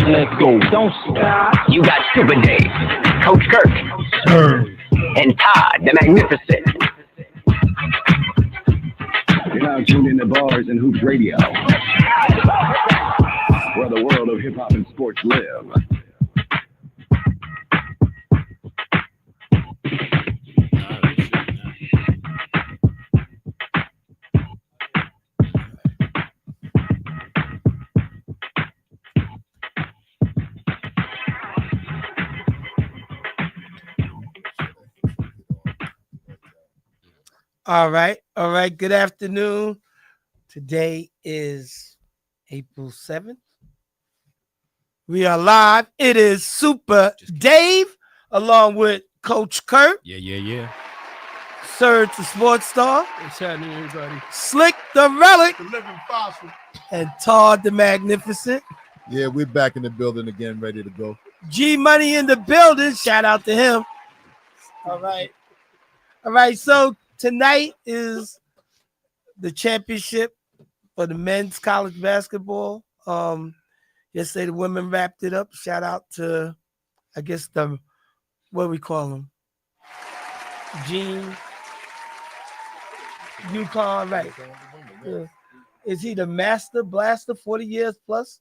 Let's go. Don't stop. You got Super Dave, Coach Kirk, and Todd the Magnificent. You're now tuned into Bars and Hoops Radio, where the world of hip hop and sports live. All right. Good afternoon. Today is April 7th. We are live. It is Super Dave along with Coach Kurt. Yeah. Serge the Sports Star. What's happening, everybody? Slick the Relic. The living fossil. And Todd the Magnificent. Yeah, we're back in the building again, ready to go. G Money in the building. Shout out to him. All right. So tonight is the championship for the men's college basketball. Yesterday the women wrapped it up. Shout out to, I guess, what we call them? Gene. UConn, right. Yeah. Is he the master blaster, 40 years plus?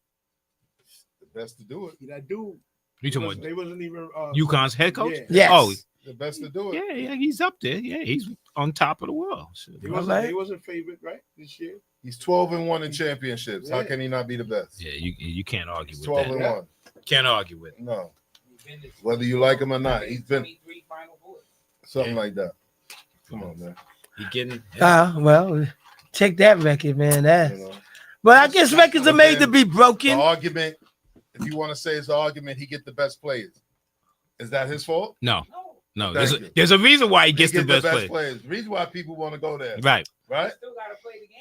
The best to do it. Yeah, that dude. You talking about They wasn't even UConn's head coach? Yeah. Yes. Oh, The best to do it. yeah, he's up there. Yeah, he's on top of the world. He wasn't favorite, right? This year. He's 12-1 in championships. How Yeah. can he not be the best? Yeah, you can't argue He's with that. 12-1. Can't argue with it. No. Whether you like him or not, he's been something like that. Come on, man. He getting Well, check that record, man. You know? But I guess records are made to be The broken. argument, if you want to say it's the argument, he get the best players. Is that his fault? no. Thank you. There's a reason why he He gets the get best, players. The reason why people want to go there. Right. Right?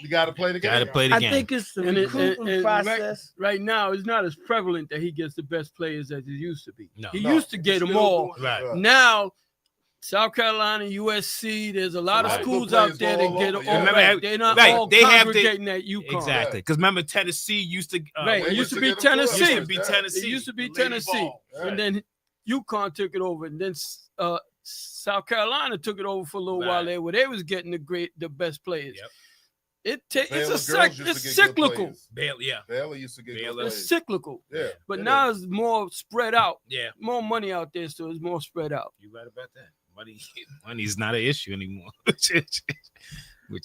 You got to play the game. Got to play the I game. think it's the And recruitment process. right now, it's not as prevalent that he gets the best players as it used to be. No. He No. used to get them all. Right. Now, South Carolina, USC, there's a lot of Right. schools Good out players there all that get over, all yeah. Remember, right. They're not right, all they have the- congregating at UConn. Exactly. Because remember, Tennessee used to Right. They It used to be get them Tennessee. good. used to be Yeah. Tennessee. It used to be The Lady Tennessee. Ball. Right. And then UConn took it over. And then South Carolina took it over for a little while Right. there where they was getting the best players. Yep. Baylor It's girls used to it's get good cyclical. players. Baylor, yeah. Baylor used to get good Baylor. It's players. cyclical. Yeah. But It now is. it's more spread out. Yeah. More money out there, so it's more spread out. You right about that. Money's not an issue anymore. Which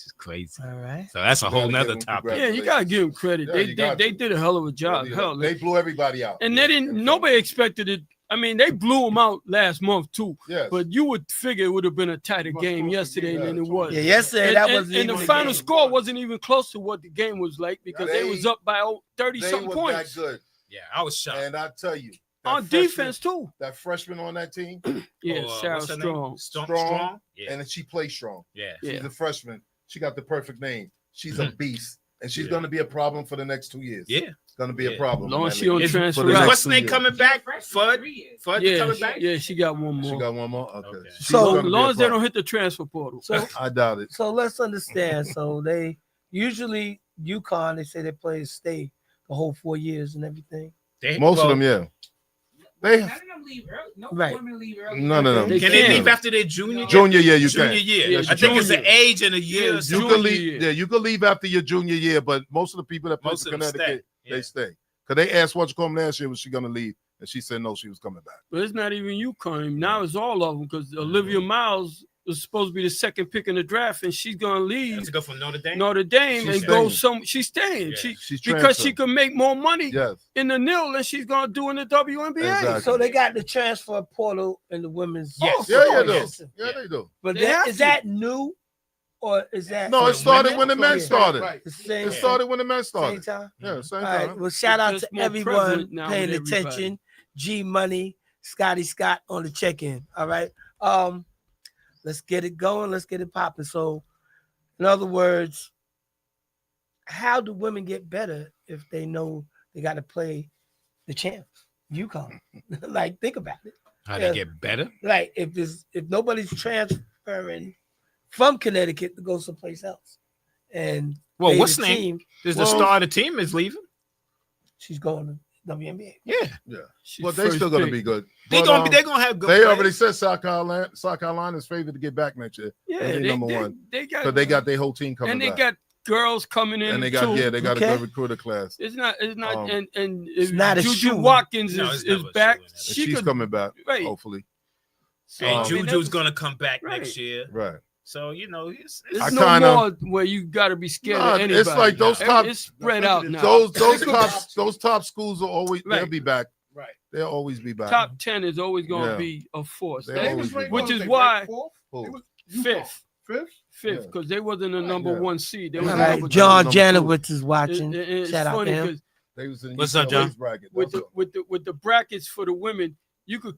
is crazy. All right. So that's a You whole gotta nother give them topic. congrats. Yeah, you gotta give them credit. Yeah, they you got they to. did a hell of a job. Really, Hell, they blew everybody out. and they didn't. Nobody expected it. I mean, they blew them out last month too. Yes. But you would figure it would have been a tighter Much game closer yesterday game, than yeah, it was. Yeah, yesterday that wasn't and even the a final game. score wasn't even close to what the game was like because they was up by 30 They something was points that good. Yeah, I was shocked. And I tell you, that on freshman- defense too. that freshman on that team, Yeah, Sarah what's her name? Strong. Strong. Yeah. and she plays strong. Yeah. Yeah. She's a freshman. She got the perfect name. She's a Mhm. beast, and she's Yeah. going to be a problem for the next 2 years. Yeah. It's going to be Yeah. a problem. Long in as that she on league. transfer For the out. next What's 2 name years. coming back? Fudd Yeah, coming back? yeah, she got one She more. got one more. Okay. Okay. She's So, gonna As be long a as they don't problem. hit the transfer portal. So I doubt it. so let's understand. So they usually UConn, they say their players stay the whole 4 years and everything. Most of them, yeah. They None of them leave early. No Right. women leave early. no. They Can they can. leave after their junior year? Junior year, you Junior can. year. Yeah, I think it's the junior. age and a year. Yeah, or You something. can Junior leave. year. Yeah, you can leave after your junior year, but most of the people that play Most for of them Connecticut, stay. Yeah. they stay. Because they asked what's coming last year, was she going to leave? And she said no, she was coming back. But it's not even UConn. Now it's all of them because Olivia Miles was supposed to be the second pick in the draft, and she's gonna leave To go from Notre Dame. Notre Dame She's and go staying. She's staying. Yeah. She's Because she transferring. can make more money Yes. in the nil than she's gonna do in the WNBA. Exactly. So they got the transfer portal in the women's. Yes. Yeah, yeah, Oh, they yes. do. Yeah, they do. But They have is to. that new, or is that No, For it the started women? when the men Yeah. started. Right. the same? It started when the men Same started. time. Yeah, same All right. time. Well, shout out It's to more everyone prevalent now paying with everybody. attention. G Money, Scotty Scott on the check-in. All right. Let's get it going. Let's get it popping. So, in other words, how do women get better if they know they got to play the champs, UConn? Like, think about it. How Yeah. they get better? Like, if nobody's transferring from Connecticut to go someplace else, and Well, they what's the the name? team, There's Well- the star of the team is leaving. she's going to WNBA. Yeah, She's But they first still gonna pick. be good. they But, gonna have good. They players. already said South Carolina's favored to get back next year. Yeah, They'll be number one. They got Because they got their whole team coming and they back. got girls coming in And they got too. they got Okay. a good recruiter class. It's not and It's not a Juju shoe. Watkins No, it's is never a back. shoe. And And She she's could coming back, right. hopefully. And I mean, Juju's that's- gonna come back Right. next year. Right. So it's There's I no kinda- more where you got to be scared Nah, of anybody. it's like those top- It's spread out now. Those top schools will always they'll Right. be back. Right. They'll always be back. Top 10 is always going to Yeah. be a force. They They- always be ranked, back. which is they why- ranked fourth? Who? They was Utah. Fifth, Fifth? Yeah. because they wasn't a number Yeah. one seed. They All was All right, number John number two. Janowitz is watching. It's Shout out to funny him. because They was in What's up, UCLA's John? bracket. with That's with the brackets for the women, you could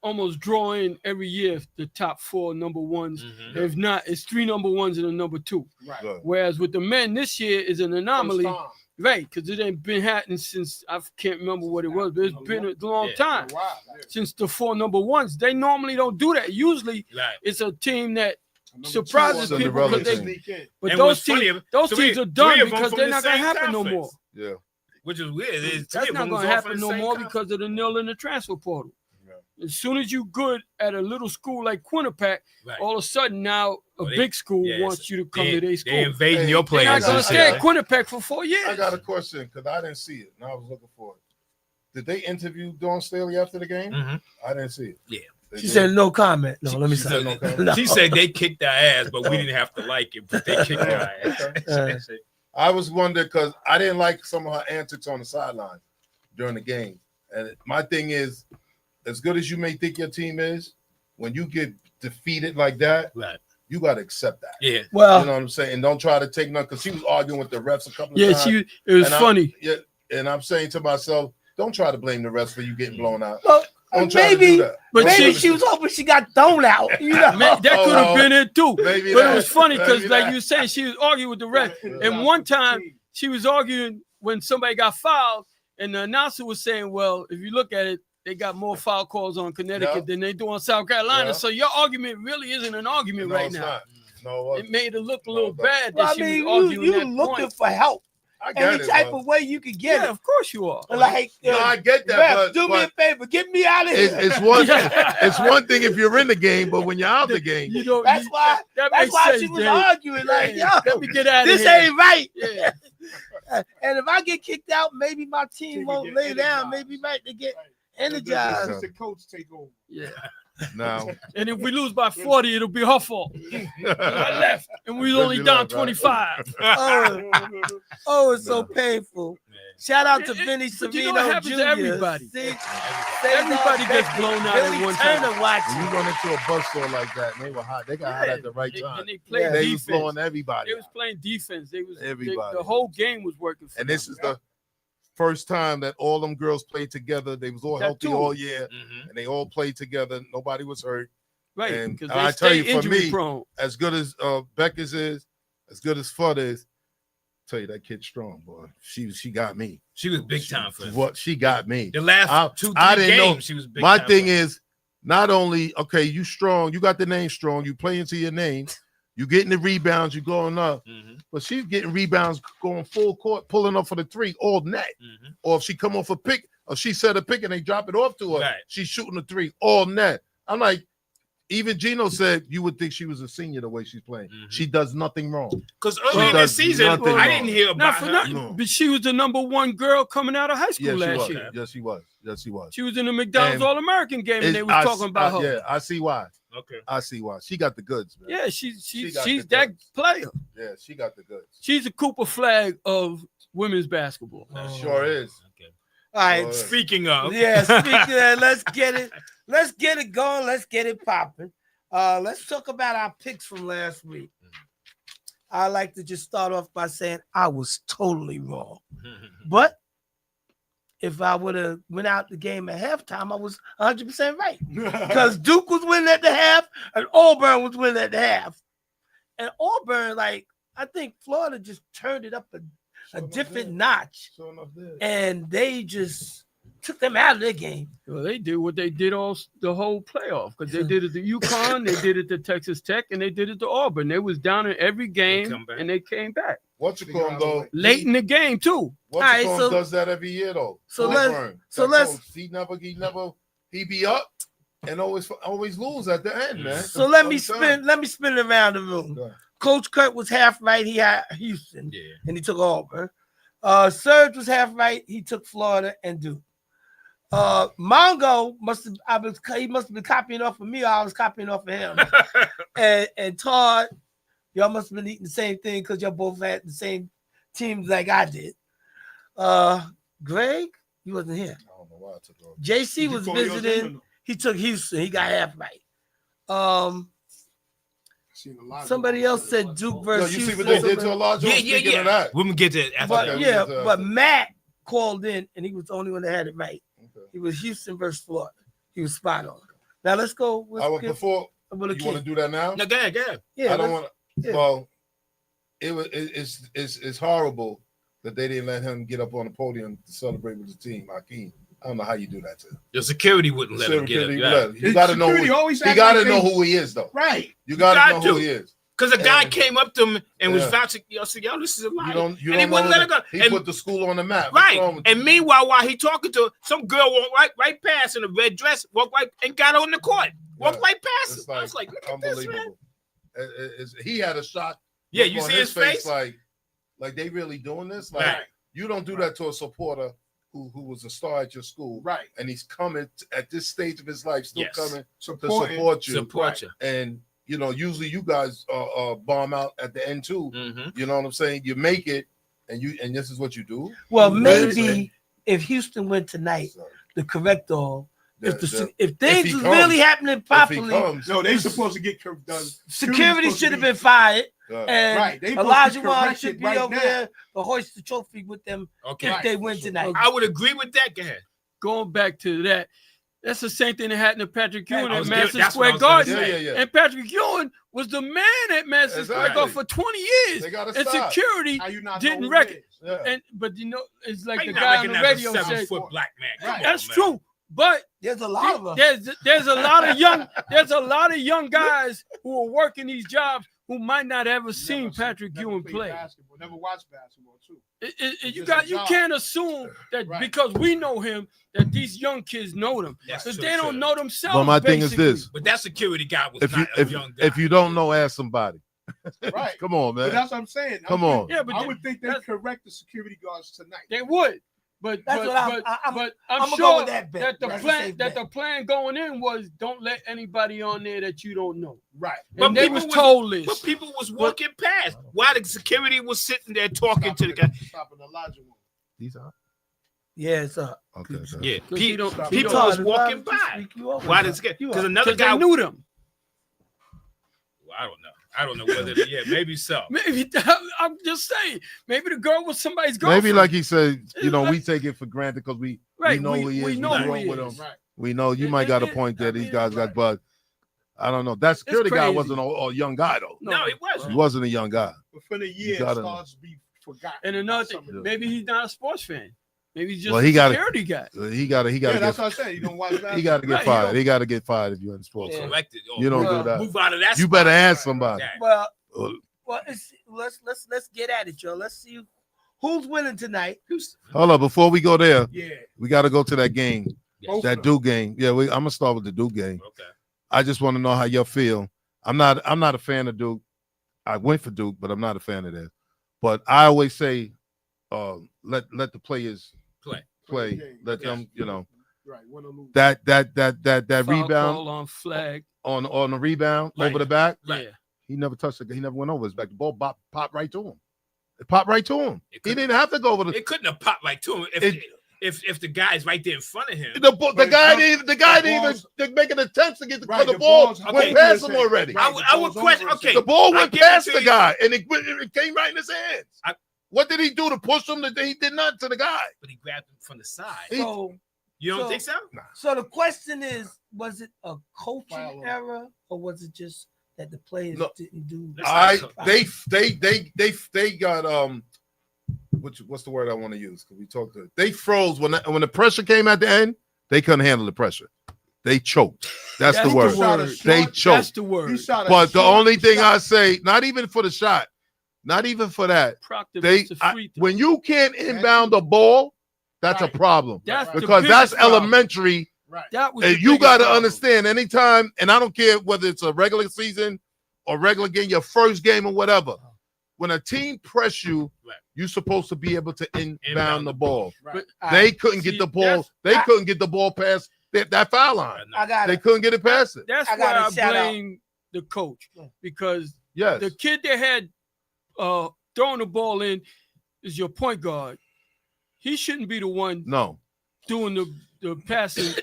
almost draw in every year the top 4 number ones. Mhm. If not, it's 3 number ones and a number 2. Right. good. Whereas with the men this year is an anomaly, First time. right? Because it ain't been happening since I can't remember what it was, but it's been a long Yeah. time Wow. since the 4 number ones. They normally don't do that. Usually Right. it's a team that Number surprises two, people Cinderella because they- team. Sneak in. But And those what's funny, teams, those three- teams are three done of them because from they're the not gonna same happen no more. conference. Yeah. Which is weird. Three That's of not them was gonna all happen from the no same more conference. because of the nil in the transfer portal. Yeah. As soon as you good at a little school like Quinnipiac, Right. all of a sudden now a Well, they- big school yeah, wants you to come They, to their they school. invading Hey, your they're They're not players. gonna and stay shit. at Quinnipiac for 4 years. I got a question because I didn't see it and I was looking for it. Did they interview Dawn Staley after the game? Mhm. I didn't see it. Yeah. They She did. said no comment. No, let me she say. said no comment. She said they kicked our ass, but we didn't have to like it. But they kicked our ass. I was wondering because I didn't like some of her antics on the sideline during the game. And my thing is, as good as you may think your team is, when you get defeated like that, Right. you got to accept that. Yeah. You Well, know what I'm saying? And don't try to take nothing because she was arguing with the refs a couple of Yeah, times. it was And funny. Yeah, and I'm saying to myself, don't try to blame the refs for you getting blown out. well, Don't try to do maybe, that. But maybe see- she was hoping she got thrown out. You know, Man, that Oh, could have well, been it too. maybe But that. it was funny because, Maybe like that. you saying, she was arguing with the ref. Yeah. And one time she was arguing when somebody got fouled, and the announcer was saying, "Well, if you look at it, they got more foul calls on Connecticut Yeah. than they do on South Carolina. Yeah. So your argument really isn't an argument No, right it's now. not. No, it wasn't. It made it look a No, little it don't. bad that well, I she mean, was arguing you that looking point. for help I get any it. type but- of way you could get Yeah, it. of course you are. Like, No, I get that, ref, but- do me a but- favor, get me out of here. It's one. It's one thing if you're in the game, but when you're out the game, You know, That's why. that That's makes why sense, she was Dave. arguing. Like, Yeah, let yo, me get out of this here. ain't right. Yeah. And if I get kicked out, maybe my team Team won't get lay down. energized. Maybe might they get Right. energized. This is the coach take over. Yeah. now And if we lose by 40, it'll be her fault. I left, and we was Good only you down left, right? 25. Oh, it's so No. painful. Shout out to It- Vinny but you know Savino what happens Jr. to everybody. See, Everybody gets blown out at Billy one Turner time. when watching. you run into a bus store like that, and they were hot. They got hot at the right time. And they played They was defense. blowing everybody. They was playing defense. Everybody. The whole game was working for And them. this is the first time that all them girls played together. They was all That healthy too. all year, Mhm. and they all played together. Nobody was hurt. right and because I they tell stay you, for injury me, prone. As good as Becca's is, as good as Fudd is, tell you that kid's strong, boy. She got me. She was big time for us. What she got me. The last I- 2-3 I didn't know. games, she was big My time thing for us. is, not only okay, you strong, you got the name strong, you play into your name, you getting the rebounds, you going up, Mhm, but she's getting rebounds going full court, pulling up for the 3 all net. mhm. Or if she come off a pick, or she set a pick and they drop it off to her, Right. she's shooting the 3 all net. I'm like, even Gino said you would think she was a senior the way she's playing. Mhm. She does nothing wrong. Because She earlier does this season, nothing I wrong. didn't hear Not about for her. nothing, No. but she was the number 1 girl coming out of high school Yes, she last was. year. Yes, she was. Yes, she was. She was in the McDonald's And All-American game, and they was I- talking about her. Yeah, I see why. Okay. I see why. She got the goods, man. Yeah, She she's got the that goods. player. Yeah, she got the goods. She's a Cooper Flag of women's basketball. That sure is. Okay. All right. Boy. Speaking of, Yeah, speaking of that, let's get it. Let's get it going. Let's get it popping. Let's talk about our picks from last week. I like to just start off by saying I was totally wrong. But if I would have went out the game at halftime, I was 100% right. Because Duke was winning at the half and Auburn was winning at the half. And Auburn, like, I think Florida just turned it up a different notch. Sure enough, did. And they just took them out of their game. Well, they did what they did all the whole playoff because they did it to UConn, they did it to Texas Tech, and they did it to Auburn. They was down in every game come back. and they came back. What's it called though? Late in the game too. What's Alright, it called so- does that every year though? so Blackburn. so That let's- coach, he be up and always lose at the end, man. So let me Every time. spin it around the room. Go ahead. Coach Kurt was half right. He had Houston, Yeah. and he took Auburn. Serge was half right. He took Florida and Duke. Mongo he must have been copying off of me, or I was copying off of him. and Todd, y'all must have been eating the same thing because y'all both had the same teams like I did. Greg, you wasn't here. I don't know why I took off. JC was visiting. He took Houston. He got half right. Somebody else said Duke Yo, versus you see Houston. what they did to Elijah? Yeah, Speaking of that. We're gonna get to it after But that. Okay. yeah, we get but to- Matt called in and he was the only one that had it right. Okay. It was Houston versus Florida. He was spot on. Now let's go with Before with a you want to kid. do that now? No, go ahead. Yeah, I don't let's- want. yeah. Well, it's horrible that they didn't let him get up on the podium to celebrate with the team. Hakeem, I don't know how you do that to him. Your security wouldn't let him get up. You got to know. You got to know who he is, though. Right. You got to got know to. who he is. Because a guy And- came up to him and was Yeah. vouching, yo, so yo, this is a lie. You don't. and he know wouldn't let who him go. He And- put the school on the map. What's wrong Right. with And you? meanwhile, while he talking to some girl, walked right past in a red dress, walked right and got on the court. Walked Yeah. right past It's him. I was like, look at this, man. unbelievable. He had a shot. Yeah, look you on see his face? Like they really doing this. Like Right. you don't do that to a supporter who was a star at your school, Right. and he's coming at this stage of his life, still Yes. coming to Supporting. support you. Support you. And usually you guys bomb out at the end too. Mm-hmm. You know what I'm saying? You make it, and this is what you do. Well, You know what I'm maybe saying? if Houston went tonight, So, the correct all. If if things he was comes- really happening if he properly, comes, No, they supposed to get done. security should have been fired, and Right, they supposed Elijah to be Wan corrected should be right over now. there to hoist the trophy with them Okay. if they win tonight. I would agree with that. Go ahead. Going back to that, that's the same thing that happened to Patrick Ewing I at was Madison that's what I Square was gonna Garden. say. Yeah. And Patrick Ewing was the man at Madison Square Exactly. Garden for 20 years. They gotta And stop. security How you not didn't know who reckon. it is? Yeah. But it's like How the you not guy on the recognize a radio said. 7-foot black man? Come Right. on, That's man. true. But There's a lot of them. there's a lot of young guys who are working these jobs who might not ever seen Patrick Never Ewing played play. basketball, never watched basketball too. You just a you job. can't assume that Right. because we know him that these young kids know them That's because true, they don't too. know themselves. But my thing is basically. this: But that security guy was if you not a young guy. if you don't know, ask somebody. Right. Come on, But man. that's what I'm saying. Come on. Yeah, but I would think they that's- correct the security guards tonight. they would. But That's but, what I'm- but, I'm but I'm I'm gonna go sure with that bet. that the That's a plan safe that bet. the plan going in was don't let anybody on there that you don't know. Right. But And they people was was- told this. But people was walking past while the security was sitting there talking to the guy. Stopping Elijah Wan. These are Yeah, it's up. okay. So. Yeah, Because he don't- he people don't- was walking by. Why did because another Because they guy? knew them. Well, I don't know whether. Yeah, maybe so. Maybe I'm just saying. Maybe the girl was somebody's girlfriend. Maybe like he said, we take it for granted because we Right, know who he is. we know who grew he up with is. him. Right. We know you It- might got a it- point I there. These mean, guys got, right. but I don't know. That security guy crazy. wasn't a young guy though. No, it wasn't. He wasn't a young guy. But for the year, it gotta- starts to be forgotten. And another thing, Some of it. maybe he's not a sports fan. Maybe he's just Well, a he gotta- security guy. He got to Yeah, that's get. what I said. You don't watch basketball. He got to get Right, fired. you know. He got to get fired if you're in sports. Yeah. Corrected. You don't Well, do that. Move out of that. You spot. better ask somebody. Right. Well, Well, let's get at it, Joe. Let's see who's winning tonight. hold up, before we go there, Yeah. we got to go to that game, Yes. that Duke game. Yeah, I'm gonna start with the Duke game. Okay. I just want to know how y'all feel. I'm not a fan of Duke. I went for Duke, but I'm not a fan of that. But I always say, let the players play. Okay. Let Yes. them, Right. Win or lose. that Foul rebound call on flag. on the rebound Right. over the back. Right. Yeah. He never touched it. He never went over his back. The ball popped right to him. It popped right to him. It He couldn't- didn't have to go over the. It couldn't have popped like to him if the guy's right there in front of him. The But guy it's didn't the even balls- make an attempt to get the, Right, the the ball balls- went okay. past him already. Right. I would question. Okay, The ball I went give it past to the you. guy, and it came right in his hands. I- What did he do to push him? He did not to the guy. but he grabbed him from the side. So, You don't so- think so? so the question is, was it a coaching Foul. error or was it just that the players No. didn't do? That's not They got what's the word I want to use? Because we talked to they froze when the pressure came at the end. They couldn't handle the pressure. They choked. That's the That's word. the word. They That's choked. the He word. shot a But the short only thing shot. I say, not even for the shot, Not even for that. Proctor They missed a free throw. when you can't inbound the ball, that's a Right. problem. That's the Because biggest that's problem. elementary. Right. That was And the you biggest got to problem. understand anytime, and I don't care whether it's a regular season or regular game, your first game or whatever. When a team press you, Right. you're supposed to be able to inbound Inbound the the ball. Right. They couldn't see, get the ball. that's- They I- couldn't get the ball past that foul line. I got They it. couldn't get it past it. That's I why gotta I shout out. blame the coach Yeah. because Yes. the kid that had throwing the ball in is your point guard. He shouldn't be the one No, doing the passing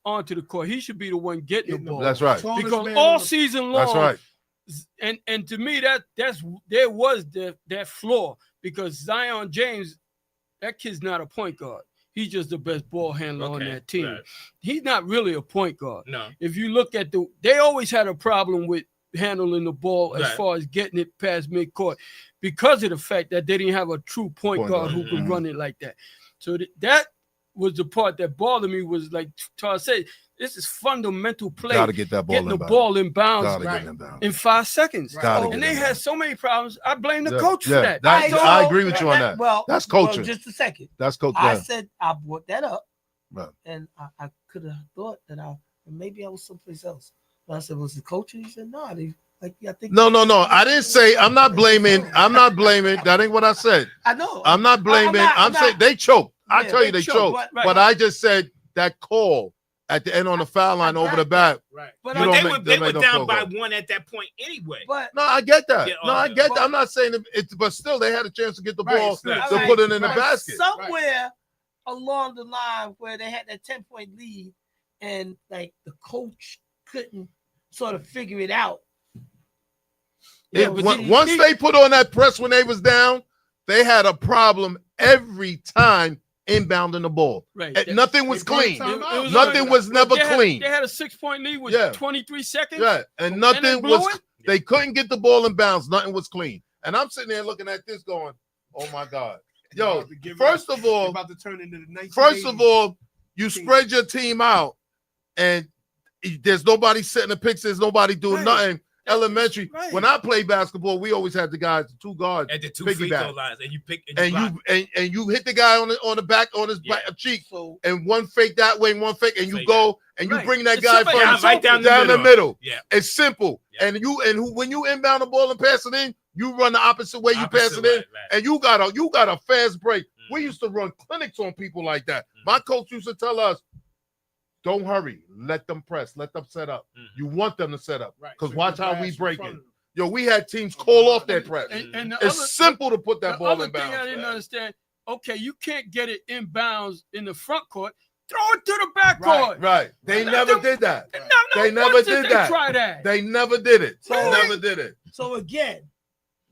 onto the court. He should be the one getting the ball. that's right. Tallest Because man all on the- season long, That's right. and to me there was that flaw because Zion James, that kid's not a point guard. He's just the best ball handler on Okay, that team. right. He's not really a point guard. No. If you look at they always had a problem with handling the ball as Right. far as getting it past midcourt because of the fact that they didn't have a true point Point guard guard, who could mhm. run it like that. So that was the part that bothered me was like Tar said, this is fundamental play. Got to get that ball Getting the inbound. ball in bounds Got to Right. get inbound. in 5 seconds. Gotta And get they it had done. so many problems. I blame the Yeah, coach yeah, for that. that- know. I agree with you on that. Well, That's well, coaching. just a second. That's coach. I Yeah. said I brought that up, Right. and I could have thought that maybe I was someplace else. But I said, was the coach? He said, no. I think No. I didn't say. I'm not blaming. That ain't what I said. I know. I'm not blaming. I'm not- saying they choked. I Yeah, tell you they they choked, choked. but- But I just said that call at the end on the foul line I over got the back. Right. But You I, don't They make- were, that they make were no down by feel one at that point anyway. but No, I get that. Yeah, No, I get but- that. I'm not saying it, but still, they had a chance to get the Right, ball still, to still. put it in the Right. basket. somewhere along the line where they had that 10-point lead, and like the coach couldn't sort of figure it out. Yeah, but Once they put on that press when they was down, they had a problem every time inbounding the ball. Right. And nothing was They brought clean. time out. Nothing was never They had- clean. They had a 6-point lead with Yeah. 23 seconds. Yeah, and they nothing blew was. it? They couldn't get the ball in bounds. Nothing was clean. And I'm sitting there looking at this, going, "Oh my God, You're yo!" about to give it First up. of You're all, about to turn into the 1980s. First of all, you spread your team out, and there's nobody setting the picks. There's nobody doing Right. nothing. Elementary. Right. When I play basketball, we always had the guys, the two guards, At the two free Piggyback. throw lines, and you pick and block. you hit the guy on the back on his Yeah. cheek, So and one fake that way, and one fake, and you Fake go and you Right. bring that It's guy somebody from else right down down the middle. Yeah. It's simple. Yeah. And when you inbound the ball and pass it in, you run the opposite way you pass it in, Right. and you got a fast break. We Mhm. used to run clinics on people like that. Mhm. My coach used to tell us, "Don't hurry, let them press, let them set up. Mhm. You want them to set up, Right. because So watch you how pass we in break front it. of them. Yo, we had teams call off that press. And the It's other, simple to put that the ball other in thing I bounds. didn't man. understand, okay, you can't get it inbounds in the front court. Throw it to the back Right, court. Right? They never did that. No, They never once did they that. Try that. They never did it. They Really? never did it. So again,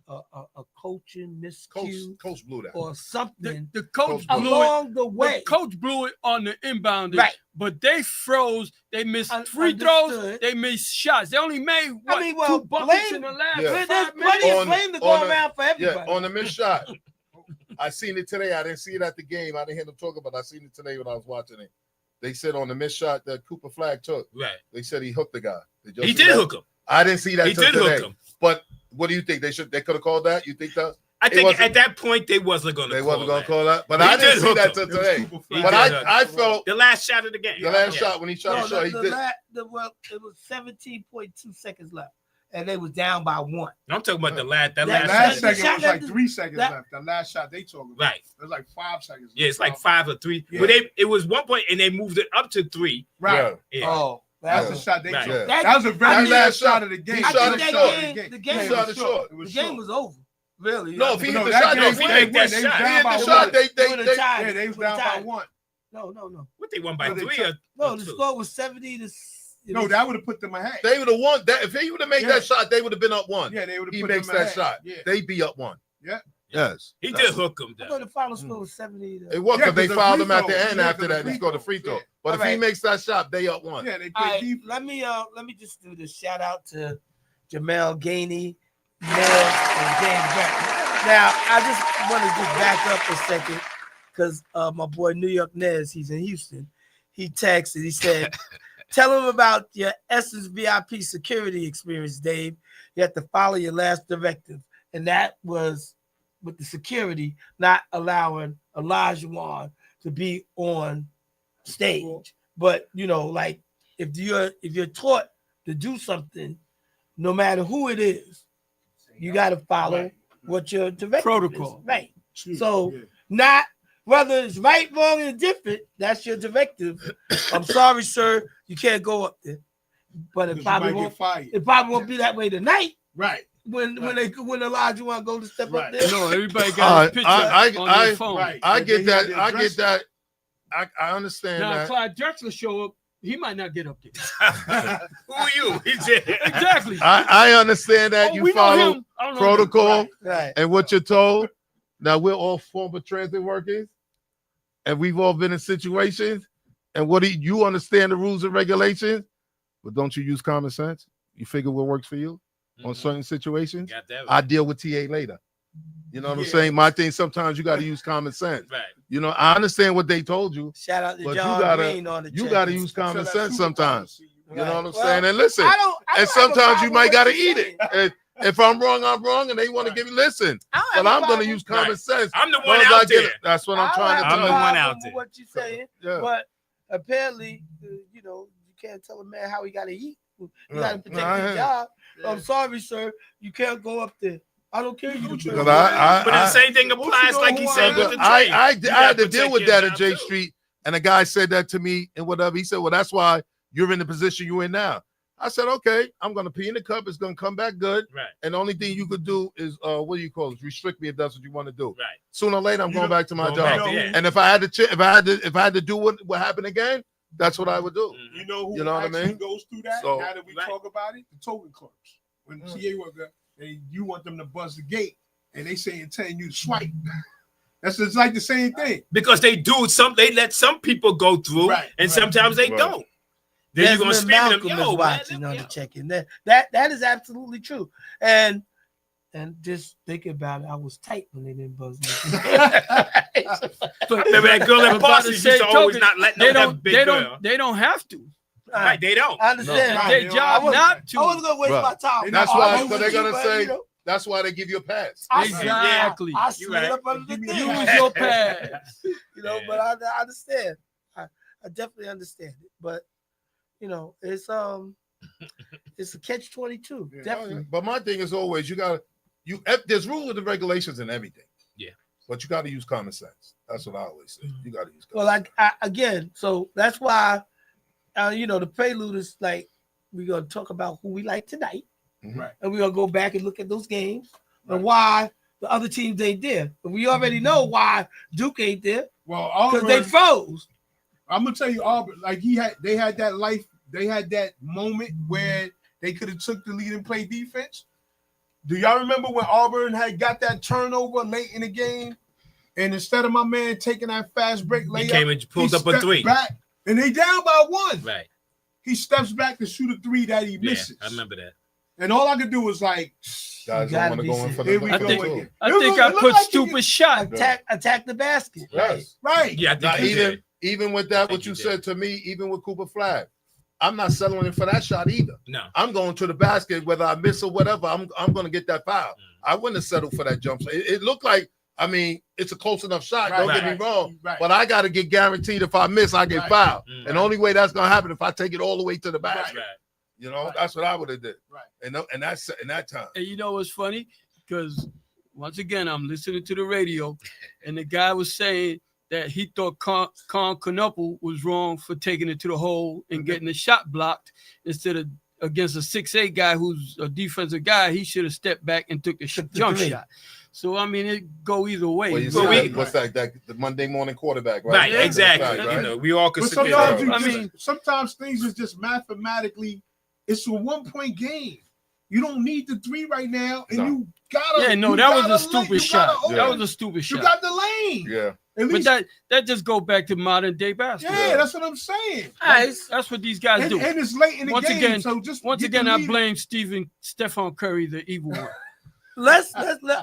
a coaching miscue Coach blew that. or something The coach Coach blew along the it. way. The coach blew it on the inbounding, Right. but they froze. They missed Un- free throws. understood. They missed shots. They only made what, I mean, well, 2 buckets blame- in the last Yeah. There's 5 plenty minutes. of On- blame to go on the- around for Yeah, everybody. on the missed shot. I seen it today. I didn't see it at the game. I didn't hear them talk about it. I seen it today when I was watching it. They said on the missed shot that Cooper Flag took, Right. they said he hooked the guy. Did you He see did that? hook him. I didn't see that He till did today. hook him. But what do you think? They could have called that? You think that I think wasn't- at that point they wasn't going to. they wasn't gonna that. call that? But He I didn't did see hook that him. till It was today. Cooper He Flag. But did I felt the last shot of the game. the last Yeah. shot when he shot No, the shot, he did. it was 17.2 seconds left, and they was down by 1. I'm talking about the last. That That The last last shot. second shot was like that- 3 seconds that- left. The last shot they talking about. Right. It was like 5 seconds. Yeah, it's like left. 5 or 3. Yeah. But it was 1 point, and they moved it up to 3. Right. Yeah. Oh, That's Yeah. the shot they Right. took. Yeah. That was a very That last last shot shot. of the game. He I shot think it that short. game, the He game, shot was it short. It was the game short. was over. Really? No, if he hit No, the that shot, game, they if he win. make that they was shot, down He hit by the one. shot, they would've they tied. Yeah, they was Would've down by tied. 1. No. What they won by No, they 3 took- No, or the 2? score was 70 to. No, that would have put them ahead. They would have won that. If he would have made Yeah. that shot, they would have been up 1. Yeah, they would have He put makes them that ahead. shot. Yeah. They be up 1. Yeah. Yes. He did hook him I down. thought the final score was 70 to. It was Yeah, because they 'cause the fouled free him at the throw. end Yeah, after 'cause the that. He free scored a throw. free throw. Yeah. But if All he right. makes that shot, they up 1. Yeah, they All played right, deep. let me just do this. Shout out to Jamel Gainey, Nels, and James Brown. Now, I just want to just back up a second because my boy New York Nez, he's in Houston. He texted. He said, "Tell him about your Essence VIP security experience, Dave. You have to follow your last directive. and that was with the security not allowing Olajuwon to be on stage. But you know, like if you're taught to do something, no matter who it is, you got to follow what your directive Protocol. is. Right. True. So Yeah. not whether it's right, wrong, and different. That's your directive. I'm sorry, sir, you can't go up there. But it 'Cause you probably might won't. get fired. It probably won't be that way tonight. Right. When Olajuwon go to step up Right. there. No, everybody got a picture on their phone. Right. I And get they that. had to I address get that. I understand Now, if that. Clyde Drexler show up, he might not get up there. Who are you? He said- Exactly. I understand that. Oh, You we know follow him. I don't know protocol him. Right. and what you're told. Now we're all former transit workers, and we've all been in situations. And what do you understand the rules and regulations? But don't you use common sense? You figure what works for you on Mhm. certain situations. Got that I right. deal with TA later. You know what I'm Yeah. saying? My thing, sometimes you got to use common sense. Right. You know, I understand what they told you. Shout out to But you John gotta- Green on the You check. got to use common So that sense sometimes. supervisor see You know what I'm Right. saying? Well, And listen, I don't and have a sometimes you problem might with got to what you're eat it. saying. And if I'm wrong, and they want to give you listen. I don't But have a I'm going to problem- use common Right. sense. I'm the As one long as I out get there. it. That's what I I'm don't trying have to a I'm the tell you. one problem out with there. What you're saying, Yeah. but apparently, you know, you can't tell a man how he got to eat. You No, got to protect no, I his ain't. job. Yeah. I'm sorry, sir. You can't go up there. I don't care. You Because the Because president. But the same thing applies, like he said with the trade. I You had gotta to deal protect with your that at job, J too. Street, and a guy said that to me and whatever. He said, "Well, that's why you're in the position you're in now." I said, "Okay, I'm gonna pee in the cup. It's gonna come back good, Right. and the only thing you could do is what do you call it? Restrict me if that's what you want to do. Right. Sooner or later, I'm You going know- back to my Going job. back to- yeah. And if I had to, if I had to do what happened again, that's what I would do. Mhm. You know who You know what I actually mean? goes through that? So- Now that we Right. talk about it, the token clerks. When Mm. TA worker, you want them to buzz the gate, and they saying telling you to swipe. That's just like the same thing. Because they do they let some people go through, Right, and right. sometimes they Right. don't. Then you're gonna Desmond scream at them, Malcolm yo, is man, watching on yo. the check-in. That is absolutely true. And just thinking about it, I was tight when they didn't buzz me. Remember that girl But at by Boston the used same to always token, not let They no that don't. big They girl. don't. They don't have to. Right, they don't. I understand. No. Their Right. job I was- not I to. wasn't gonna waste Right. my time. That's I why- was so they're with you, gonna but, say- you know, That's why they give you a pass. I Exactly. I You slid right. up under the Give me thing. a Use your pass. You know, Yeah. but I understand. I definitely understand it. But you know, it's a catch-22. Yeah. Definitely. But my thing is always there's rules and regulations and everything. Yeah. But you got to use common sense. That's what I always say. You got to use common Well, sense. again, so that's why, you know, the prelude is like we're gonna talk about who we like tonight, Mhm. Right. and we're gonna go back and look at those games and why the other teams ain't there. But we already know why Duke ain't there Well, because Auburn, they froze. I'm gonna tell you, Auburn, like they had that life, they had that moment where they could have took the lead and played defense. Do y'all remember when Auburn had got that turnover late in the game, and instead of my man taking that fast break He layup, came and pulled he up a stepped three. back, and they down by one. Right. He steps back to shoot a three that he Yeah, misses, I remember that. and all I could do was like, Guys gotta don't want to be go in safe. for Here the we I go think- again. I It think look- I it look put like you stupid get- shot. Attack the basket. Yes. right. Yeah, I think Now, you did. even with that, think what you you did. said to me, even with Cooper Flag, I'm not settling for that shot either. No. I'm going to the basket, whether I miss or whatever. I'm going to get that foul. I wouldn't have settled for that jump shot. It looked like, I mean, it's a close enough shot. Right, Don't right, get me wrong, right. but I got to get guaranteed if I miss, I get Right. fouled. Mm. And the only way that's going to happen if I take it all the way to the basket. Right. You know, Right. that's what I would have did. Right. And that's in that time. And you know what's funny? Because once again, I'm listening to the radio, and the guy was saying that he thought Con Knuppel was wrong for taking it to the hole and getting the shot blocked instead of against a 6'8" guy who's a defensive guy. He should have stepped back and took the Took the jump three. shot. So I mean, it go either way. Well, you Well, see we- that- what's that? The Monday morning quarterback, right? Right, Yeah, exactly. Right, right? You know, we all But consider sometimes, Yeah. you I just- mean- sometimes things is just mathematically. It's a 1-point game. You don't need the three right now, and No. you gotta. Yeah, no, you that was gotta a stupid you shot. gotta open- That was a stupid You shot. got the lane. Yeah. At But least, that just go back to modern day basketball. yeah, that's what I'm saying. Nice. That's what these guys And, do. and it's late in the Once game, again- so just Once get again, the I lead. blame Stephon Curry, the evil one. Let's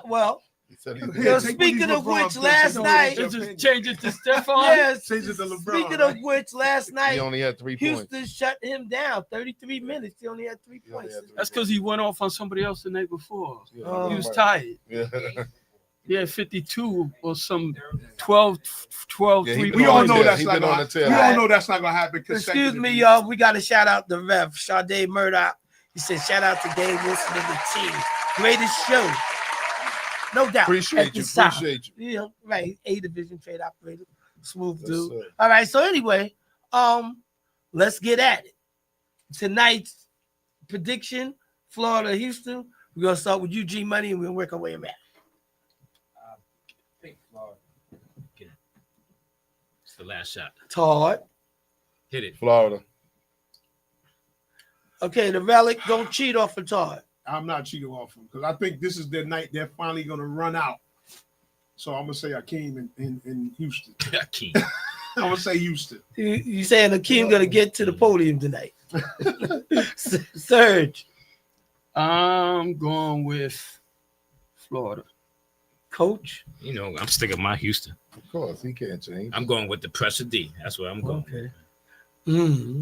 well, He said he Here, Yo, take speaking these of LeBron which, picks. last Don't night- jump Just in. change it to Stephon. Yes. Change it to LeBron, Speaking right? of which, last He night only had 3 points. Houston shut him down. 33 minutes. He only had 3 He only points. had 3 That's because he went off on somebody else the night before. Yeah, Oh. He was right. tired. Yeah. Yeah, 52 or some 12, Yeah, he 3 been We on all the know tail. that's He not been on gonna. the tail. We all know that's not gonna happen. Excuse me, consecutively. y'all. We got to shout out the ref, Sade Murdoch. He said, shout out to Dave Wilson and the team. Greatest show. No doubt. Appreciate at you. this time. Appreciate you. Yeah, right. A division trade operator. Smooth Yes, dude. sir. All right. So anyway, let's get at it. Tonight's prediction, Florida, Houston. We're gonna start with UG Money and we'll work our way back. It's the last shot. Todd. Hit it. Florida. Okay, the relic, don't cheat off of Todd. I'm not cheating off them because I think this is their night. They're finally gonna run out. So I'm gonna say Akeem in Houston. Akeem. I'm gonna say Houston. You saying Akeem gonna get to the podium tonight? Serge, I'm going with Florida. Coach. You know, I'm sticking my Houston. Of course, he can't change. I'm going with the pressure D. That's where I'm going. Okay. Mm-hmm.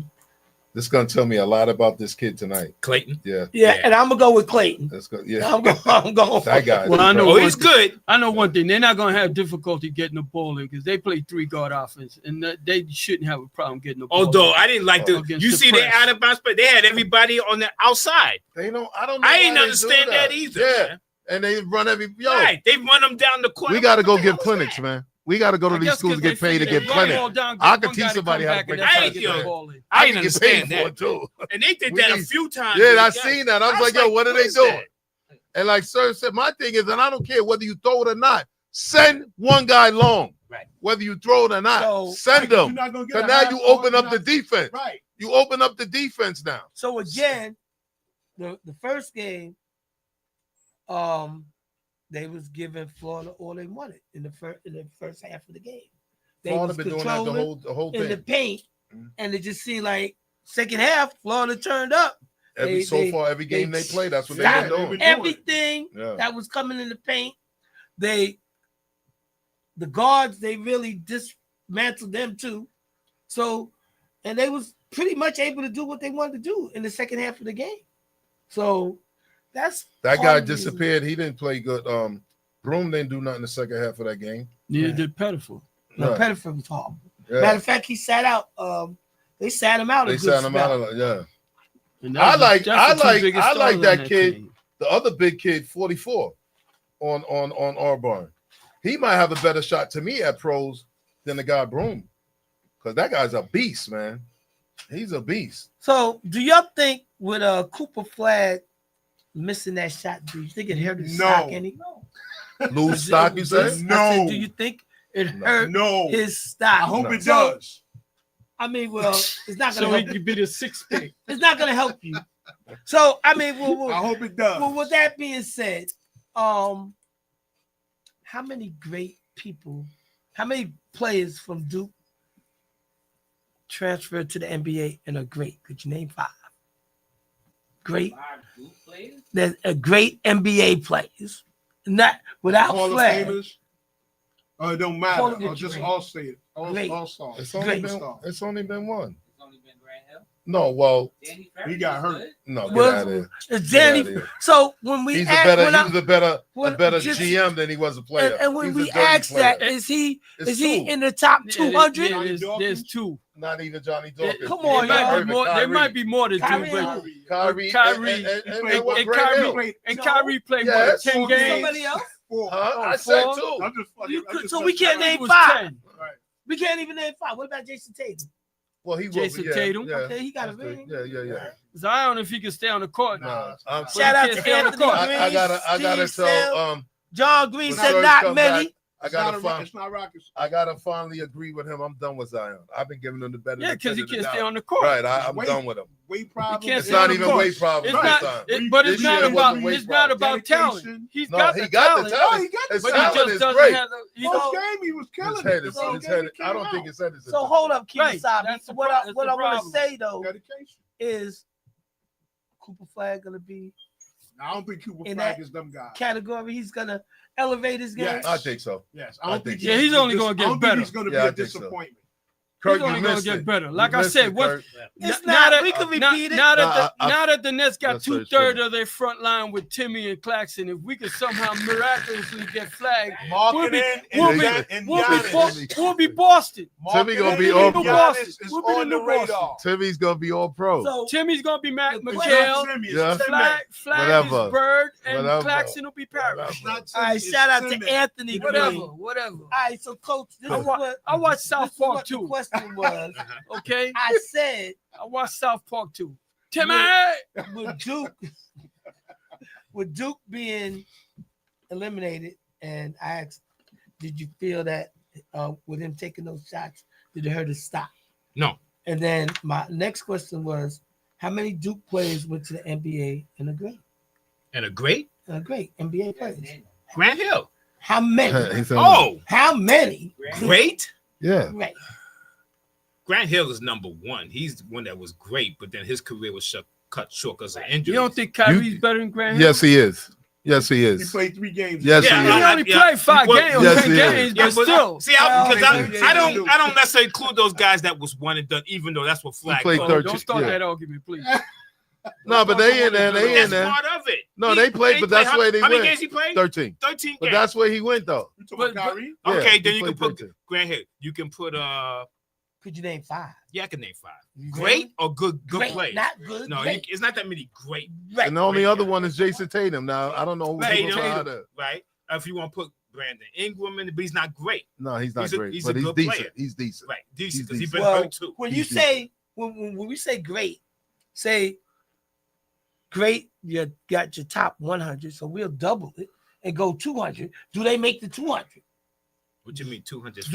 This is gonna tell me a lot about this kid tonight. Clayton. Yeah. Yeah, and I'm gonna go with Clayton. That's good. Yeah. I'm going. That guy. Well, I know Oh, one he's thing- good. I know one thing. They're not going to have difficulty getting the ball in because they play 3-guard offense, and they shouldn't have a problem getting the ball Although in. I didn't like the, Against you the see they press. out of bounds, but they had everybody on the outside. They don't. I don't know. I why didn't they understand do that either. Yeah. Man. And they run every. Yo, Right, they run them down the court. We got to go What the get hell is clinics, that? man. We got to go to I these guess schools 'cause to get they paid to figure get they run clinics. all down, I one could guy teach to somebody come how to back and break then try Hey, to get yo. the ball in. I I didn't can get paid understand for that. it too. And they did We that a need- few times. Yeah, in the I game. seen that. I was I like, yo, what are they is doing? that? And like Sir said, my thing is, and I don't care whether you throw it or not, send one guy long. Right. Whether you throw it or not, So- send You're them. not gonna get Because a now half you court, open you're up the not- defense. Right. You open up the defense now. So again, the first game, they was giving Florida all they wanted in the first half of the game. They Florida was been doing that the whole in the thing. paint, Mhm. and it just seemed like second half, Florida turned up. Every every game they play, that's what they've stopped been doing. everything Yeah. that was coming in the paint. The guards, they really dismantled them too. So, and they was pretty much able to do what they wanted to do in the second half of the game. So that's That part guy of the reason. disappeared. He didn't play good. Broom didn't do nothing the second half of that game. Yeah, Right. they're pitiful. No, Right. Pettiford was horrible. Yeah. Matter of fact, he sat out. They sat him out. They a good sat him spell. out. Yeah. And I that's like the two biggest I like stars that on kid. team. The other big kid, 44, on Auburn. He might have a better shot to me at pros than the guy Broom. Because that guy's a beast, man. He's a beast. So, do y'all think with Cooper Flag missing that shot, do you think it hurt his No. stock any? Lose stock, you say? I said, No. do you think it No. hurt No. his stock? I hope No. it So, does. I mean, well, it's not So gonna he help. could be the sixth pick. It's not gonna help you. So, I mean, I hope it does. well, with that being said, how many great people, how many players from Duke transferred to the NBA and are great? Could you name 5? Great. There's a great NBA players, not without Hall of Flag. Famers. Oh, it don't Hall matter. of Or just Great. all say it. Great. All stars. It's only Great. been one. No, well, He got hurt. no, get Was- out of here. It's Get Danny. outta here. So when we He's asked, a better, when I- he was a when- better just- GM than he was a player. and when He's we a dirty asked player. that, is he It's he two. in the top Yeah, 200? yeah, there's Dawkins? two. Not even Johnny There, Dawkins. Come on, there, might y'all. be more, there might be more than two, Kyrie but Irving. Kyrie, Kyrie, and what, and Grant Kyrie- Hill? and No. Kyrie played Yes. what, 10 games? Somebody else? Four. Huh? I Oh, said four? two. I'm just fucking. You I'm could- just so we fucking- can't I think name it was 5. 10. Right. We can't even name 5. What about Jason Tatum? Well, he was. Jason Yeah, Tatum? Yeah. Okay, he got a That's good. ring. Yeah. Zion, if he can stay on the court. No, Shout out can't to stay on the Anthony court. Green. I gotta Steve tell Sale. John Green when said Serge not come many. back, I It's not gotta it's not Rockets. I gotta finally agree with him. I'm done with Zion. I've been giving him the benefit. Yeah, because he of the can't stay doubt. on the court. Right, I'm Weight. done with him. Weight problem. can't It's stay not on the even court. weight problem It's this not, time. but it's This not year about wasn't weight it's not problem. about talent. Dedication. He's No, got he the got talent, the talent. Oh, he got His the but he talent just is doesn't great. have the. He So- don't, First game he was killing His head it. is, The second his game head, he I don't came think out. his head is. So hold up, Right, Kemosabe. that's the What pro- I that's what the I want to problem. say though Dedication. is Cooper Flag gonna be I don't think Cooper In Flag that is them guys. category, he's gonna elevate his game. Yes. I think so. Yes, I I don't think think. so. Yeah, he's only gonna I get don't think better. He's gonna Yeah, I be a think so. disappointment. Kirk, He's only you gonna missed get it. better. You Like I missed said, it, what Kirk. It's now not. that- We can now, repeat it. now that Nah, the, now that the Nets got That's very 2/3 true. of their front line with Timmy and Claxton, if we could somehow miraculously get flagged, Marketing we'll and be- Gian- and we'll be, Giannis. we'll be Boston. Timmy gonna Marketing be and all pro. Giannis is We'll be the on the new Boston. radar. Timmy's gonna be all pro. So Timmy's gonna be Mac The McHale. Timmy, it's Yeah. Timmy. Flag Whatever. is Bird, and Whatever. Claxton will be Parrish. It's not all right, Timmy, shout it's out to Timmy. Anthony Whatever, Green. whatever. All right, so coach, this I is wa- what I watched this South is what Park the too. question was. Okay, I said I watched South Park too. Timmy, with Duke, with Duke being eliminated, and I asked, did you feel that with him taking those shots, did it hurt his stop? No. And then my next question was, how many Duke players went to the NBA and a great? And a great Great NBA players. Grant Hill. How many? He said, Oh, How many? great. yeah. Great. Grant Hill is number one. He's the one that was great, but then his career was cut short because of injury. you don't think Kyrie's better than Grant? Yes, he is. Yes, he He is. played 3 games. Yes, Yeah, he He is. only played 5 well, games, yes, 10 he is. games, Yeah, but still. see, because Well, I don't necessarily include those guys that was one and done, even though that's what flag. played called. 13. Don't start yeah. that argument, please. No, but they in there. They in That's there. part of it. No, they played, but that's how, where they How many went. games he played? 13. 13 But games. that's where he went though. You talking about But- Kyrie? Yeah, Okay, he then you can played put 13. Grant Hill. You can put Could you name 5? yeah, I can name 5. You Great really? or good Great, players? not good. No, great. it's not that many great, Right. And the only Great other guy. one is Jason Tatum. Now I don't know who Tatum. people are there. right? If you want to put Brandon Ingram in, but he's not great. No, he's not He's a- great, he's but a he's good decent. player. He's decent. Right. Decent He's because he's been Well, hurt too. when you He's say when we say great, say great, you got your top 100, so we'll double it and go 200. Do they make the 200? What you mean 200?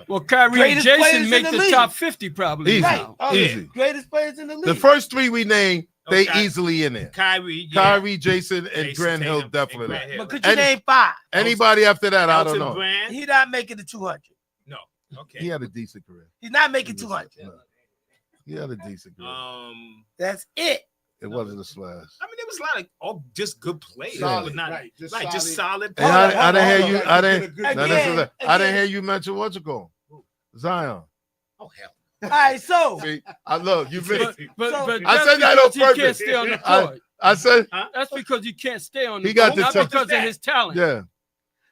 Well, Kyrie and Greatest players Jason in make the the league. top 50 probably. Easy. Right. now. Oh, Easy. Greatest players in the league. The first 3 we named, they Okay. easily in there. Kyrie, yeah. Kyrie, Jason, and Jason Grant Hill Tatum, and definitely. Grant there. Hill. But could you Any- name 5? Anybody after that, I don't Elton know. Brand? He not making the 200. No. Okay. He had a decent career. He's not making 200. No. He had a decent career. That's it. It wasn't a slash. I mean, there was a lot of all just good players, Solid, but not right, just right, just solid. And Hold I, on, I hold didn't on, hear hold you. on. I didn't. Again, Now, this is a, I didn't again. hear you mention what you call Zion. Oh hell. All right, so See, I look. You missed. But So- but I that's said that on because he can't purpose. stay on the I- court. I said, That's because he can't stay on the He got court, the not touch- because of his talent. yeah.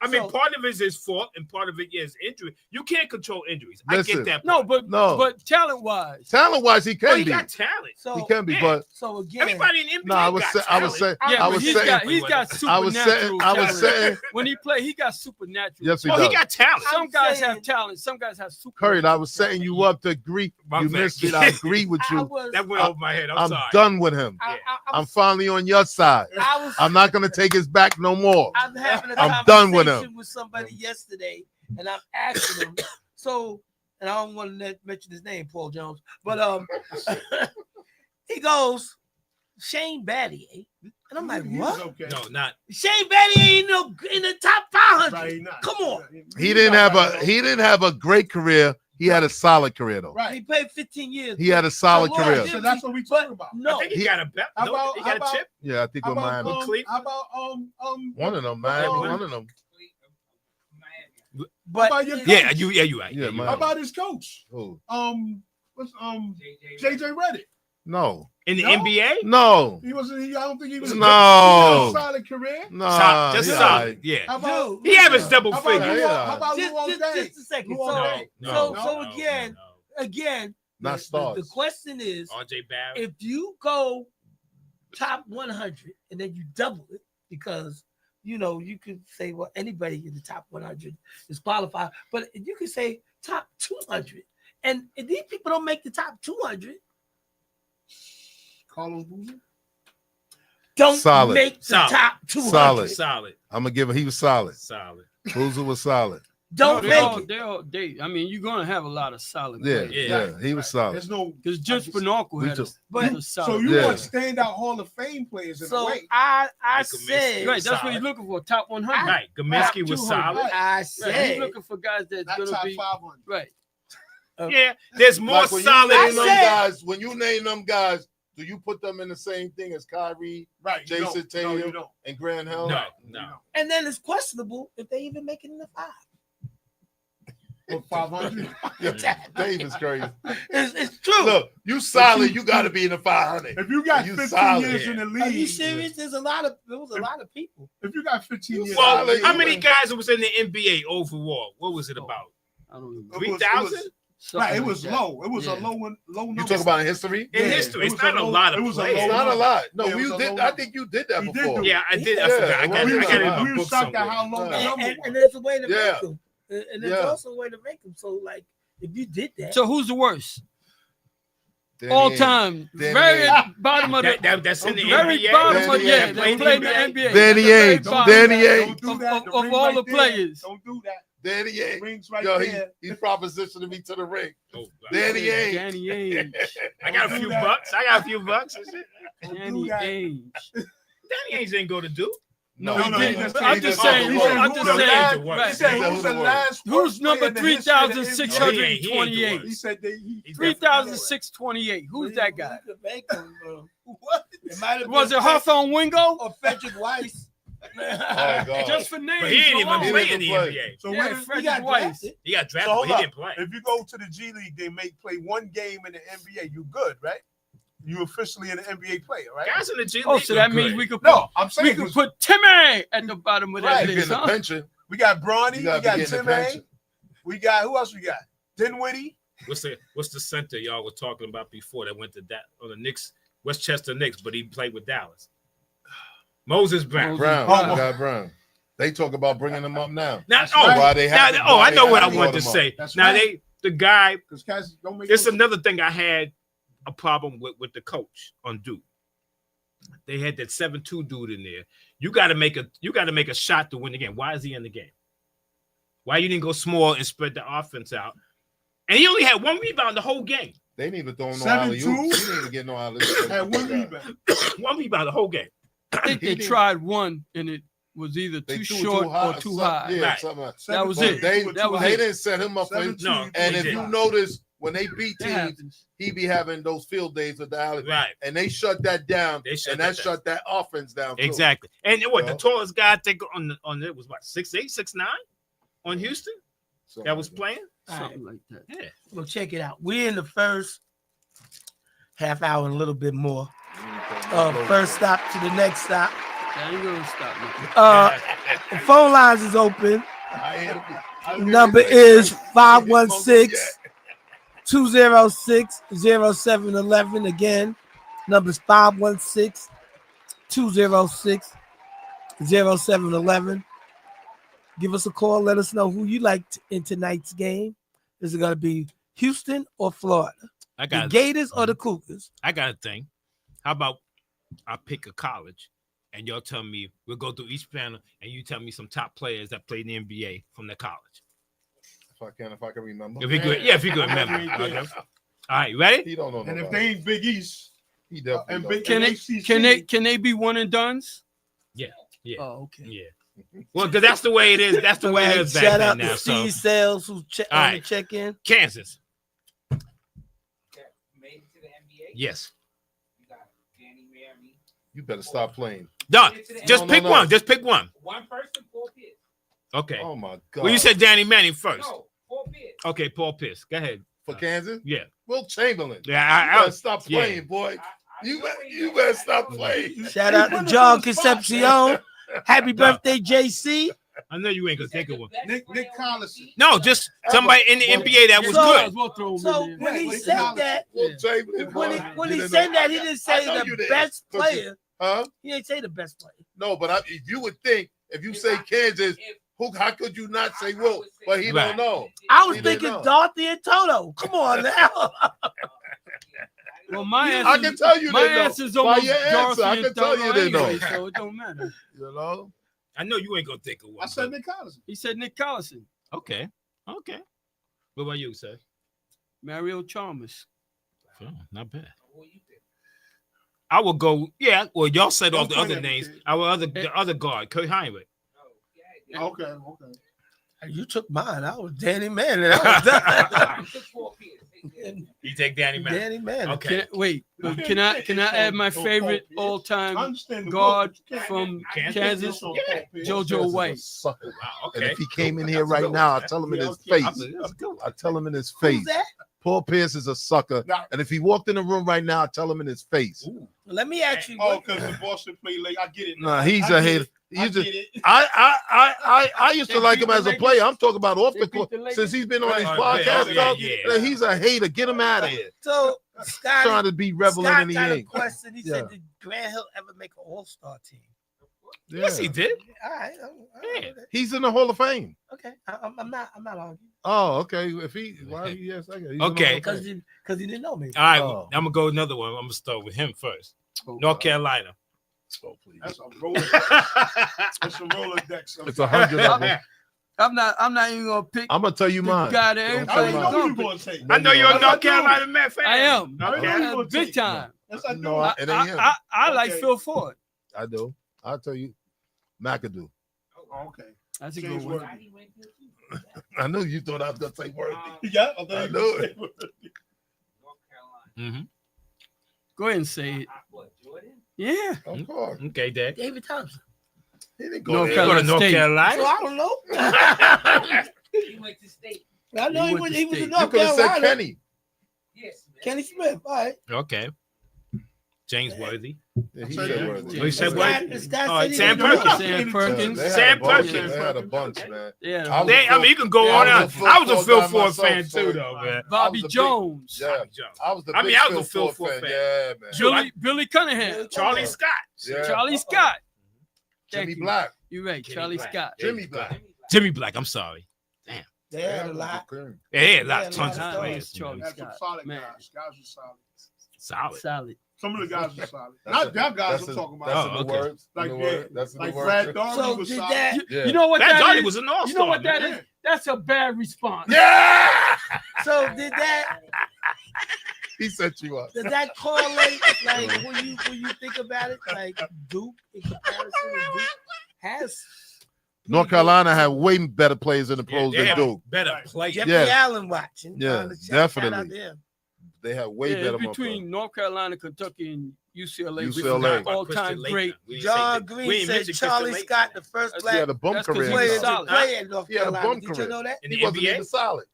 I mean, So- part of it is his fault, and part of it is injury. You can't control injuries. I Listen. get that. No, part. but talent wise, Talent wise, he Well, can he be. got talent. so He can be, yeah. but so again, Everybody in the NBA No, I was got say- I was talent. saying- yeah, I but was he's saying- got I was supernatural saying. I was talent. saying. When he play, he got supernatural. Yes, he Well, does. he got talent. Some I'm guys saying- have talent. Some guys have super. Curry, I was setting you up to agree. My You bad. missed it. I agree with I you. was, That went over my head. I'm I'm sorry. done with him. I'm finally on your side. I was, I'm not gonna take his back no more. I'm having a I'm done with conversation him. with somebody yesterday, and I'm asking him. So, and I don't want to mention his name, Paul Jones, but he goes, Shane Battier, and I'm like, He was what? okay. No, not. Shane Battier ain't no in the top 500. Right, he not. Come on. He didn't have a great career. He had a solid career though. He Right. played 15 years. He had a solid So what? career. So that's what we talking about. I No, think he got a bet. How No, about- he how got about- a chip. Yeah, I think How with about, Miami. Cleveland? how about One of them, Miami. um, One of them. but how about your it- Yeah, you right. Yeah, you man. how right. about his coach? Who? What's JJ Redick? No. In the No? NBA? No. He wasn't. I don't think he was. No. He had a solid career. No. Just he solid. alright. Yeah. How about He averaged double how about figures. Yeah. How about just, Luol just, Deng? just a second. Luol So, Deng. No, so no, again, no. again, Not the stars. question is, RJ Barrett. if you go top 100 and then you double it, because you know you could say, well, anybody in the top 100 is qualified, but you could say top 200, and if these people don't make the top 200, Carlos Boozer. don't Solid. make the Solid. top 200. Solid. Solid. I'm gonna give him. He was solid. Solid. Boozer was solid. Don't they make all, it. they I mean, you're gonna have a lot of solid Yeah, players. yeah, he was solid. There's no. Because Judge Pinocchio Me had too. But- a So solid. you Yeah. want standout Hall of Fame players in a So way. I Michael said, Right, that's what solid. he's looking for. Top 100. Right. Gaminsky was 200. solid. Right. I Right, he's said, looking for guys that's Not gonna top be 500. right. Yeah. There's more Like when solid. you name them I said- guys, when you name them guys, do you put them in the same thing as Kyrie, Right. you Jason don't. No, you Tatum, don't. and Grant Hill? No. And then it's questionable if they even make it in the 5. For 500. Yeah, Dave is crazy. It's true. Look, you solid. You got to be in the 500. If you got You 15 solid. years in the Are you league, serious? There was a lot of people. if you got 15 years, Well, in the league, how many guys was in the NBA overall? What was it about? I don't know. It was- 3,000 Right, it Something was like that. low. It was a Yeah. low number. You talk about in history? in Yeah, history? it It's was not a a low- lot of it was a players. It's low not a lot. No, Yeah, it was you a did. low I number. think you did that He did before. do it. Yeah, I did. I Yeah, forgot. I well, got we it. was I got it in shocked. my We book was shocked at somewhere. how low the Yeah. number And was. there's a way to Yeah. rank them. And there's Yeah. also a way to rank them. So, like, if you did that, So who's the worst? Danny All Ainge. time. Danny Very Ainge. bottom of the That's in the very NBA. bottom of Danny yeah, Ainge. they played in the NBA. Danny Very Ainge. bottom Danny Ainge. Don't do of- that. of The all ring the right there. players. Don't do that. Danny The Ainge. ring's right Yo, there. he's propositioning me to the ring. Oh, Danny Ainge. Danny Ainge. I got a Don't few do that. bucks. I got a few bucks. and shit. Danny that. Ainge. Danny Ainge didn't go to Duke. No, No, he no, didn't. that's- I'm He just just saying. said I'm the just word. No, saying. he Right. ain't the He said, Right. who's the last Who's worst player number in the history of the NBA? 3,628? He said they. He 3,628. Who's that guy? You could make them, bro. What? It might have Was been it Hawthorne Wingo? or Frederick Weiss. Oh, God. Just for names. But he didn't even alone. He play didn't in the play. NBA. So Yeah, what if, Fred- He got Weiss. drafted. He got so drafted, hold but he up. didn't play. If you go to the G League, they may play one game in the NBA. You good, right? You officially an NBA player, right? Guys in the G League. Oh, so that are means good. we could put, No, I'm we saying could put Timmy at the bottom of that Right. You list, getting a huh? pension. we got Bronny, You we got got to get a Tim pension. we got who else we got? Dinwiddie. What's the center y'all were talking about before that went to that on the Knicks, Westchester Knicks, but he played with Dallas? Moses Brown. Brown. Oh, You got Brown. They talk about bringing him up now. Now, That's oh, right. Why they now, haven't- oh, why I they know what I haven't wanted to brought him up. say. That's Now right. the guy. Because guys don't make It's no another thing I had a problem with the coach on Duke. They had that 7-2 dude in there. You got to make a shot to win the game. Why is he in the game? Why you didn't go small and spread the offense out? And he only had one rebound the whole game. They didn't even throw no 7-2? alley oops. He didn't even get no alley oops. had one rebound. One rebound the whole game. I think He they didn't- tried one and it was either They too threw short or too something- high. Yeah, Right. something like That was But it. They, That was they it. didn't set him up for 7-2, No. And They if did. you notice, when they beat That teams, happens. he be having those field days with the alley. Right. And they shut that down. They shut and that that down. shut that offense down. Too. Exactly. And what Yeah. the tallest guy I think on it was what 6'8", 6'9" on Houston So, that was playing. Something like that. Yeah. Well, check it out. We're in the first half hour and a little bit more. First stop to the next stop. I ain't gonna stop now. The phone lines is open. I Number is 516-206-0711. Again, number's 516-206-0711. Give us a call. Let us know who you liked in tonight's game. Is it going to be Houston or Florida? I The got Gators or the Cougars? I got a thing. How about I pick a college and y'all tell me we'll go through each panel and you tell me some top players that played in the NBA from the college. If I can remember. If you could, yeah, if you could remember. Okay. All right, you ready? He don't know. And if nobody. they ain't Big East, He definitely and don't. Big Can and they ACC, can they be one and dones? Yeah. Oh, okay. Yeah. Well, because that's the way it is. That's the way it is back Shout then out now. to So Steve Sales who's All on the right. check-in. Kansas. Made it to the NBA. Yes. You got Danny Mary. You better stop playing. Done. No, Just no, pick no. one. Just pick one. One person, 4 bids. Okay. Oh my God. Well, you said Danny Manning first. No, 4 bids. Okay, Paul Pierce. Go ahead. for Kansas. Yeah. Will Chamberlain. Yeah. You I better stop yeah. playing, boy. You better stop playing. Shout out to John Concepcion. Happy birthday, JC. know you ain't gonna think of one. Nick Collison. No, just somebody in the NBA that was So- good. We'll throw 'em So in there. when he Nick said Collison. that, Will Chamberlain. when he You said know- that, he didn't I say know the you did. best Cause player. Huh? He didn't say the best player. No, but you would think if you say Kansas, how could you not say Will? But he Right. don't know. I was He didn't thinking know. Dorothy and Toto. Come on now. Well, my I answer, can tell you my didn't know. answer's By almost your answer, Dorothy I and can tell you Toto didn't know. anyway, so it don't matter. You know? I know you ain't gonna think of one. I said but- Nick Collison. He said Nick Collison, Okay. Okay. What about you, sir? Mario Chalmers. Oh, not bad. I will go. Yeah. Well, y'all said all the Don't other play that names. kid. Our the other guard, Kurt Heinrich. Okay. You took mine. I was Danny Manning. I was done. You take Danny Manning. Danny Manning. Okay. Wait, But can I add my favorite I all-time understand the guard book, but you can't- from Kansas? Kansas? Yeah. JoJo White. Sucker. Wow, And okay. if he came in That's here a right good now, one. I tell him in his Yeah, face. That's a good one. I tell him in his Who's face. that? Paul Pierce is a sucker. Now- And if he walked in the room right now, I tell him in his face. Ooh. Let me ask you. Oh, what- because the Boston play late. I get it. Nah, he's I a get hater. it. He I used to- get it. I used to They like beat him the as a Lakers. player. I'm talking about off They the beat court. the Lakers. Since he's been on his Right. podcast, Yeah, dog, yeah. he's a hater. Get him out of here. So Scott, Trying to be relevant Scott in the got a ain't. question. He Yeah. said, "Did Grant Hill ever make an All-Star team?" Yes, he did. All right. Yeah. He's in the Hall of Fame. Okay. I'm not arguing Oh, okay. If he, why? Yes, I guess. He's in the Okay. Hall of Fame. because he didn't know me. All right, Oh. I'm gonna go another one. I'm gonna start with him first. Oh, North Carolina. Oh, please. That's a roller. That's a Rolodex. It's 100 of them. I'm not even gonna pick I'm gonna tell you the mine. guy that I everybody already know who gonna you pick. going to take. I know you're a That's North what I do. Carolina Met fan. I am. Okay. I know. Big time. Yes, I do. No, it ain't him. I like Okay. Phil Ford. I do. I'll tell you, McAdoo. Oh, okay. That's a James good one. Worthy. I knew you thought I was gonna say Worthy. Yeah, I I know it. North Carolina. Mm-hmm. Go ahead and say it. What, Jordan? Yeah. Of course. Okay, Dad. David Thompson. He didn't go North there. You go to North State. So Carolina. I don't know. He went to state. I know He he went was. to He was in state. North You could have said Carolina. Kenny. Yes, man. Kenny Smith. All right. Okay. James Worthy. Yeah, he Say said that. Worthy. Oh, he said Scott- Worthy. Scott Oh, said he Sam didn't know. Perkins. Sam Perkins. They had Sam a bunch. Perkins. They had a bunch, man. Yeah. I was They, I mean, you can go Yeah, on. I out. was a Phil I was a Ford Phil guy Ford myself, fan so- too, though, man. I Bobby was the big- Jones. Yeah, Bobby Jones. I was the I big mean, I was a Phil Ford Ford fan. Yeah, man. Billy Cunningham. Charlie Scott. Yeah. Charlie Scott. Thank Jimmy you. Black. You're right. Jimmy Charlie Black. Scott. Jimmy Black. Jimmy Black. I'm sorry. They had a lot. Yeah, they had a lot, Yeah, tons a of lot. players. Charlie That's some Scott. solid Man. guys. Guys are solid. Solid. Solid. Some of the guys are solid. That's Not a- that guys that's I'm a- talking That's about. in Oh, the okay. words. Like, in the yeah, word. That's in the Like words. Brad Daugherty So was did solid. that? Yeah. You know what That that Johnny is? was an all-star. You know what that man. is? That's a bad response. Yeah. So did that? He set you up. Does that correlate? Like when you think about it, like Duke in comparison to Duke has North Carolina had way better players in the Yeah, pros they than have Duke. better players. Jeffrey Yeah. Allen watching. Yeah, Shout out definitely. to him. They had way Yeah, better. it's between North Carolina, Kentucky, and UCLA. UCLA. All-time great. John Green said Charlie Scott, the first He black had a bum That's 'cause career. he player was to solid. play in North He had a Carolina. bum Did you career. know that? In He the wasn't NBA, even solid.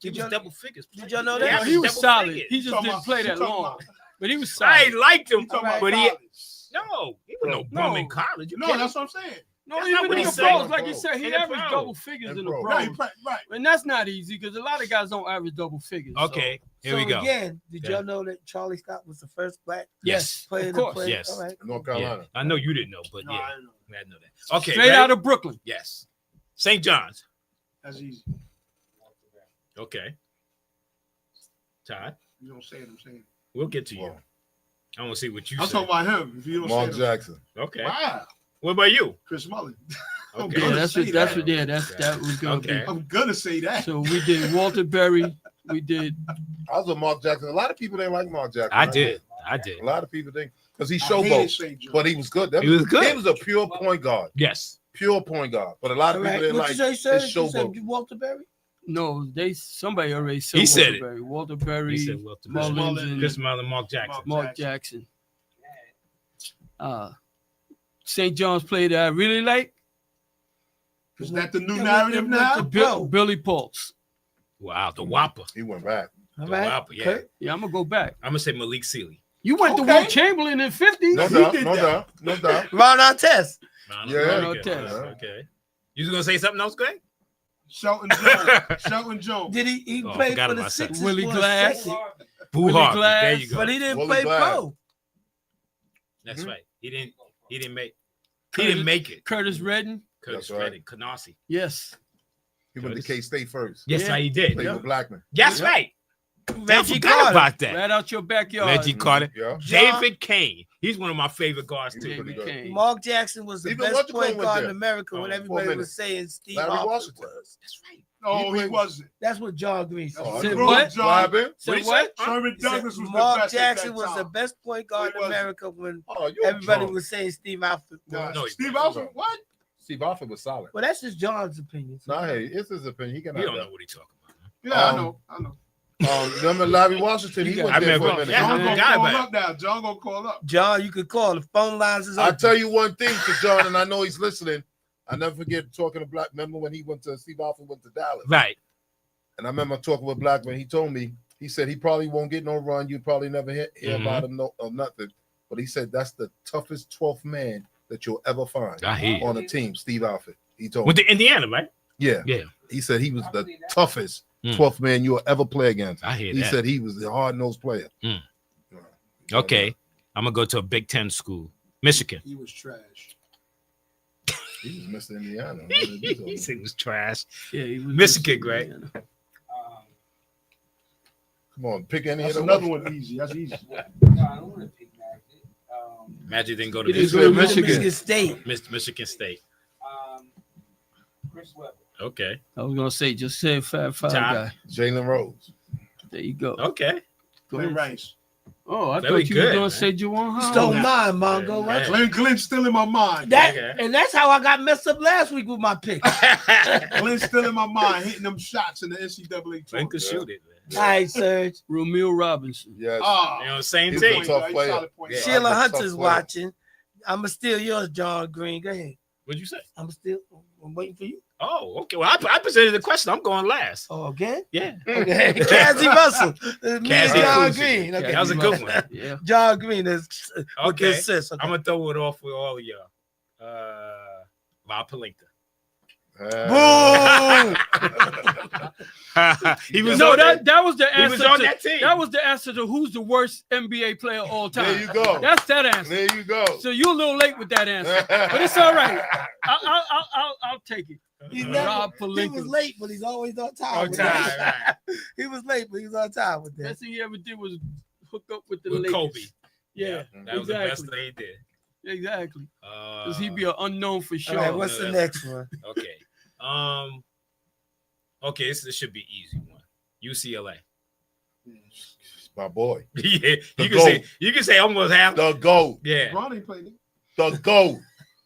he was double figures. Did y'all know Yeah, that? He was double solid. figures. He just Talking didn't about- play that talking long, about- but he was I solid. ain't liked him, You talking about but he college. no, he was no bum in college. You No, kidding? that's what I'm saying. No, That's not even what in he's the pros, saying. like you said, he In the averaged pros. double figures And in the pros. pros. Right. And that's not easy because a lot of guys don't average double figures. so- Okay, here so we go. Again, did Yeah. y'all know that Charlie Scott was the first black Yes, player of to course. play? Yes. All right. North yeah. Carolina. I know you didn't know, but No, yeah, I don't know. I know that. Okay, Straight ready? out of Brooklyn. Yes, St. John's. That's easy. Okay, Todd, You don't say it. I'm saying. we'll get to you. Wow. I want to see what you I'm say. talking about him. If you don't Mark say Jackson. Okay, it. Wow. what about you? Chris Mullin. I'm Okay. Yeah, gonna that's say what. That's that. what. Yeah, that was gonna Okay. be. I'm gonna say that. So we did Walter Berry. We did. I was with Mark Jackson. A lot of people didn't like Mark Jackson. I did. I did. A lot of people think because he I hated showboat, St. John. but he was good. He was good. He was a pure point guard. Yes. Pure point guard. But a lot All of people right. didn't What like you say, sir? his You said showboat. Walter Berry? No, somebody already said. He said Walter it. Berry. Walter Berry. He said Walter Mullins Mullins. and Chris Mullin, Mark Jackson. Mark Jackson. St. John's player that I really like. Is that the new Yeah, narrative with now? the- Billy Pulse. Wow, the Whopper. He went back. All The right. Whopper, yeah. Kurt? Yeah, I'm gonna go back. I'm gonna say Malik Sealy. You went to Okay. Will Chamberlain in the 50s. No He doubt. did No that. doubt. No doubt. Ron Artest. Yeah. Okay. Test. Okay. You was gonna say something else, Greg? Shelton Jones. Shelton Jones. Did he Oh, I played forgot for the about that. Sixers? Willie for a Glass. second, Boo Willie Harvey. Glass, There you go. but he didn't Willie play Glass. pro. That's right. He didn't make it. Curtis Redden. Curtis That's right. Redden, Canarsie. Yes. He went to K State first. Yes, Yeah. he did. Played with Blackman. That's Yeah. right. I Reggie forgot Carter. about that. Right out your backyard. Reggie Carter. Yeah. David Kane. He's one of my favorite guards He too. was pretty David good. Kane. Mark Jackson was the Even best Washington point went guard in there. America when Oh, everybody 4 was saying Steve Larry Harper Washington. was. That's right. Oh, he wasn't. That's what John Green said. Oh, Said I know. what? John- What happened? So What'd he what? say? Sherman He said Douglas was Mark the best. Jackson at that was the time. best point guard He in wasn't. America when Oh, you're everybody drunk. was saying Steve Alford was. No, No, he Steve wasn't. Alford. What? Steve Alford was solid. Well, that's just John's opinion. No, hey, it's his opinion. He can You have don't that. know what he's talking about. Yeah, Um, I know. Remember Larry Washington? He You went got- there I for a remember. minute. Yeah, John I gonna forgot call about up now. John gonna call up. John, you could call. The phone lines is I'll open. tell you one thing to John, and I know he's listening. I never forget talking to Black. Remember when he went to Steve Alford went to Dallas, Right. and I remember talking with Blackman. He told me, he said he probably won't get no run. You probably never hear about him or nothing. But he said that's the toughest 12th man that you'll ever find I hear you. on a team. Steve Alford. He told With me. the Indiana, right? Yeah. Yeah. He said he was I the believe that. toughest Mm. 12th man you'll ever play against. I hear He that. said he was the hard-nosed player. Mm. Okay. I'm gonna go to a Big Ten school. Michigan. He was trash. He was Mr. Indiana. He said it was trash. Yeah, he was Michigan, Greg. Um, Come on, pick any That's of another them. one easy. That's easy. no, I don't want to pick Magic. Magic didn't go to He didn't Michigan. go to Michigan. Michigan State. Michigan State. Chris Webber. Okay. I was gonna say, just say Fab Five Top. guy. Jalen Rose. There you go. Okay. Go Glenn ahead. Rice. Oh, I Very thought you were good, gonna man. say Juwan You stole Howard. mine, Mongo. Yeah. Right? Glenn's still in my mind. That Okay. and that's how I got messed up last week with my pick. Glenn's still in my mind, hitting them shots in the NCAA Glenn tour. could shoot it, man. All right, Serge. Romeo Robinson. Yes. Ah, You know, same He's a team. tough player. solid point Yeah. guard. Sheila I'm a tough Hunter's player. watching. I'ma steal yours, John Green. Go ahead. What'd you say? I'm waiting for you. Oh, okay. Well, I presented the question. I'm going last. Oh, again? Yeah. Okay. Cassie Russell. Me and Cassie John Cousy. Green. Okay. That was a good one. Yeah. John Green is with the Okay. assist. Okay. I'm gonna throw it off with all of y'all. Rob Pelinka. Boom! He was No, on that was the He answer. was on to, that team. That was the answer to who's the worst NBA player of all time. There you go. That's that answer. There you go. So you're a little late with that answer, but it's all right. I'll take it. He's Rob never, he Pelinka. was late, but he's always on time. On with time, that. right. He was late, but he's on time with that. Best thing he ever did was hook up with the With Lakers. Kobe. Yeah, That was the best exactly. thing he did. Exactly. Because he'd be an unknown for All sure. right, what's the no, next one? Okay. Okay, this should be an easy one. UCLA. My boy. Yeah, The you can say almost half. The GOAT. Yeah. Ronnie played it. The GOAT.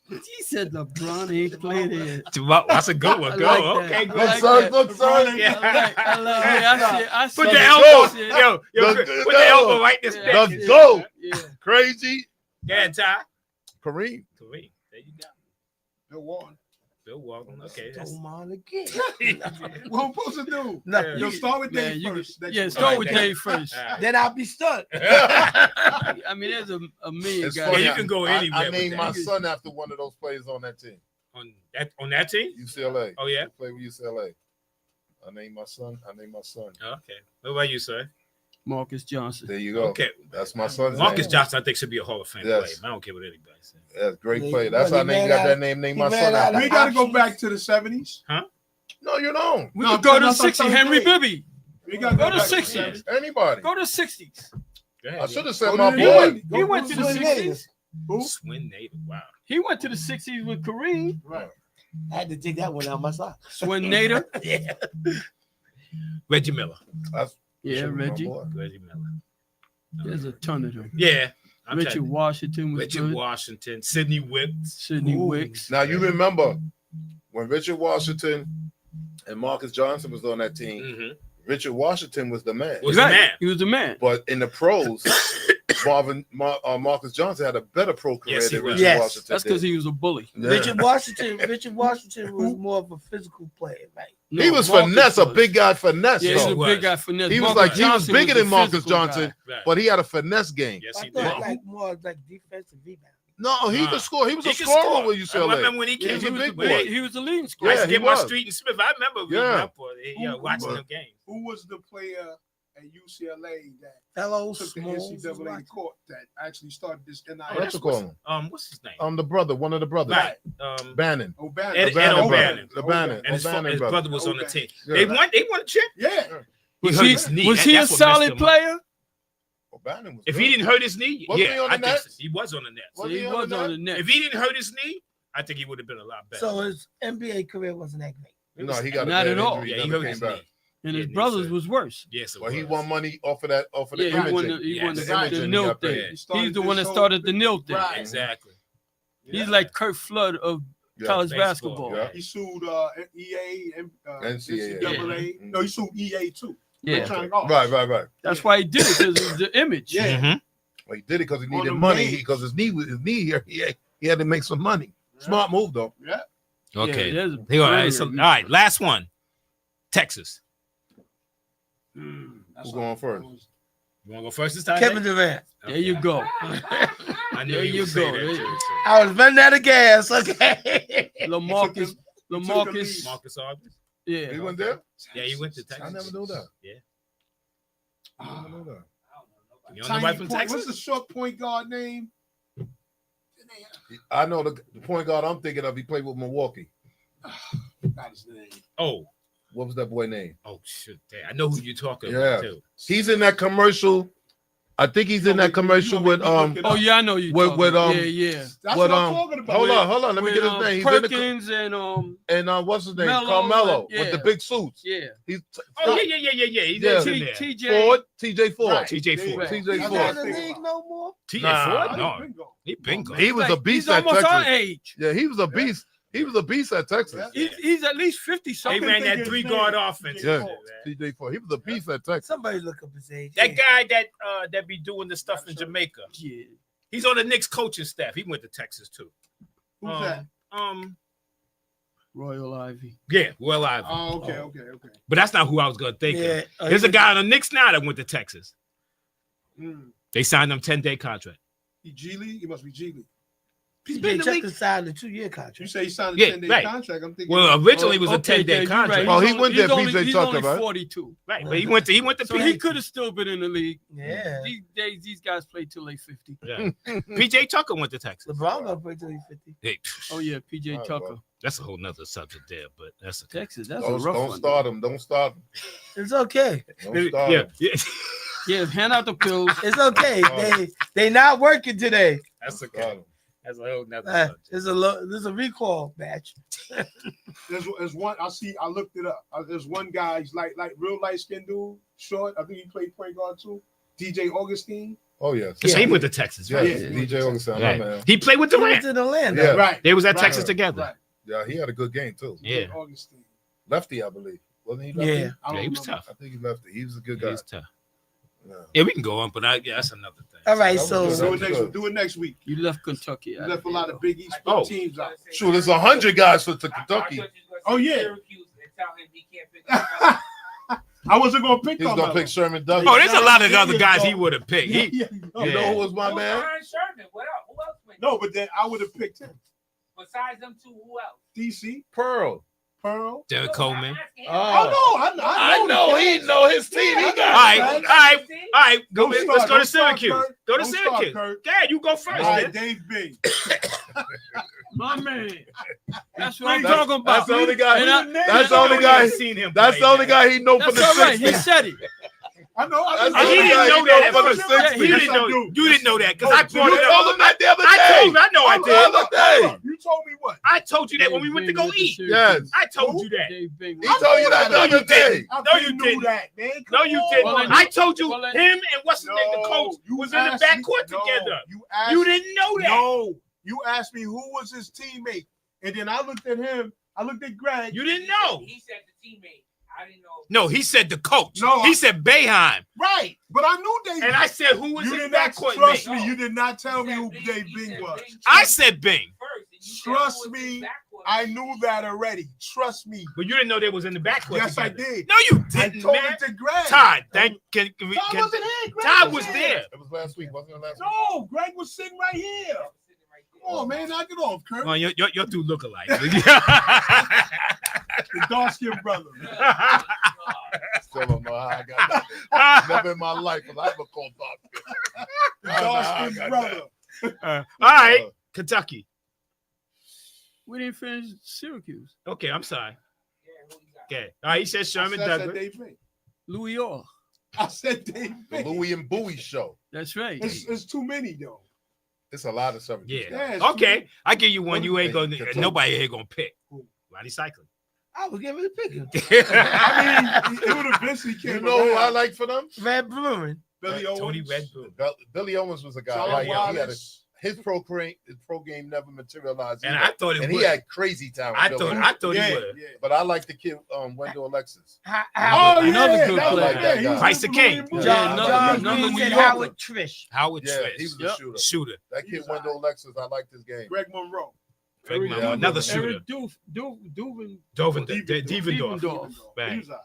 He said LeBron ain't played it. That's a good one. I Go. like that. Okay, I good. like Son, that. good son. Yeah. I love it. I see. Put The your goat. elbow. Yo, The put the elbow right this Yeah. back. The GOAT. Yeah. Crazy. Yeah, Ty. Kareem. Kareem. There you go. Bill Walton. Bill Walton. Okay. that's- Stole mine again. What I'm supposed to do? Nothing. Yo, start with Man, Dave you first. could- That yeah, you- start with All right, Dave first. All right. Then I'll be stuck. I mean, there's a million It's guys. funny. you can go anywhere I with named that. my son after one of those players on that team. On that team? UCLA. Oh yeah. He played with UCLA. I named my son. Okay. What about you, sir? Marcus Johnson. There you go. Okay. That's my son's Marcus name. Johnson, I think, should be a Hall of Fame Yes. player. I don't care what anybody says. That's great He- play. That's well, how he I ran got out- that name. Named he my ran son. out after. of We got to go options. back to the 70s. No, you don't. We No, could go to the that's what I'm 60s. telling Henry you. Bibby. We got to Go go to back 60s. Anybody. Go to 60s. Go ahead. I should have said Go my to the boy. Navy. He went to the Swin 60s. Who? Swin Native. Wow. He went to the 60s with Kareem. Right. I had to take that one out my sock. Swin Nader. Yeah. Reggie Miller. That's Yeah, should be my Reggie. boy. Reggie Miller. There's a ton of them. Yeah. I'm Richard telling you. Washington was Richard good. Washington. Sidney Wicks. Sidney Ooh. Wicks. Now you remember when Richard Washington and Marcus Johnson was on that team. Mm-hmm. Richard Washington was the man. Was the man. He was the man. But in the pros, Marcus Johnson had a better pro career Yes, he than was. Richard Yes. Washington. That's because he was a bully. did. Richard Washington was more of a physical player, right? No, He was Marcus finesse, a was. big guy finesse. Yeah, he's though. a was. big guy finesse. He was Marcus like he was Johnson bigger the than Marcus physical Johnson, guy. Right. but he had a finesse game. Yes, I he thought did. like more like defensive rebound. No, he Nah. could score. He was He a could scorer score. with I UCLA. remember when he He came. was He a was big when boy. he- He was the leading I scorer. used to he get my was. Street and Smith. I remember being Yeah. up for it. Yeah, watching the game. Who was the player at UCLA that Hello, took the Smalls. was NCAA watching. court that actually started this NIL? What you call him? What's his name? The brother, one of the brothers, Right. Bannon. O'Bannon. Ed O'Bannon O'Bannon. brother. O'Bannon. And his O'Bannon brother. brother was on the team. Yeah. They won a chip. Yeah. Was hurt he, his knee. was he a That's what messed solid him up. player? O'Bannon was If good. he didn't hurt his knee, Wasn't yeah, he on the I think Nets? so. He was on the Nets. So Was he he on was the on the net? net. If he didn't hurt his knee, I think he would have been a lot better. So his NBA career wasn't that great. No, he got a Not bad at all. injury. Yeah, He he never hurt came his back. knee. And Yeah, his he brothers said- was worse. Yes, it Well, he was. won money off of that, Yeah, he won imaging. the, he Yeah, won the the, imaging the he nil got thing. paid. He's the one that started the nil thing. Right. Exactly. He's like Kurt Flood of Yeah. college Baseball, basketball. yeah. He sued EA and NCAA. NCAA. Yeah. No, he sued EA too. Yeah. Electronic Arts. Right. That's why he did it, because of the image. Yeah. Mhm. Well, he did it because he On needed them money. games. Because his knee here, he had to make some money. Smart move though. Yeah. Okay. Yeah, there's a Here, all right, burner so, all in right, last one. Texas. That's Who's going first? You want to go first this time? Kevin Nate? Durant. There you go. I knew There you you would say go. that, There- too, so. I was running out of gas. Okay. LaMarcus. lead. Marcus August. Yeah. He went there. Yeah, he went to Texas. I never knew that. Yeah. I never knew that. You know Tiny nobody from point. Texas? What's the short point guard name? I know the point guard I'm thinking of. He played with Milwaukee. Got his name. Oh, What was that boy name? shit. I know who you're talking Yeah. about too. He's in that commercial. I think he's in that commercial with Oh yeah, I know you. With- with, yeah, yeah. That's with what I'm talking about. hold on. Let me With, get his name. He's in the Perkins and what's his name? Melo, Carmelo yeah. with the big suits. yeah. He's Oh yeah. He's Yeah. in there. TJ. Ford, TJ Ford. Right. TJ Ford. TJ That's Ford. what I Not in the think league about. no more. TJ Nah. Ford? No. He bingo. He was a beast He's at almost our Texas. age. Yeah, he was a beast. He was a beast at Texas. Yeah. He's at least 50 They something. ran that his 3-guard name. offense. Yeah, Man. TJ Ford. He was a beast at Texas. Somebody look up his age. That guy that be doing the stuff in Jamaica. Yeah. He's on the Knicks coaching staff. He went to Texas too. Who's that? Royal Ivy. Yeah, well, I. Oh, okay. But that's not who I was gonna think Yeah. of. There's a guy on the Knicks now that went to Texas. Mm. They signed him 10-day contract. He G League? He must be G League. He's been in the league. Chuck signed a 2-year You contract. say he signed a Yeah, 10-day right. contract. I'm thinking. Well, originally it was a Okay, 10-day yeah, you're contract. right. Oh, he He's went only- there, he's PJ only- Tucker, He's only right? 42. Right, but he went to So he could have still been in the league. Yeah. These days, these guys play till they 50. Yeah. PJ Tucker went to Texas. LeBron gonna play till he's 50. Hey, Oh yeah, PJ All right, Tucker. bro. that's a whole nother subject there, but that's okay. Texas. That's a Don't, rough don't one. start him. Don't start him. It's okay. Don't start Yeah, him. yeah. Yeah, hand out the pills. It's okay. They not working today. That's Start okay. him. That's a whole nother subject. There's a recall match. There's one. I looked it up. There's one guy. He's like real light skinned dude, short. I think he played point guard too. DJ Augustine. Oh yes. So he went to Texas, Yeah, right? Yeah. DJ Augustine, Right. my man. He played with He went Durant. to Orlando. Yeah. Right. They was at Right. Texas together. Right. Yeah, he had a good game too. Yeah. Augustine. Lefty, I believe. Wasn't he lefty? Yeah. I don't Yeah, he was remember. tough. I think he lefty. He was a good He guy. was tough. Yeah. Yeah, we can go on, but that's another thing. All right, That so was Do good. it next week. You left Kentucky. You out left of a there, lot though. of Big East Oh. teams out. Shoot, there's 100 guys for Kentucky. Oh, yeah. Syracuse and tell him he can't pick I wasn't gonna pick. He's gonna Carmelo. pick Sherman Douglas. Oh, there's a lot of other guys he would have picked. He, Yeah. You know who was my Who's man? Aaron Sherman? What else? Who else went? No, but then I would have picked him. Besides them two, who else? DC, Pearl. Pearl. Derek Coleman. I know he know his team. He All got right, all right. Don't Let's start, go to don't start, Syracuse. Kurt. Go to Don't start, Syracuse. Kurt. Dad, you go first, All right, man. Dave Bing. My man. That's what I'm That's- talking about. That's the only guy. And I- That's the only guy. Seen him That's play, the only man. guy he know from That's the all right. He 60s. said it. I know. That's the He only didn't guy know he that at from the first. 60s. You Yes, didn't I know. do. You didn't know that because I You brought it told up. him that the other I told day. you. I know I The did. other day. You told me what? I told you that when we went to go eat. Yes. I told you that. Dave Bing. He told you that the No, you other day. I No, you knew didn't. that, man. Come No, you on. didn't. Well, then- I told you well, then- him and what's his name, the No, coach, you was in the asked me- backcourt no, together. You asked. You didn't know that. No, you asked me who was his teammate, and then I looked at him. I looked at Greg. You didn't know. He said the teammate. I didn't know. No, he said the coach. No, He said Boeheim. right, but I knew Dave. And I said, who was you his did not backcourt trust mate? me. You did not tell me He who said Dave He Bing said was. Bing I said Bing. first, and you said Trust who was his me, backcourt I mate. knew that already. Trust me. But you didn't know they was in the backcourt Yes, I together. did. No, you I didn't, told man. it to Greg. Todd, can Todd wasn't here. Greg Todd was there. It was last week. Wasn't it last week? No, Greg was sitting right here. Come on, man, knock it off, Kurt. Well, your two look alike. The dark-skinned brother. Still don't know how I got that. Never in my life was I ever called dark. The dark-skinned brother. All right, Kentucky. We didn't finish Syracuse. Okay, I'm sorry. Yeah, who you got? Okay. All right, he said Sherman I said Douglas. Dave Bing. Louis Orr. I said Dave The Bing. Louis and Bowie show. That's right. It's too many, though. It's a lot of stuff. Yeah. Yeah, it's too Okay, many. I give you one. You ain't Kentucky. gonna. Nobody here gonna pick. Who? Ronnie Cycling. I was giving a pick. I mean, it would eventually came You know who I around. like for them? Red Bruin. Billy Owens. Tony Red Boone. Billy Owens was a guy. John Like, he had Wallace. his pro game never materialized. And either. I thought it and would. he had crazy talent. I Billy. thought yeah, he would. yeah. But I like the kid, Wendell Alexis. Oh, yeah, Another good that was player. like that. He was Price the King. Louis Yeah, Vuitton. another John New Green said Yorker. Howard Trish. Howard Yeah, Trish. he was a Yep. shooter. Shooter. That kid Wendell Alexis, I like this game. Greg Monroe. Greg Eric Monroe, yeah, another Duvin. shooter. Eric Duvin. Devendorf. Devendorf. Bang. He was all right.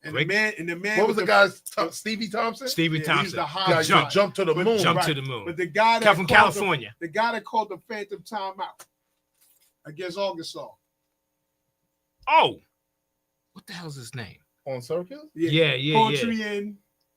And Greg- the man What was with the guy's Stevie Thompson? Stevie Yeah, he's Thompson. the high Guy jump. jump to the moon. Jump Right. to the moon. But the guy that Come from called California. the guy that called the Phantom timeout against Arkansas. Oh, what the hell's his name? On Circus? Yeah. Poetry and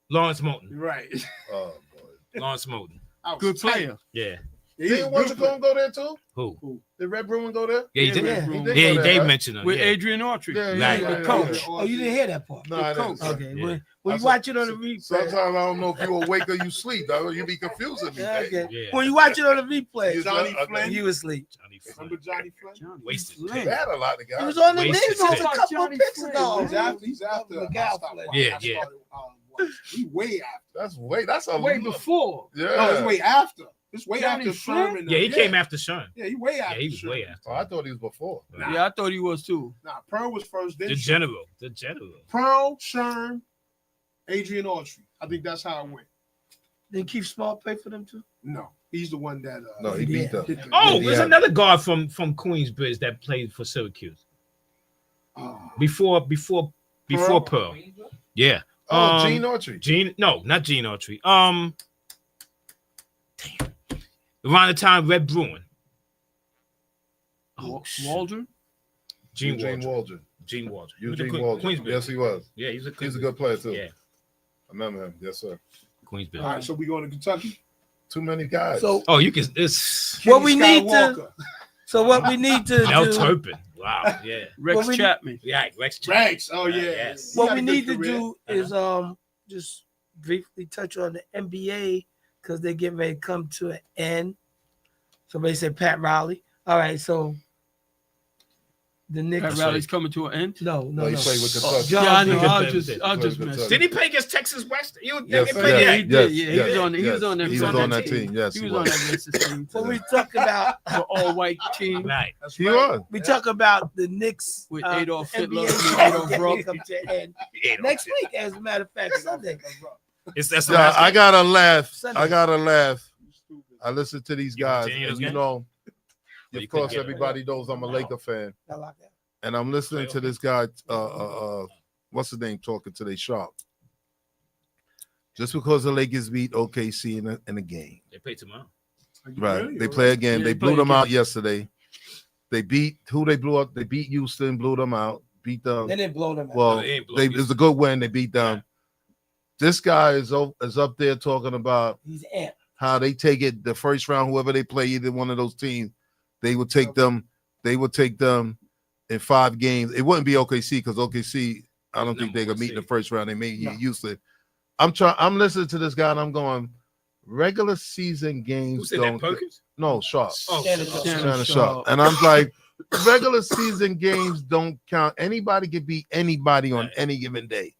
Lawrence Moulton. right. Oh boy. Lawrence Moulton. I was Good tight. player. Yeah. Yeah, he's Didn't a What's good it going go there too? Who? Did Red Bruin go there? Yeah, he did. Yeah. He did Yeah, go there, Dave right? mentioned him. With Yeah. Adrian Autry. Yeah, Right. yeah, yeah, Coach. yeah. Oh, you didn't hear that part. No, I didn't. Coach. Okay. Yeah. When I you saw- watch it on the replay. Sometimes I don't know if you awake or you sleep. Dog. You be confusing me. Yeah, man. okay. Yeah. When you watch it on the replay, Johnny Okay. Flynn. you asleep. Johnny Flynn. Remember Johnny Flynn? Johnny Wasted Flynn. They had a lot of guys. He was on the Wasted Knicks a pick. couple of Johnny picks Flynn. ago. He's after. McGowan I stopped Flynn. watching. Yeah, I yeah. started, watching. He way after. That's a Way before. Yeah. No, it's way after. It's way Johnny after Flynn? Sherman. Yeah, he came after Sean. Yeah, he way Yeah, after. he was Sherman. way after. Oh, I thought he was before. Yeah, I thought he was too. Nah, Pearl was first. Then The Sherman. general. The general. Pearl, Sherm, Adrian Autry. I think that's how it went. Then Keith Small play for them too. No, he's the one that. No, he beat them. hit the- Oh, Yeah. there's another guard from Queensbridge that played for Syracuse Oh. before Pearl. Yeah. Oh, Gene Autry. Not Gene Autry. Damn. Around the time Red Bruin. Oh, shit. Waldron. Gene Eugene Waldron. Waldron. Gene Waldron. He was Eugene a Waldron. Queensbridge. Yes, he was. Yeah, he's a He's a good player too. Yeah, I remember him. Yes, sir. Queensbridge. All right, so we going to Kentucky. Too many guys. So Oh, you can. It's what we Kenny need to. Skywalker. So what we need to Mel do. Turpin. Wow. Yeah. Rex Well, we- Chapman. Yeah. Rex. Chapman. Rex. Oh yeah. Yes. He What had we a good need to career. do is just briefly touch on the NBA because they're getting ready to come to an end. Somebody said Pat Riley. All right, so the Knicks. Pat Riley's coming to an end. No. No, he played with Kentucky. John Yeah, I know. Green. I'll just Good mess. touch. Did he play against Texas West? Yes, They yes, played Yeah, that. he did. yes, Yeah, he was yes, on. He yes. was on that. He was on that team. Yes, He he was on was. that Texas team. When we talk about The all-white team Right. That's He right. was. we talk about the Knicks with uh, Adolf the Hitler NBA and Adolf getting ready Rupp. to come to an end Yeah, next week, as a matter of fact, Sunday. That's the Yeah, last I game. gotta laugh. Sunday. I gotta laugh. I listen to these You guys, watch any of and those you games? know, you of course, couldn't get it. everybody knows I'm a Laker fan, I like that. and I'm listening to this guy. What's his name? Talking to they Sharp. Just because the Lakers beat OKC in a game, They play tomorrow. right? They play again. Yeah, They they blew play them again. out yesterday. They beat who they blew up. They beat Houston, blew them out. Beat them. They didn't blow them out. Well, No, they ain't blow it Houston. was a good win. They beat them. This guy is up there talking about He's amped. how they take it the first round, whoever they play, either one of those teams, they would take them. They would take them in 5 games. It wouldn't be OKC because OKC, I don't think they could meet in the first round. They may No. Houston. I'm listening to this guy and I'm going, regular season Who games said that? don't. Perkins? No, Sharp. Oh, Shannon shit. Sharp. Shannon Sharp. And I'm like, regular season games don't count. Anybody can beat anybody on any given day.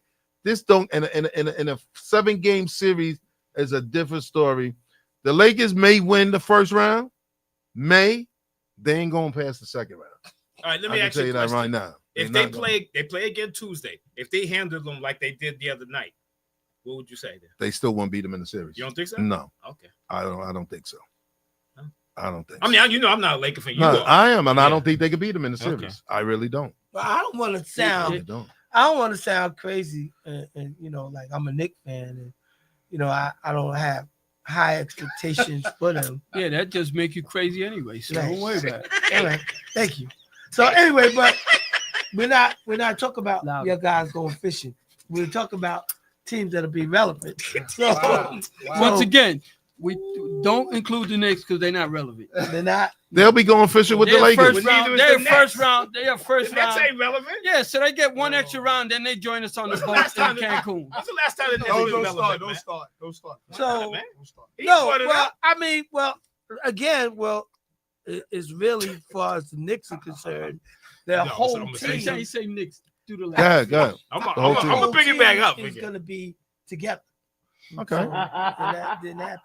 This don't in a 7-game series is a different story. The Lakers may win the first round, they ain't going past the second round. All right, let I me can ask tell you you a that question. right now. If They're they not gonna- play again Tuesday, if they handle them like they did the other night, what would you say then? they still won't beat them in the series. You don't think so? No, Okay. I don't think so. No? I don't think. I mean, you know, I'm not a Laker fan. You no, are. I am, and Yeah. I don't think they could beat them in the Okay. series. I really don't. But I don't want to I sound. really don't. I don't want to sound crazy, and you know, like I'm a Knicks fan, and you know, I don't have high expectations for them. Yeah, that just make you crazy anyway. So Right. don't worry about it. All right, thank you. So anyway, but we're not talking about Loud. your guys going fishing. We're talking about teams that'll be relevant. So Wow. Once again, we don't include the Knicks because they're not relevant. they're not. They'll be going fishing with the They're Lakers. first Neither round. is They're the first Nets. round. They are The first Nets round. ain't relevant. Yeah, so they get one extra round, then they join us on the boat Last in time- Cancun. When's the last time the Nets No, been don't relevant, start. man? Don't start. Don't start. So man. Don't start. He no, brought it well, up. I mean, well, again, it's really as far as the Knicks are concerned, their No, whole I'm team saying- He say Knicks. Do the Go last. ahead, go ahead. I'm whole team. gonna bring it back up is again. going to be together. Okay. So, then that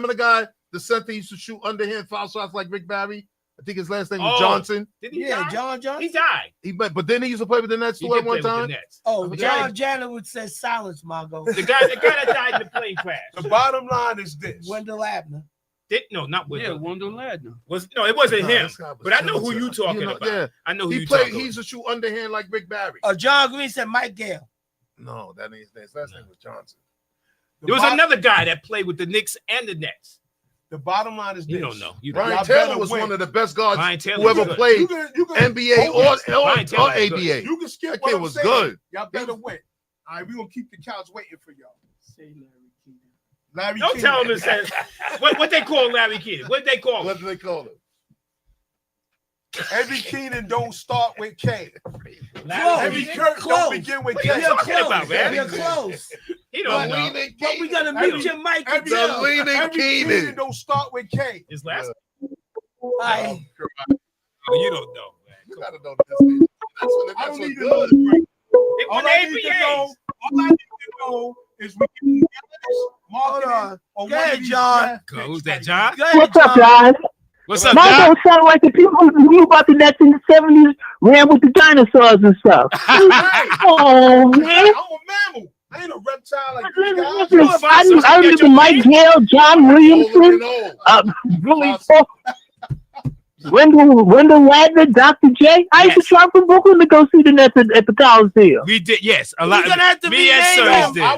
Remember the guy, the center used to shoot underhand foul shots like Rick Barry? I think his last name was Oh. Johnson. Did he Yeah, die? John Johnson. He died. But then he used to play with the Nets He too did at one play with time. the Nets. Oh, The John guy- Janner would say silence, Margo. The guy that died in the plane crash. The bottom line is this. Wendell Abner. No, not with Yeah, Wendell Ladner. it wasn't Nah, him. this guy was But I know who talented. you talking about. Yeah, I know who he you played. talking He's a shoe underhand like Rick Barry. John Green said Mike Gale. No, that ain't his name. His last name was Johnson. There was another guy that played with the Knicks and the Nets. The bottom line is You this. don't know. You Brian Y'all Taylor better was win. one of the best guards Brian Taylor who ever was good. played You can NBA hold Brian Taylor or was good. ABA. You can skip That what kid I'm was saying. good. Y'all better win. All right, we're gonna keep the couch waiting for y'all. Say Larry Keenan. Larry Don't King. tell him it says what they call Larry Kid. What they call What him? do they call him? Every Keenan don't start with K. Close. Every Kirk Close. don't begin with What K. are you talking about, man? You're close. He The don't know. leaning But we gotta Every- mute your mic. Every, The leaning every Keenan. Keenan don't start with K. His last. All right. Oh, you don't know, man. You gotta know this. That's what I that's don't what need to know. good. They All won the I need to ABAs. know, all I need to know is we can get this Hold marketing on. on Go one ahead, of these John. draft Go, picks who's that, right John? Go ahead, What's up, John. guys? What's up, Mine John? don't sound like the people who knew about the Nets in the 70s ran with the dinosaurs and stuff. Oh, man. I'm a mammal. I ain't a reptile like you guys. Listen, You a fox, I so you remember got your Mike name? Gale, John Older Williamson, and old. Billy Falk, Wendell Ladner, Dr. J. I used to Yes. travel from Brooklyn to go see the Nets at the Coliseum. We did, yes. A lot. You're gonna have to Me and rename Sirs him. did. I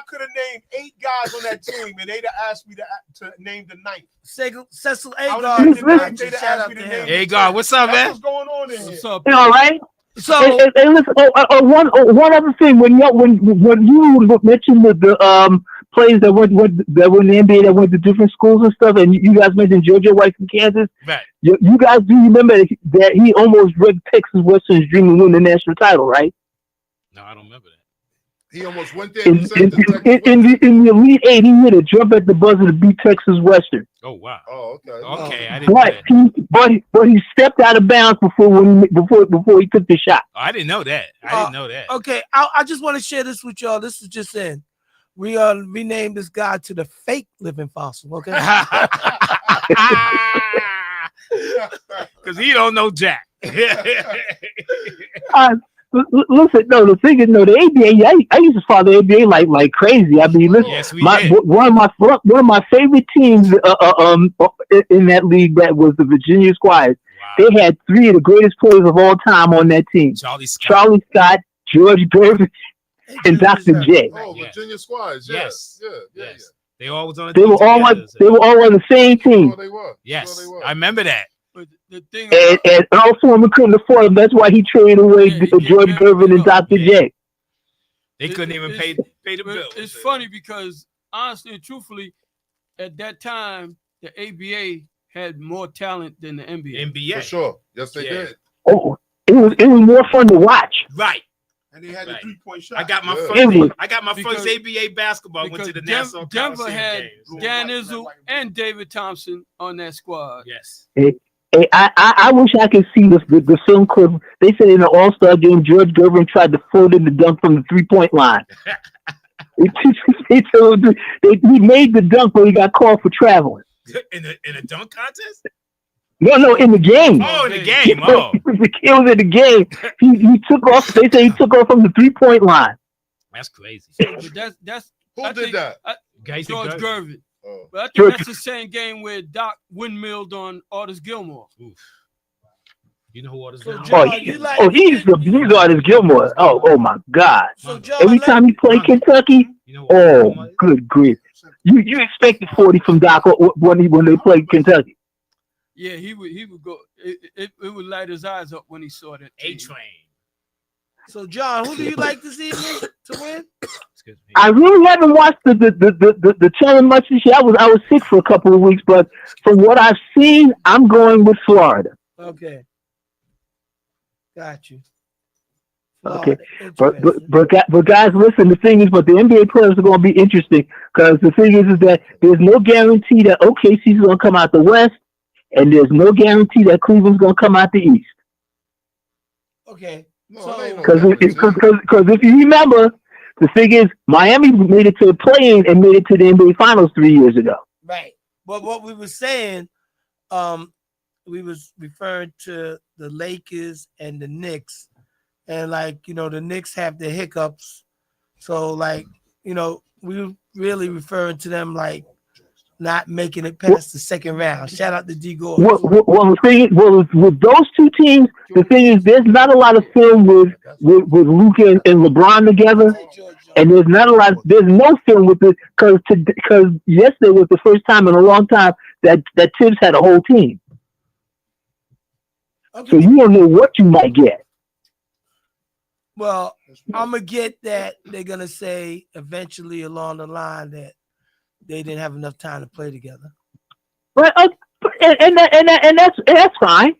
could have named 8 guys on that team, and they'd have asked me to name the 9th. Cecil I would've Agar. named the 9th. Shout They'd have asked out me to to him. name Hey, God, what's up, That's man? what's going on in here. What's up? You all right? So Hey, listen. One other thing. When you mentioned the players that were in the NBA that went to different schools and stuff, and you guys mentioned Georgia White from Kansas. Right. You guys do remember that he almost rigged Texas Western's dream to win the national title, right? No, I don't remember that. He almost went there. In and said to Texas the Elite Eight, he hit a jump at the buzzer to beat Texas Western. Oh, wow. Oh, okay. Okay, I didn't know But that. but he stepped out of bounds before he took the shot. Oh, I didn't know that. I didn't know that. okay, I just want to share this with y'all. This is just in. We renamed this guy to the fake living fossil. Okay. Because he don't know Jack. Listen, no, the thing is, no, the ABA. I used to follow the ABA like crazy. I mean, listen, Yes, we did. one of my favorite teams in that league that was the Virginia Squires. Wow. They had 3 of the greatest players of all time on that team: Charlie Scott. Charlie Scott, George Gervin, and Dr. J. Oh, Yes. Virginia Squires. Yeah. Yes. Yeah. Yes. They all was on the They team were all together, so- they were all on the same team. Oh, they were. Yes, Oh, they were. I remember that. But the thing And Earl Foreman couldn't afford them. That's why he traded away Yeah, he George can't Gervin and remember. Dr. Yeah. J. They couldn't even pay the bill. It's funny because honestly and truthfully, at that time, the ABA had more talent than the NBA. NBA. For sure. Yes, they Yeah. did. Oh, it was more fun to watch. Right. And they had the Right. 3-point shot. I got my Yeah. first. It was- I got my first Because- ABA basketball. Went to the Nassau Denver Coliseum had games. Dan Right, Izzo right. and David Thompson on that squad. Yes. Hey, I wish I could see the film clip. They said in the All-Star game, George Gervin tried to float in the dunk from the 3-point line. He made the dunk, but he got called for traveling. in a dunk contest. No, in the game. Oh, in the game. Oh, It was in the game. He took off. They say he took off from the 3-point line. that's crazy. But that's Who I did think- that? Guys, George Gervin. Oh. But I think George- that's the same game where Doc windmilled on Artis Gilmore. You know who all this So, now? John, Oh, you like- he's Artis Gilmore. Oh my God! So John, Every time he played Kentucky, You know who all oh this now? good grief! You expected 40 from Doc when they played Kentucky. Yeah, he would go. It would light his eyes up when he saw that. A team. Train. So John, who do you like this evening to win? Excuse me. I really haven't watched the channel much this year. I was sick for a couple of weeks, but from what I've seen, I'm going with Florida. Okay. Got you. Okay. Florida, interesting. But guys, listen. The thing is, but the NBA players are going to be interesting because the thing is that there's no guarantee that OKC's going to come out the West, and there's no guarantee that Cleveland's going to come out the East. Okay. No, So- it ain't no Because guarantee. if you remember, the thing is, Miami made it to the play-in and made it to the NBA Finals 3 years ago. Right. But what we were saying, we was referring to the Lakers and the Knicks, and like the Knicks have the hiccups, so like we were really referring to them like not making it past the second round. Shout out to D. Gore. Well, the thing is, with those two teams, the thing is, there's not a lot of film with Luka and LeBron together, and there's not a lot. There's no film with it because yesterday was the first time in a long time that Tibbs had a whole team. So you don't know what you might get. Well, I'm gonna get that they're gonna say eventually along the line that they didn't have enough time to play together. Right, and that's fine,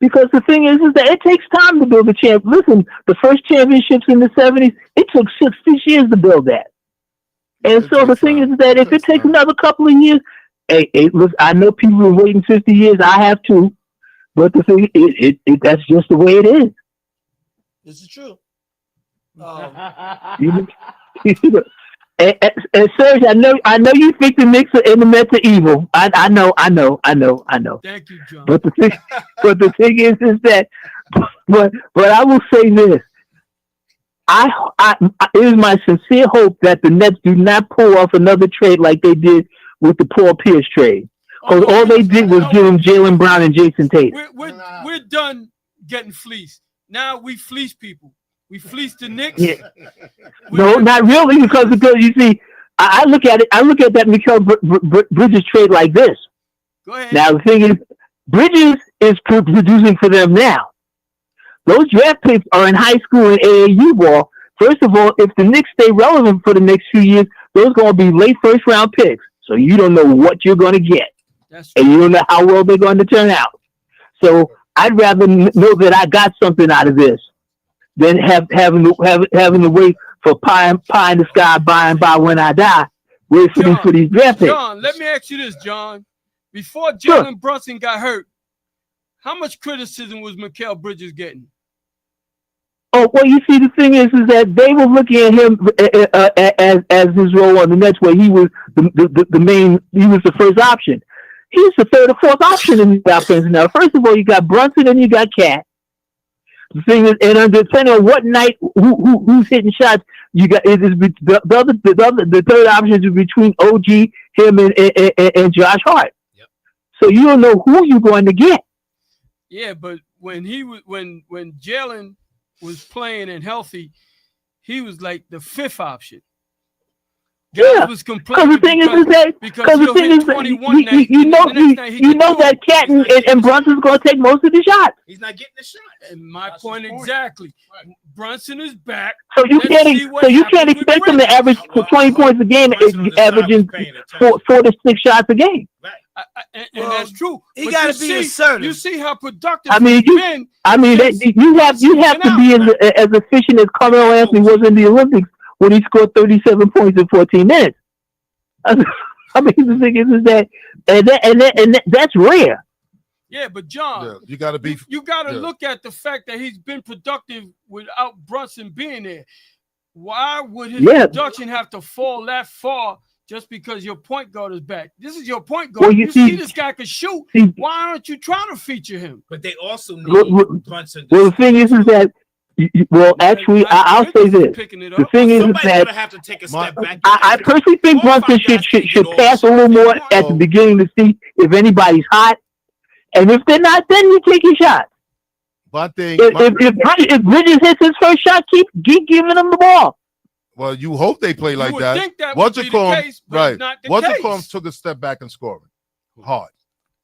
because the thing is that it takes time to build a champ. Listen, the first championships in the '70s, it took 6 years to build that. And so the thing is that if it takes another couple of years, hey, look, I know people are waiting 50 years. I have too, but the thing, that's just the way it is. This is true. And Serge, I know you think the Knicks and the Mets are evil. I know. Thank you, John. But the thing is that, but I will say this: it is my sincere hope that the Nets do not pull off another trade like they did with the Paul Pierce trade, because all they did was give him Jaylen Brown and Jason Tatum. We're done getting fleeced. Now we fleece people. We fleeced the Knicks. Yeah. No, not really, because you see, I look at it. I look at that Mikal Bridges trade like this. Go ahead. Now the thing is, Bridges is producing for them now. Those draft picks are in high school and AAU ball. First of all, if the Knicks stay relevant for the next few years, those are going to be late first round picks. So you don't know what you're going to get, and you don't know how well they're going to turn out. So I'd rather know that I got something out of this than having to wait for pie in the sky by and by when I die. Wait for these draft picks. John, let me ask you this, John. Before Jalen Brunson got hurt, how much criticism was Mikal Bridges getting? Oh, well, you see, the thing is that they were looking at him as his role on the Nets, where he was the main, he was the first option. He's the third or fourth option in the offense now. First of all, you got Brunson and you got Cat. The thing is, and depending on what night, who's hitting shots, you got the third option is between OG, him, and Josh Hart. Yep. So you don't know who you're going to get. Yeah, but when Jalen was playing and healthy, he was like the fifth option. Yeah, because the thing is that you know that Cat and Brunson's going to take most of the shots. He's not getting the shot. And my point exactly. Right. Brunson is back. So you can't expect him to average 20 points a game, averaging 4 to 6 shots a game. Right. And that's true. He got to be assertive. You see how productive. You have to be as efficient as Carmelo Anthony was in the Olympics when he scored 37 points in 14 minutes. I mean, the thing is that, and that's rare. Yeah, but John, you got to be. You got to look at the fact that he's been productive without Brunson being there. Why would his production have to fall that far just because your point guard is back? This is your point guard. Well, you see this guy can shoot. Why aren't you trying to feature him? But they also need Brunson. Well, the thing is that. Actually, I'll say this. The thing is that have to take a step back. I personally think Brunson should pass a little more at the beginning to see if anybody's hot, and if they're not, then you take your shot. But if Bridges hits his first shot, keep giving him the ball. Well, you hope they play like that. What's took a step back and scoring hard.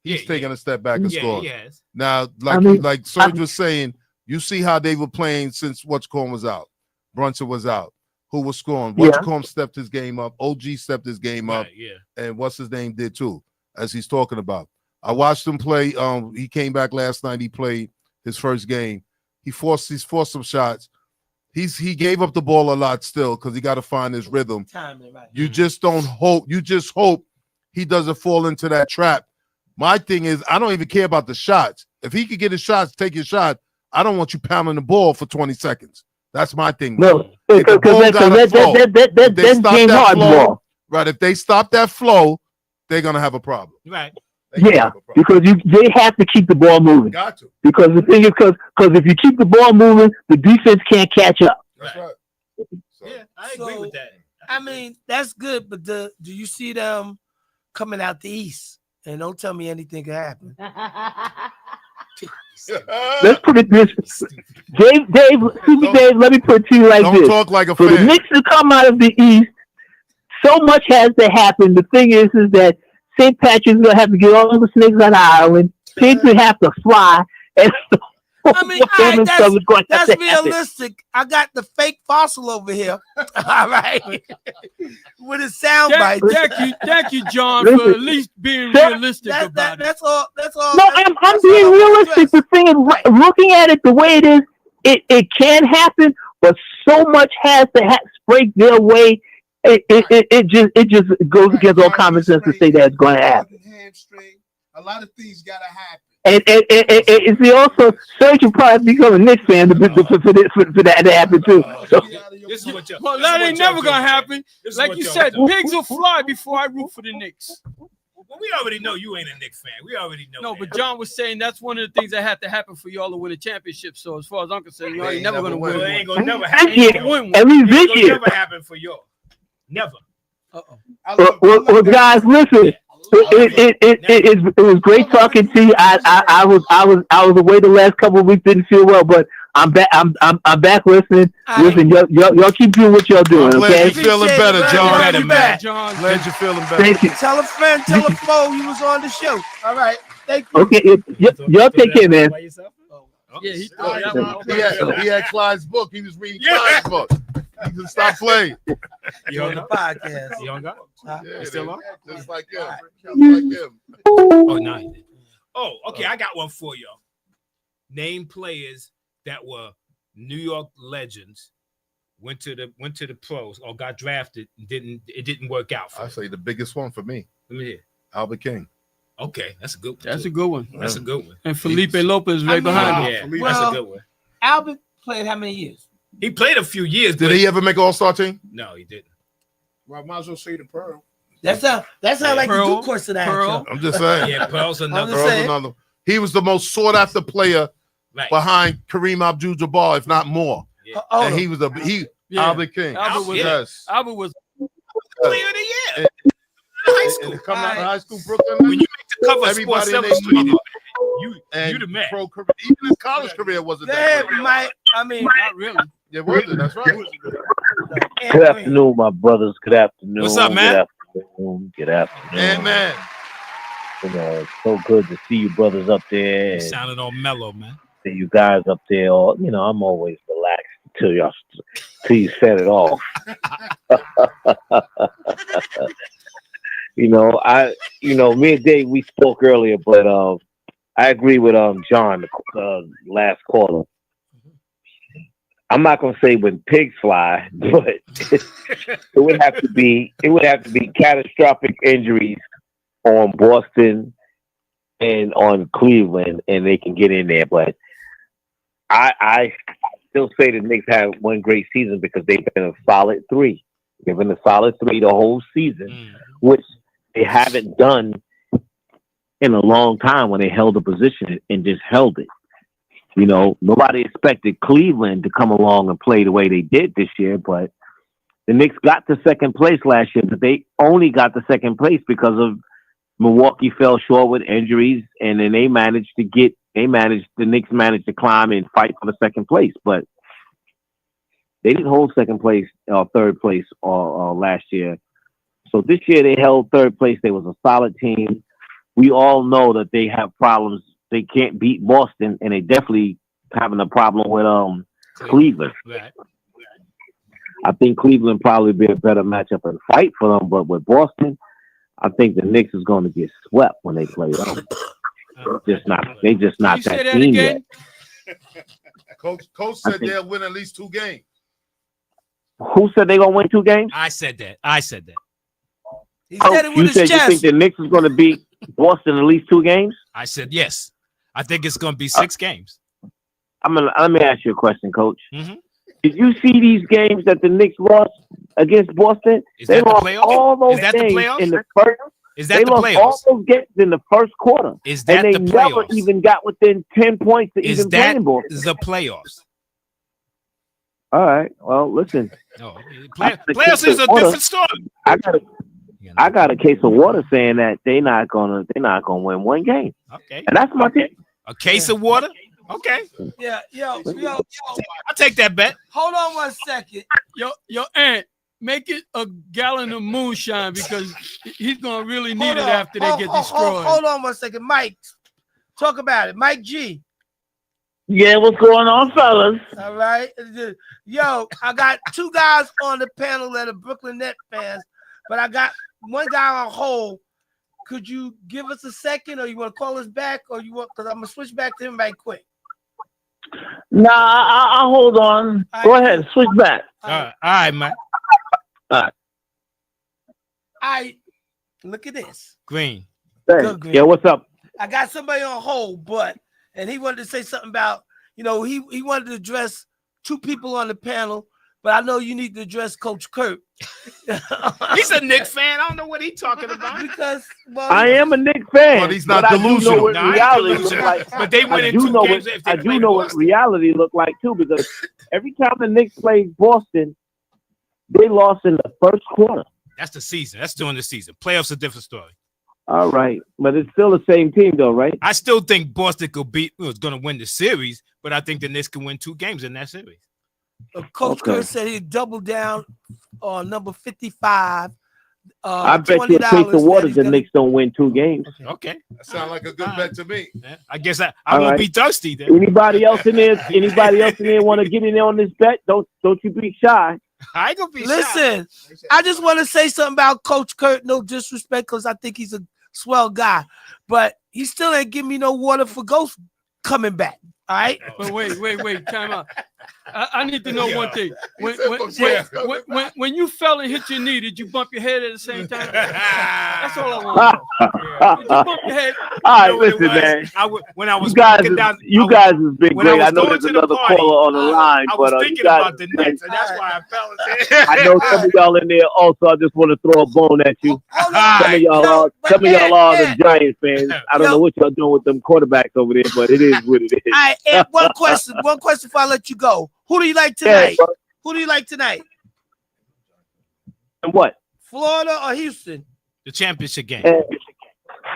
He's taking a step back and scoring. Now, like Serge was saying. You see how they were playing since What's-Called was out. Brunson was out. Who was scoring? What's-Called stepped his game up. OG stepped his game up. And what's his name did too, as he's talking about. I watched him play. He came back last night. He played his first game. He's forced some shots. He gave up the ball a lot still because he got to find his rhythm. You just don't hope. You just hope he doesn't fall into that trap. My thing is, I don't even care about the shots. If he could get his shots, take his shot. I don't want you pounding the ball for 20 seconds. That's my thing. No, because that's game hard ball. Right. If they stop that flow, they're gonna have a problem. Right. Because they have to keep the ball moving. Got to. Because the thing is, because if you keep the ball moving, the defense can't catch up. That's right. I agree with that. I mean, that's good, but do you see them coming out the East, and don't tell me anything can happen. Let's put it this. Dave, let me put it to you like Don't this. talk like a For the fan. Knicks to come out of the East, so much has to happen. The thing is that St. Patrick's gonna have to get all the snakes on the island. Pigs will have to fly, and I mean, all right, that's realistic. I got the fake fossil over here. All right, with a sound bite. Thank you, John, for at least being realistic about it. That's all. That's all. No, I'm being realistic. The thing is, looking at it the way it is, it can happen, but so much has to break their way. It just goes against all common sense to say that it's going to happen. A lot of things gotta happen. And see, also, Serge will probably become a Knicks fan for that to happen too. So, This is what y'all, Well, this is that what ain't y'all never do. gonna happen. This is Like what you y'all said, do. pigs will fly before I root for the Knicks. Well, we already know you ain't a Knicks fan. We already know. No, that. but John was saying that's one of the things that had to happen for y'all to win a championship. So as far as I'm concerned, y'all ain't never gonna win. Well, it ain't gonna never this happen. year, for y'all. at least It this ain't gonna year. never happen for y'all. Never. Well, guys, listen. It was great talking to you. I was away the last couple of weeks, didn't feel well, but I'm back. I'm back listening. Listen, y'all keep doing what y'all doing. I'm glad Okay. you're feeling better, Glad John. to have you back. John. Glad you're feeling better. Thank you. Tell a friend, tell a foe you was on the show. All right. Thank you. Okay, y'all take care, man. By yourself? Yeah, he He had Clyde's book. He was reading Clyde's book. He can stop playing. You On the podcast. You don't got? Yeah, still on? Just like him. Just like him. Oh, no. he didn't. Oh, okay. I got one for y'all. Name players that were New York legends, went to the pros or got drafted. It didn't work out for I them. say the biggest one for me, Let me hear. Albert King. Okay, that's a good one. That's too. a good one. That's a good one. And Felipe Lopez right behind him. Yeah, Well, that's a good one. Albert played how many years? He played a few years. Did but he ever make an All-Star team? No, he didn't. Well, I might as well say the Pearl. That's how I like to Pearl, do course of that. Pearl. I'm just saying. Yeah, Pearl's another. just Pearl's saying. another. He was the most sought-after player Right. behind Kareem Abdul-Jabbar, if not more. Yeah. And he was Yeah. Albert King. Albert was, Yes. Albert was Player of the year. High school. And coming out of Alright. high school, Brooklyn. When you make the cover of Everybody Sports and their Illustrated, mother. you and the man. pro career, even his college career wasn't Go that ahead, great. Mike. I mean, not really. It wasn't. That's right. Good afternoon, my brothers. Good afternoon. What's up, man? Good afternoon. And man, You know, it's so good to see you brothers up there. You And sounding all mellow, man. see you guys up there. All, you know, I'm always relaxed till you set it off. Me and Dave, we spoke earlier, but I agree with John, the last caller. I'm not gonna say when pigs fly, but it would have to be catastrophic injuries on Boston and on Cleveland, and they can get in there. But I still say the Knicks had one great season because they've been a solid three. They've been a solid three the whole season, which they haven't done in a long time when they held a position and just held it. You know, nobody expected Cleveland to come along and play the way they did this year, but the Knicks got to second place last year, but they only got to second place because of Milwaukee fell short with injuries, and then the Knicks managed to climb and fight for the second place, but they didn't hold second place or third place last year. So this year they held third place. They was a solid team. We all know that they have problems. They can't beat Boston, and they definitely having a problem with Cleveland. Right. I think Cleveland probably be a better matchup and fight for them, but with Boston, I think the Knicks is going to get swept when they play them. They just not You say that that team again? yet. Coach said they'll win at least 2 games. Who said they gonna win 2 games? I said that. he said it with You his said you chest. think the Knicks is going to beat Boston at least 2 games? I said yes. I think it's going to be 6 games. Let me ask you a question, Coach. Mhm. Did you see these games that the Knicks lost against Boston? Is They that the lost playoffs? all those Is that the games playoffs? in the first. Is They that the lost playoffs? all those games in the first quarter, Is that and they the never playoffs? even got within 10 points to Is even that play Boston. the playoffs? All right. Well, listen. No. I think Playoffs is a order. different story. I gotta. I got a case of water saying that they're not gonna win one game, Okay. and that's my pick. A case of water. Okay. Yeah, yo, I'll take that bet. hold on one second. Your aunt, make it a gallon of moonshine because he's gonna really need Hold it on. after they get destroyed. Hold on one second, Mike. Talk about it, Mike G. Yeah, what's going on, fellas? All right, yo, I got two guys on the panel that are Brooklyn Net fans, but I got one guy on hold. Could you give us a second, or you want to call us back, or you want? Because I'm gonna switch back to him right quick. Nah, I'll hold on. Go ahead, switch back. All right, man. I look at this. Green. Hey, Good, Green. yeah, what's up? I got somebody on hold, and he wanted to say something about, he wanted to address two people on the panel, but I know you need to address Coach Kurt. He's a Knicks fan. I don't know what he's talking about. Because I am a Knicks fan, But he's not I do know delusional. what No, I ain't reality delusional. looks like. But they went I in do 2 know games what if they I played do know what Boston. reality look like too, because every time the Knicks played Boston, they lost in the first quarter. That's the season. That's during the season. Playoffs a different story. All right, but it's still the same team, though, right? I still think Boston was going to win the series, but I think the Knicks can win 2 games in that series. Coach Okay. Kurt said he'd double down on number 55. I bet you a case of water the Knicks don't win 2 games. Okay. That sounds like a good bet to me. Yeah, I guess I All won't right. be thirsty then. Anybody else in there? Want to get in there on this bet? Don't you be shy. I ain't going to be shy. Listen, I just want to say something about Coach Kurt. No disrespect, because I think he's a swell guy, but he still ain't give me no water for Ghost coming back. All right. But wait, time out. I need to know one thing. When you fell and hit your knee, did you bump your head at the same time? That's all I want to know. Did you bump your head? All right, You know what it listen, was? man. When I was You guys, walking down, guys has been when I great. was I know going there's to the another party, caller on the line, I was but thinking you guys, about the Knicks, and that's why I fell. I know some of y'all in there also. I just want to throw a bone at you. Some of y'all are the Giants fans. I don't know what y'all doing with them quarterbacks over there, but it is what it is. All right, and one question before I let you go. Who do you like tonight? bro. Who do you like tonight? And what? Florida or Houston? The championship game.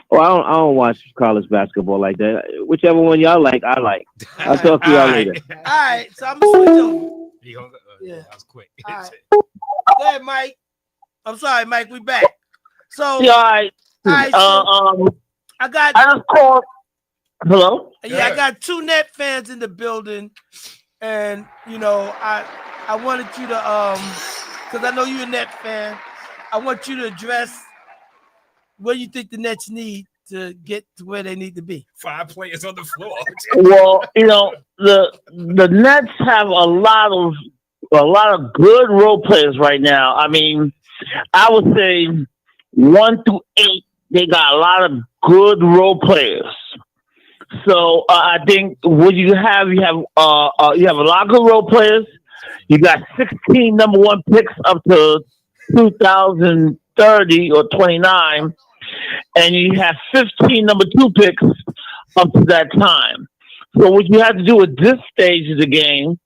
Well, I don't watch college basketball like that. Whichever one y'all like, I like. I'll talk to y'all later. All right, so I'm gonna switch over. Yeah, that was quick. All right. Go ahead, Mike. I'm sorry, Mike. We back. So Yeah, all right. all right, so I got just called. Hello? I got 2 Net fans in the building, and I wanted you to because I know you're a Net fan. I want you to address what you think the Nets need to get to where they need to be. 5 players on the floor. Well, the Nets have a lot of good role players right now. I mean, I would say 1 through 8, they got a lot of good role players. So I think what you have a lot of good role players. You got 16 number 1 picks up to 2030 or 29, and you have 15 number 2 picks up to that time. So what you have to do at this stage of the game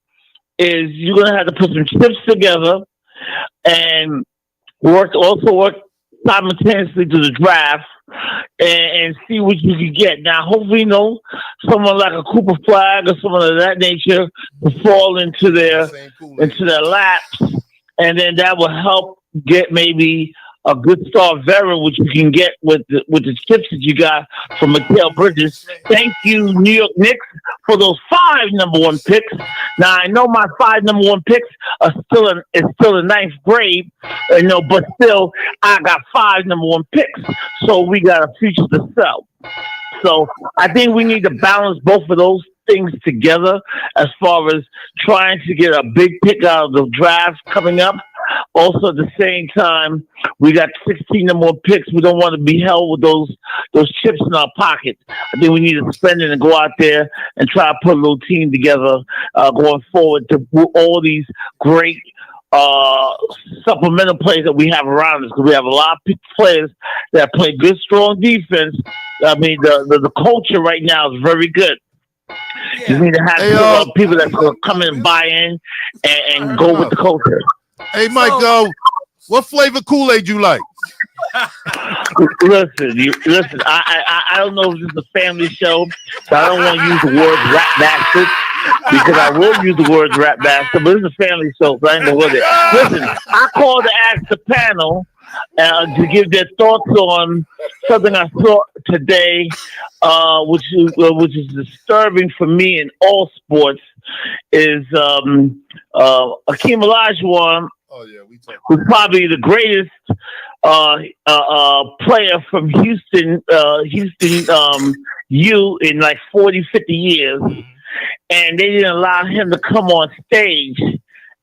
is you're going to have to put some chips together and work simultaneously to the draft and see what you can get. Now, hopefully, someone like a Cooper Flag or someone of that nature will fall into their laps, and then that will help get maybe a good star veteran, which you can get with the chips that you got from Mikal Bridges. Thank you, New York Knicks, for those 5 number 1 picks. Now I know my 5 number 1 picks are still in 9th grade, but still I got 5 number 1 picks, so we got a future to sell. So I think we need to balance both of those things together as far as trying to get a big pick out of the draft coming up. Also, at the same time, we got 16 number 1 picks. We don't want to be held with those chips in our pocket. I think we need to spend it and go out there and try to put a little team together going forward to all these great supplemental players that we have around us, because we have a lot of players that play good, strong defense. I mean, the culture right now is very good. You need to have people that will come in and buy in and go with the culture. Hey, Mike, what flavor Kool-Aid you like? Listen. I don't know if this is a family show, so I don't want to use the word rap bastard because I will use the word rap bastard, but this is a family show, so I ain't gonna go there. Listen, I called to ask the panel to give their thoughts on something I saw today, which is disturbing for me in all sports, is Akeem Olajuwon, who's probably the greatest player from Houston U in like 40, 50 years, and they didn't allow him to come on stage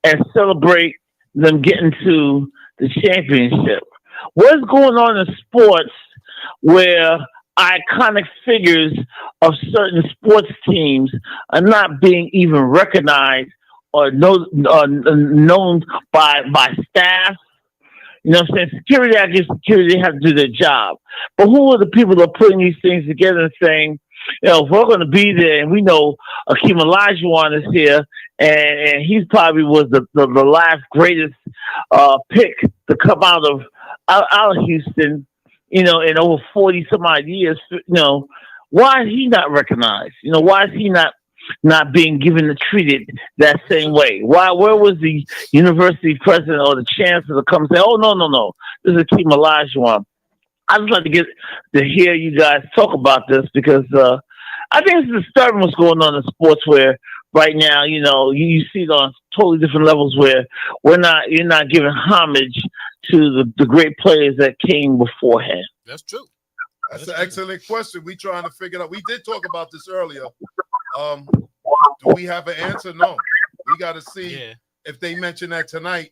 and celebrate them getting to the championship. What's going on in sports where iconic figures of certain sports teams are not being even recognized or known by staff? You know what I'm saying? Security, I guess security, they have to do their job. But who are the people that are putting these things together and saying, you know, if we're going to be there, and we know Akeem Olajuwon is here, and he's probably was the last greatest pick to come out of Houston, you know, in over 40 some odd years, you know, why is he not recognized? You know, why is he not being given and treated that same way? Where was the university president or the chancellor to come and say, oh, no, this is Akeem Olajuwon? I'd just like to hear you guys talk about this because I think it's disturbing what's going on in sports where right now, you know, you see it on totally different levels where you're not giving homage to the great players that came beforehand. That's true. That's an excellent question. We trying to figure it out. We did talk about this earlier. Do we have an answer? No. We got to see if they mention that tonight.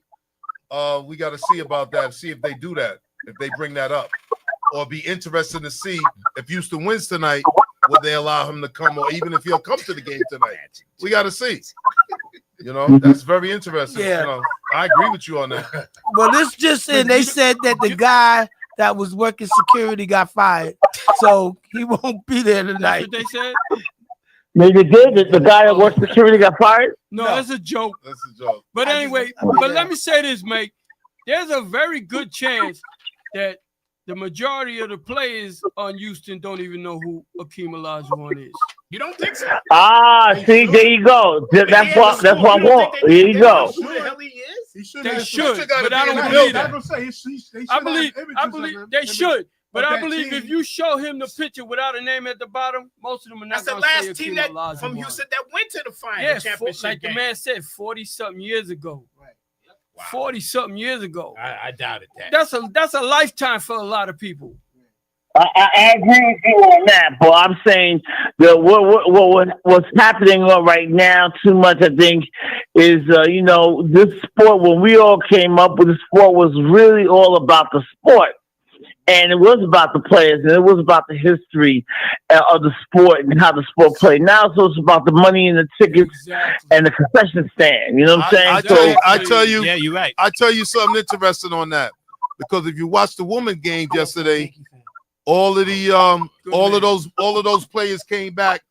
We got to see about that. See if they do that. If they bring that up, or be interested to see if Houston wins tonight, would they allow him to come, or even if he'll come to the game tonight? We got to see. You know, that's very interesting. Yeah. You know, I agree with you on that. Well, this just in, they said that the guy that was working security got fired, so he won't be there tonight. That's what they said? Maybe they did. The guy that worked security got fired? No, that's a joke. That's a joke. But anyway, let me say this, mate. There's a very good chance that the majority of the players on Houston don't even know who Akeem Olajuwon is. You don't think so? See, there you go. That's what I want. There you go. Who the hell he is? They should, but I don't believe that. I believe they should. But I believe if you show him the picture without a name at the bottom, most of them are not going to say Akeem Olajuwon. That's the last team that from Houston that went to the final championship like game. The man said, 40-something years ago. Right. Wow. 40-something years ago. I doubted that. That's a lifetime for a lot of people. I agree with you on that, but I'm saying that what's happening right now too much, I think, is, you know, this sport, when we all came up with the sport, was really all about the sport. And it was about the players, and it was about the history of the sport and how the sport played. Now it's about the money and the tickets and the concession stand. You know what I'm saying? I tell you, yeah, you're right. I tell you something interesting on that, because if you watch the women's game yesterday, all of those players came back.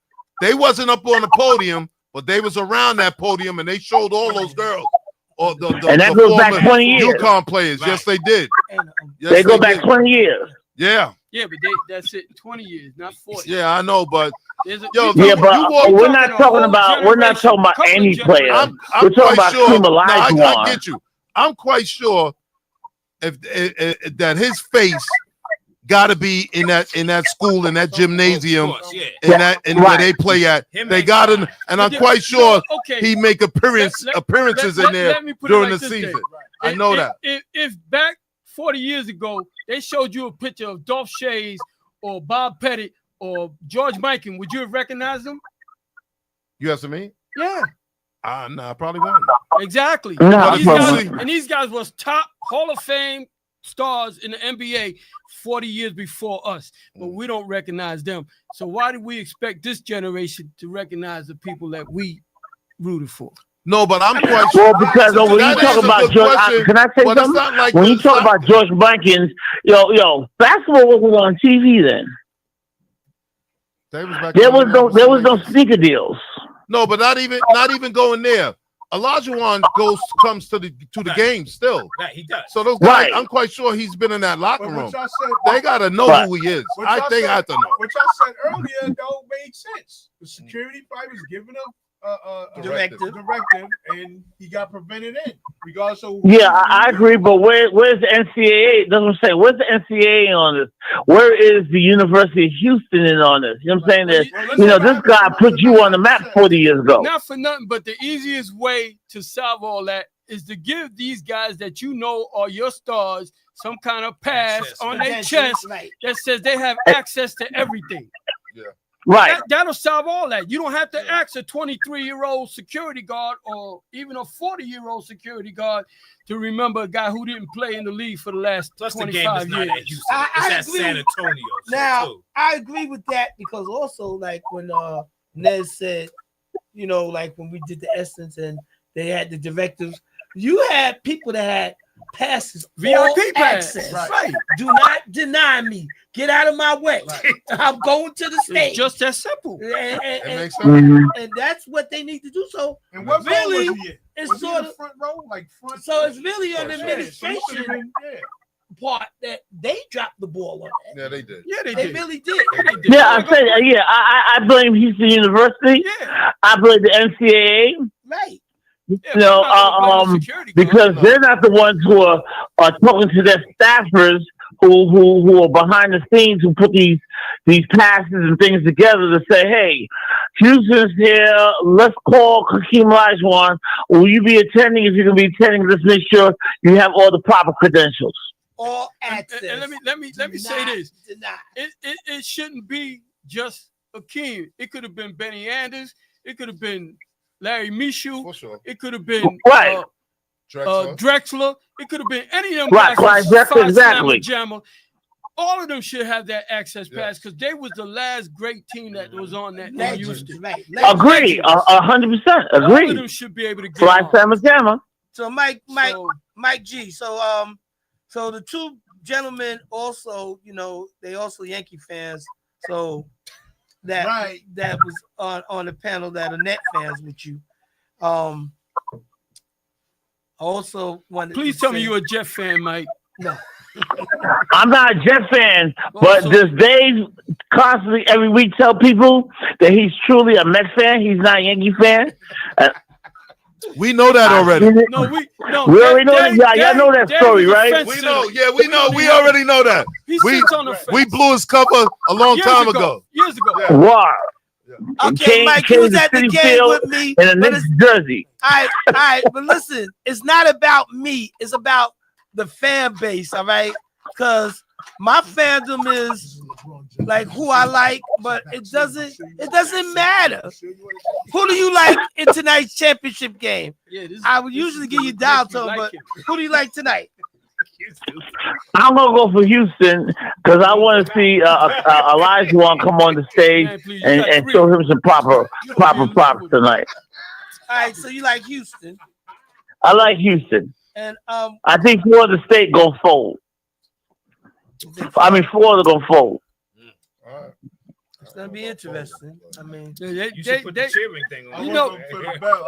They wasn't up on the podium, but they was around that podium, and they showed all those girls. Or the and that goes back 20 years. UConn players, yes, they did. Yes, they go back 20 years. Yeah. Yeah, but that's it. 20 years, not 40. Yeah, I know, but but we're not talking about any player. We're talking about Akeem Olajuwon. I get you. I'm quite sure if that his face got to be in that school, in that gymnasium, where they play at. They got him, and I'm quite sure he make appearances in there during the season. I know that. If back 40 years ago they showed you a picture of Dolph Schayes or Bob Pettit or George Mikan, would you have recognized them? You asking me? Yeah. No, probably won't. Exactly. These guys was top Hall of Fame stars in the NBA 40 years before us, but we don't recognize them. So why do we expect this generation to recognize the people that we rooted for? No, but I'm quite sure. Well, because when you talk about George, can I say something? When you talk about George Mikan, basketball wasn't on TV then. There was no sneaker deals. No, but not even going there. Olajuwon comes to the Right. game still. Right, he does. So those guys, Right. I'm quite sure he's been in that locker But room. what y'all said, They gotta know Right. who he is. What I y'all think said- I have to know. what y'all said earlier though made sense. The security probably was giving him a Directive. directive, and he got prevented in, regardless of. Yeah, I agree, but where's the NCAA? That's what I'm saying. Where's the NCAA on this? Where is the University of Houston in on this? You know what I'm saying? That this guy put you on the map 40 years ago. Not for nothing, but the easiest way to solve all that is to give these guys that you know are your stars some kind of pass Access. on their Credentials, chest right. that says they have access to everything. Right. That'll solve all that. You don't have to ask a 23-year-old security guard or even a 40-year-old security guard to remember a guy who didn't play in the league for the last Plus, the game 25 is not at years. Houston. I It's at agree. San Antonio. So Now, too. I agree with that because also, like when Nez said, you know, like when we did the Essence and they had the directives, you had people that had passes, VIP all pass. access. Right. Do not deny me. Get out of my way. I'm going to the stage. It's just that simple. and, It and, makes sense. Mhm. and that's what they need to do. So And what really, role was he in? it's Was he in sort the of front row, like front. so it's really an Yeah, so Yeah, so he administration could've been- yeah. part that they dropped the ball on that. Yeah, they did. Yeah, they They did. really did. Yeah, they did. Yeah, I said, yeah, I blame Houston University. Yeah. I blame the NCAA. Right. Yeah, You know, but I'm not gonna blame the security guard. because they're not the ones who are talking to their staffers who are behind the scenes who put these passes and things together to say, hey, Houston's here, let's call Hakeem Olajuwon. Will you be attending? If you're gonna be attending, let's make sure you have all the proper credentials. All And access. let me say Not this. denied. It shouldn't be just Hakeem. It could have been Benny Anders. It could have been Larry Minshew. For sure. It could have been Right. Drexler. Drexler. It could have been any of them Right, guys. right, from Drexler, Five exactly. Slammer Jammer. All of them should have that access Yeah. pass because they was the last great team that was on that in Legends, Houston. right. Agree, 100%. All of Agree. them should be able to get Fly on. Slammer Jammer. So Mike G. So the two gentlemen also, you know, they also Yankee fans. So that Right. that was on the panel that are Net fans with you. Also wanted Please to tell me say- you're a Jet fan, Mike. no. I'm not a Jet fan, but Also- does Dave constantly every week tell people that he's truly a Mets fan? He's not a Yankee fan. We know that already. No, We already know that. Y'all know that story, right? We know. Yeah, we know. We already know that. He We sits on the fence. we blew his cover a long Years time ago. Years ago. Yeah. Wow. Okay, Mike, you was at the City game Field with me. in a but Knicks it's- jersey. all right, but listen, it's not about me. It's about the fan base, all right? Because my fandom is like who I like, but it doesn't matter. Who do you like in tonight's championship game? Yeah, I would usually give you dial tone, but who do you like tonight? I'm gonna go for Houston because I want to see Olajuwon come on the stage and show him some proper props tonight. All right, so you like Houston, I like Houston. and I think Florida State gonna fold. I mean, Florida gonna fold. All right. it's gonna be interesting. I mean, You should put the cheering thing on. You know,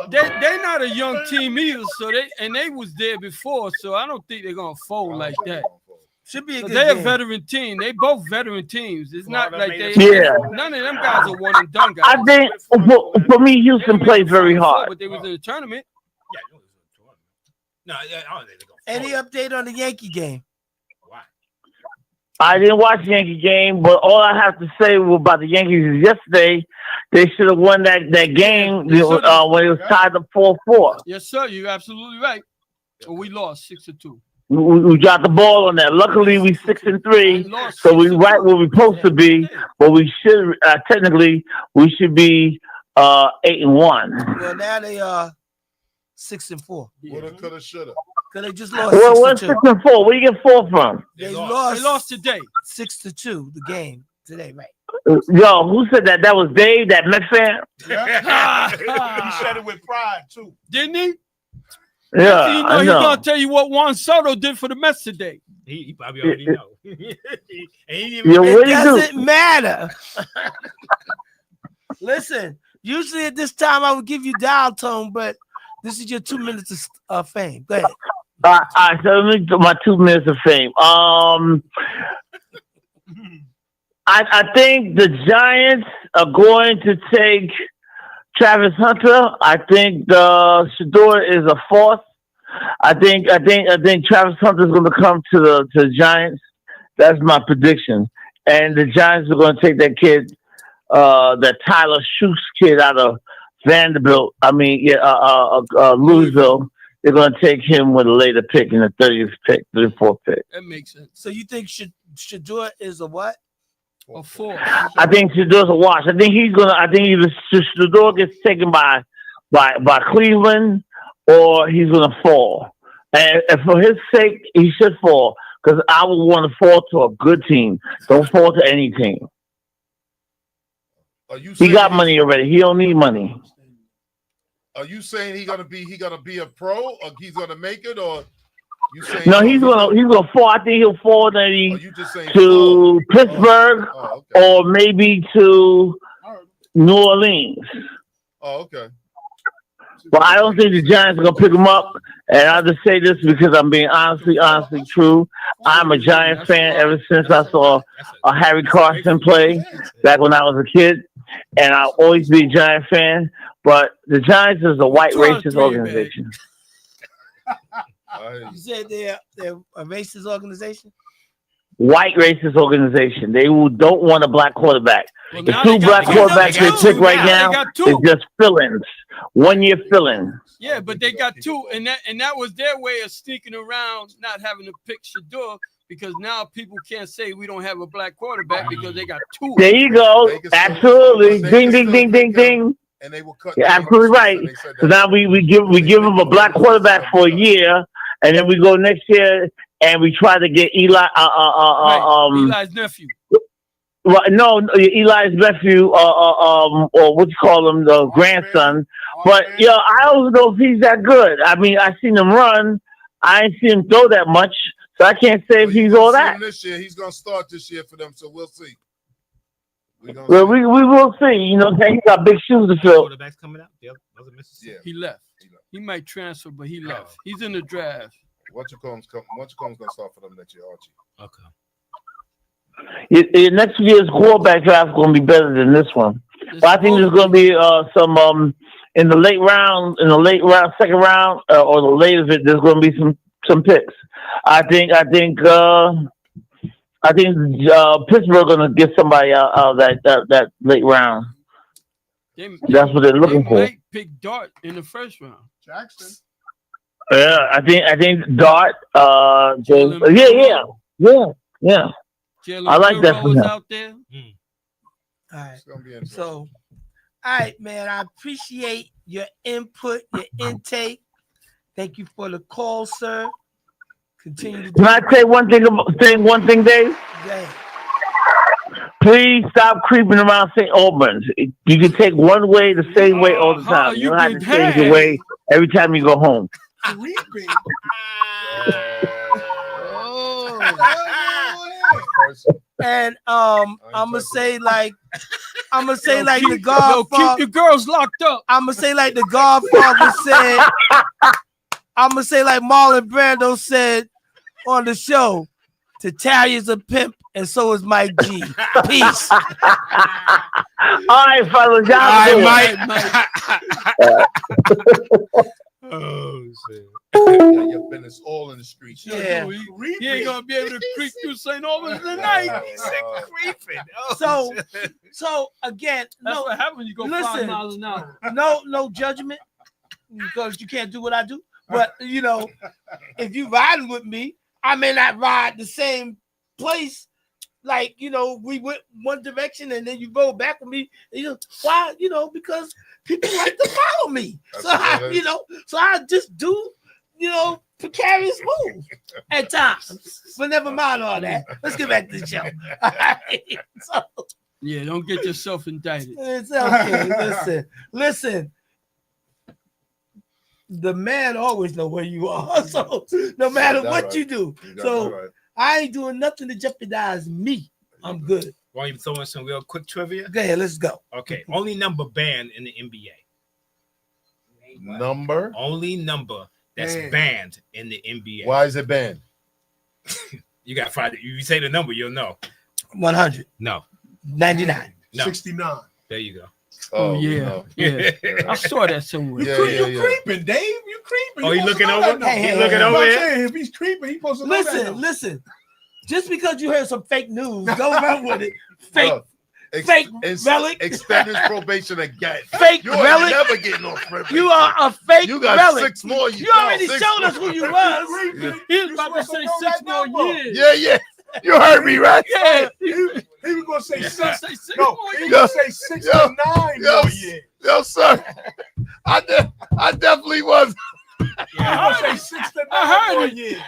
they they're not a young team either, so they was there before, so I don't think they're gonna fold like that. should be a 'Cause good they're a game. veteran team. They both veteran teams. It's not Florida like made they. it. Yeah. None of them guys are one and done guys. I think for me, Houston They plays made very the Final Four, hard. but they was in the tournament. Yeah, no, yeah, I don't think they're gonna Any fold. update on the Yankee game? Why? I didn't watch the Yankee game, but all I have to say about the Yankees is yesterday they should have won that game They should've. when it was tied up 4-4. Yes, sir. You're absolutely right. Well, we lost 6-2. We dropped the ball on that. Luckily, we 6-3, We lost so we 6-2. right where we're supposed to be. But we should technically we should be 8-1. Well, now they are 6-4. Woulda, coulda, shoulda. Cause they just lost Well, what's 6-2. 6-4? Where you get 4 from? They They lost lost today. 6-2 the game today, right? Yo, who said that? That was Dave, that Mets fan. Yeah. He said it with pride too. Didn't he? Yeah, You know, I he's know. gonna tell you what Juan Soto did for the Mets today. He probably already know. And he didn't Yeah, even what It do you do? doesn't matter. Listen, usually at this time I would give you dial tone, but This is your 2 minutes of fame. Go ahead. All right, so let me do my 2 minutes of fame. I think the Giants are going to take Travis Hunter. I think Shedeur is a force. I think Travis Hunter is going to come to the Giants. That's my prediction. And the Giants are going to take that kid, that Tyler Schultz kid out of Vanderbilt. Louisville. They're going to take him with a later pick in the 34th pick. That makes sense. So you think Shedeur is a what? A 4. I think Shedeur's a wash. I think either Shedeur gets taken by Cleveland or he's going to fall. And for his sake, he should fall because I would want to fall to a good team. Don't fall to any team. He got money already. He don't need money. Are you saying he gonna be a pro, or he's gonna make it, or you saying no? He's gonna fall. I think he'll fall maybe to fall? Pittsburgh or maybe to New Orleans. Oh, okay. But I don't think the Giants are gonna pick him up. And I'll just say this because I'm being honestly true. I'm a Giants fan ever since I saw Harry Carson play back when I was a kid, and I'll always be a Giant fan. But the Giants is a white racist organization. You said they're a racist organization? White racist organization. They don't want a black quarterback. Well, the now 2 they got- black they got quarterbacks two they pick right now. They now got 2. is just fill-ins. 1-year fill-ins. Yeah, but they got 2, and that was their way of sneaking around, not having to pick Shedeur, because now people can't say we don't have a black quarterback because they got 2. There you go. Absolutely. Ding, ding, ding, ding, ding. And they will cut. You're absolutely right. So now we give them a black quarterback for a year, and then we go next year and we try to get Eli. Eli's nephew. No, Eli's nephew, or what you call him, the grandson. But I don't know if he's that good. I mean, I seen him run. I ain't seen him throw that much, so I can't say if he's all that. This year, he's gonna start this year for them, so we'll see. Well, we will see. You know, he got big shoes to fill. Quarterbacks coming out. Yeah, He left. He might transfer, but he left. He's in the draft. What's gonna start for them next year, Archie? Okay. Next year's quarterback draft is going to be better than this one. But I think there's going to be some in the late round, second round, or the later bit. There's going to be some picks. I think Pittsburgh going to get somebody out of that late round. That's what they're looking for. They might pick Dart in the first round. Jackson. Yeah, I think Dart. Yeah. Jalen I like that for Milroe him. is out there. All right. So, all right, man. I appreciate your input, your intake. Thank you for the call, sir. Continue to. Can I say one thing, Dave? Yeah. Please stop creeping around St. Albans. You can take one way the same way all the time. You don't have to change your way every time you go home. Creeping. And I'm gonna say like the Keep Godfather. your girls locked up. I'm gonna say like the Godfather said. I'm gonna say like Marlon Brando said on the show. Talia's a pimp, and so is Mike G. Peace. All right, fellas. Oh shit. Your business all in the streets. Yeah. He ain't gonna be able to creep through St. Albans tonight. He said creeping. So again, That's what happens when you go 5 miles an hour. no judgment, because you can't do what I do. But you know, if you riding with me, I may not ride the same place. Like, you know, we went one direction and then you go back with me. You know, why? You know, because people like to follow me. So I just do, you know, precarious moves at times. But never mind all that. Let's get back to the show. All right. So, Yeah, don't get yourself indicted. it's okay. Listen. The man always know where you are. So no matter what you do. So I ain't doing nothing to jeopardize me. I'm good. Want you to throw in some real quick trivia? Go ahead, let's go. Okay. Only number banned in the NBA. Number. Only number that's Man. banned in the NBA. Why is it banned? You got Friday. You say the number, you'll know. 100, No. 99. No. 69. There you go. Oh, yeah. no. Yeah. I saw that somewhere. Yeah, You creeping, Dave. You creeping. Oh, he supposed to looking know over? that number. Hey, He looking hey, over I'm here? saying, if he's creeping, he's supposed to know that Listen, number. listen. Just because you heard some fake news, don't run with it. Fake, Look, fake ex- relic. Extend his probation again. Fake You are relic. never getting off probation. You are a fake You got relic. 6 more. You already showed us who you was. He was about to say 6 more years. Yeah. You heard me, right? Yeah. He was going to say He six. was gonna say 6 No, more he years. was going to say 69 Yo. more years. Yo, sir. I definitely was. He was going to say 69 I heard more it. years.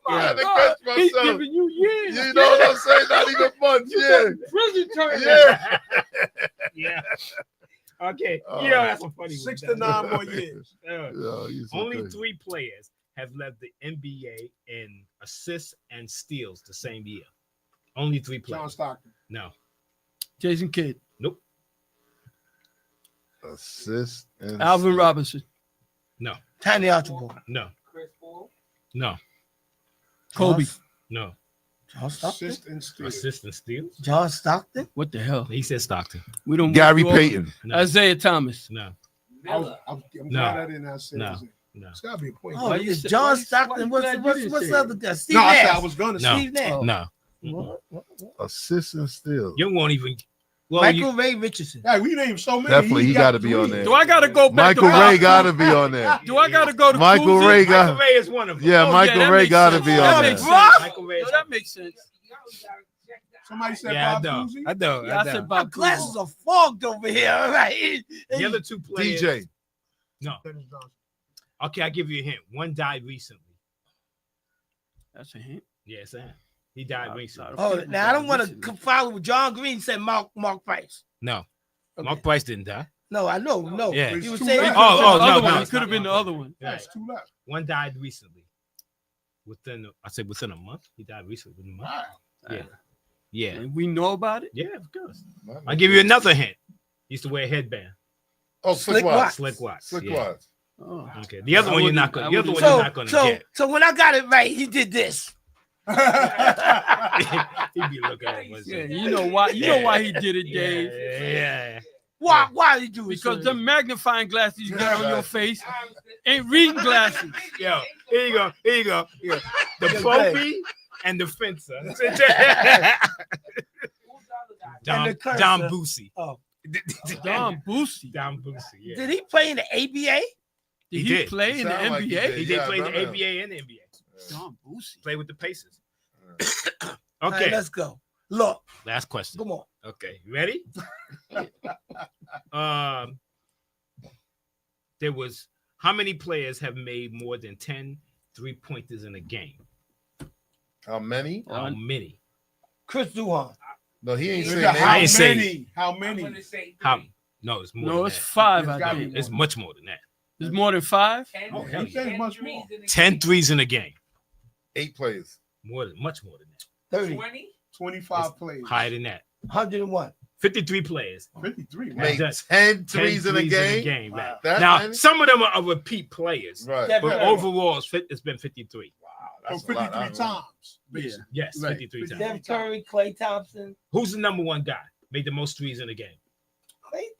Oh I my had to God. catch He's myself. giving you years. You know what I'm saying? Not even months. Yeah. Prison term. Yeah. Yeah. Okay. Oh. Yeah, that's a funny one. 69 more years. Uh, Yeah, you so Only crazy. 3 players have led the NBA in assists and steals the same year. Only 3 John players. Stockton. No. Jason Kidd. Nope. Assist and Alvin Robinson. No. Tiny Archibald. No. Chris Paul. No. Kobe. No. John Stockton. Assist and steal. Assist and steals? John Stockton. What the hell? He said Stockton. We don't. Gary we all- Payton. No. Isaiah Thomas. No. Miller. I'm No. glad I didn't have No. Assist. No. It's got to be a point. Oh, Why you it's say- John why you Stockton. glad you What's didn't the say other guy? Steve No, I said Nash. I was going to No. say. Steve Nash. No. What? Assist and steal. You won't even. Well, Michael Ray Richardson. Hey, we named so many. Definitely, he got to be on there. Do I gotta go back Michael to Ray got to be on there. Do I gotta go to Michael Cousy? Ray Michael got. Ray is one of them. Yeah, Oh, Michael that Ray makes got to sense. be That on makes there. sense. Michael Ray is No, that makes sense. Somebody said Yeah, I Bob know. Cousy. I know. Yeah, I know. said My Bob glasses Cousy. are fogged over here. All right. The other 2 players. DJ. No. Dennis Johnson. Okay, I'll give you a hint. One died recently. That's a hint. Yes, sir. He died recently. Oh, now I don't want to follow with John Green said Mark Price. No. Okay. Mark Price didn't die. No, I know. No. Yeah. He was It's saying. too he late. could've Oh, been the no, other no. one. It could have been the other one. That's too left. One died recently. Within a month. He died recently within a month. Wow. Yeah. Yeah. And we know about it. Yeah, of course. I'll give you another hint. He used to wear a headband. Oh, Slick Slick Watts. Watts. Slick Watts. Slick yeah. Watts. Oh. Okay. The other I one you're wouldn't- not gonna. I The other one wouldn't- you're not gonna get. So when I got it right, he did this. He'd be looking at us. Yeah, you know why? You know why he did it, Dave? Yeah. Why did you do it? Because the magnifying glasses you got on your face ain't reading glasses. Yo, here you go. Here you go. Yeah. The Popey and the fencer. Don, And the cursor. Don Boosie. Oh. Don Boosie. Don Boosie. Yeah. Did he play in the ABA? Did He he did. play in the Sound like he NBA? did. He did Yeah, play in the brother. ABA and the NBA. Don Boosie. Play with the Pacers. All right, Okay. let's go. Look, Last question. come on. Okay, you ready? There was how many players have made more than 10 3-pointers in a game? How many? How many? Chris Duhon. No, he ain't Nigga, saying I how ain't saying- many? How I'm many? gonna say How? 3. No, it's more. No, than it's that. 5, It's I gotta think. be It's much more than that. It's more than 5? 10, Oh, hell yeah. 10 Much threes more. in the 10 game. threes in a game. 8 players. Much more than that. 30. 20. 25 players. Higher than that. 101. 53 players. 53. Made That's 10 10 threes in a game. right. That Now, many? some of them are repeat players, Right. Yeah, but but- overall, it's been 53. So That's a lot. 53 times. Yeah. Yes, Right. 53 times. Steph Curry, Klay Thompson. Who's the number one guy? Made the most threes in the game?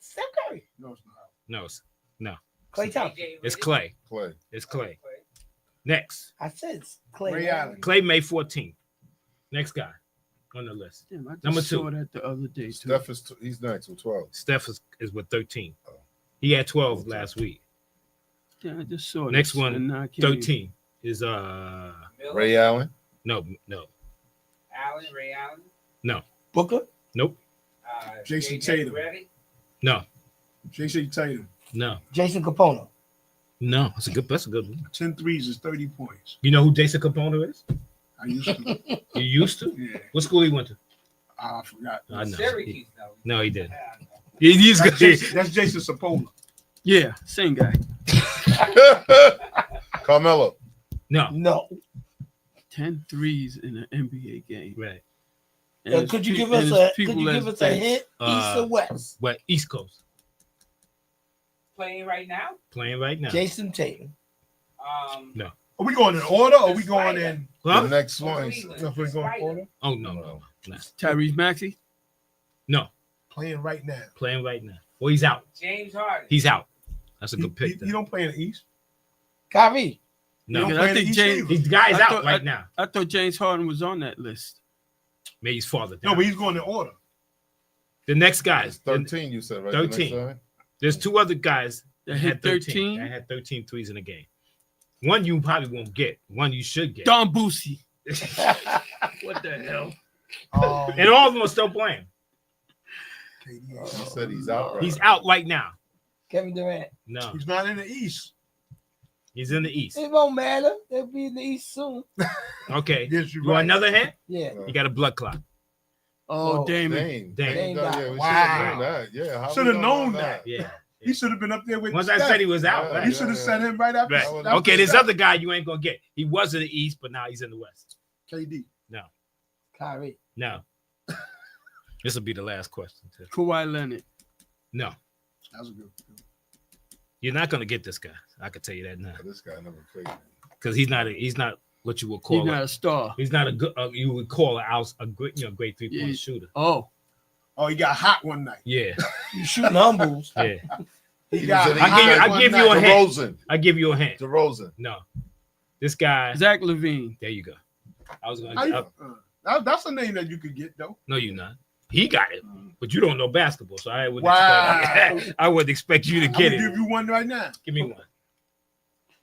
Steph Curry. No, it's not. No, Klay Thompson. AJ it's Redick. Clay. Clay. It's Clay. Next, I said it's Klay. Ray Allen. Clay made 14. Next guy on the list. Damn, I just Number saw 2. that the other day too. Steph is he's next with 12. Steph is with 13. He had 12 last week. Yeah, I just saw Next this, one, and I can't even- 13 is Miller, Ray Allen. no. Allen, Ray Allen. Booker. Nope. Jason JJ Tatum. Redick. No. Jason Tatum. No. Jason Capone. No. That's a good one. 10 threes is 30 points. You know who Jason Capone is? I used to. You used to? Yeah. What school he went to? I forgot. I know. Syracuse, though. No, he didn't. Yeah. He's That's good. Jason, that's Jason Sapola. Yeah, same guy. Carmelo. No. No. 10 threes in an NBA game. Right. And it's Could you pe- give and us it's a people could you that's give us a hint? East or west? But East Coast. playing right now. Playing right now. Jason Tatum. No. Are we going in order or are we going in? Huh? The next one. If we're going in order, Oh no. Tyrese Maxey. No. playing right now. Playing right now. Well, he's out. James Harden. He's out. That's a good pick. He don't play in the East. Kyrie. No. He don't I play in the think East James- either. These guys I out thought- right now. I thought James Harden was on that list. Maybe he's farther No, down. but he's going in order. The next guys. It's 13, you said, right? The next 13. one? There's two other guys That hit 13. That had 13 threes in the game. One you probably won't get. One you should get. Don Boosie. What the hell? And all of them are still playing. He said he's out. Right? He's out right now. Kevin Durant. No, He's not in the East. he's in the East. It won't matter. They'll be in the East soon. Okay. Yes, you're You want right. another hint? Yeah. You got a blood clot. Oh, Oh, Damon. Dame. Dame. Yeah, we Wow. should have known that. Yeah, how we Should have don't known know that. Yeah. He should have been up there with. Once I Steph. said he was out, Yeah, right? You should have sent him right after. Right. after Okay, this Steph. other guy you ain't gonna get. He was in the East, but now he's in the West. KD. Kyrie. No. This will be the last question. Too. Kawhi Leonard. No, That was a good. you're not gonna get this guy. I can tell you that now, This guy never played. because he's not what you would He's call. not a star. He's not a good. You would call a great 3-point Yeah. shooter. Oh, Oh, he got hot one night. Yeah, You shooting humbles. yeah. He got was in the hot East. I'll one give you night. a hint. DeRozan. I give you a hint. DeRozan. No, this guy. Zach LaVine. There you go. I was How gonna. you- that's a name that you could get though. No, you're not. He got it, but you don't know basketball, so I wouldn't. Wow. Expect, I wouldn't expect you to I'm get gonna it. give you one right now. Give me one.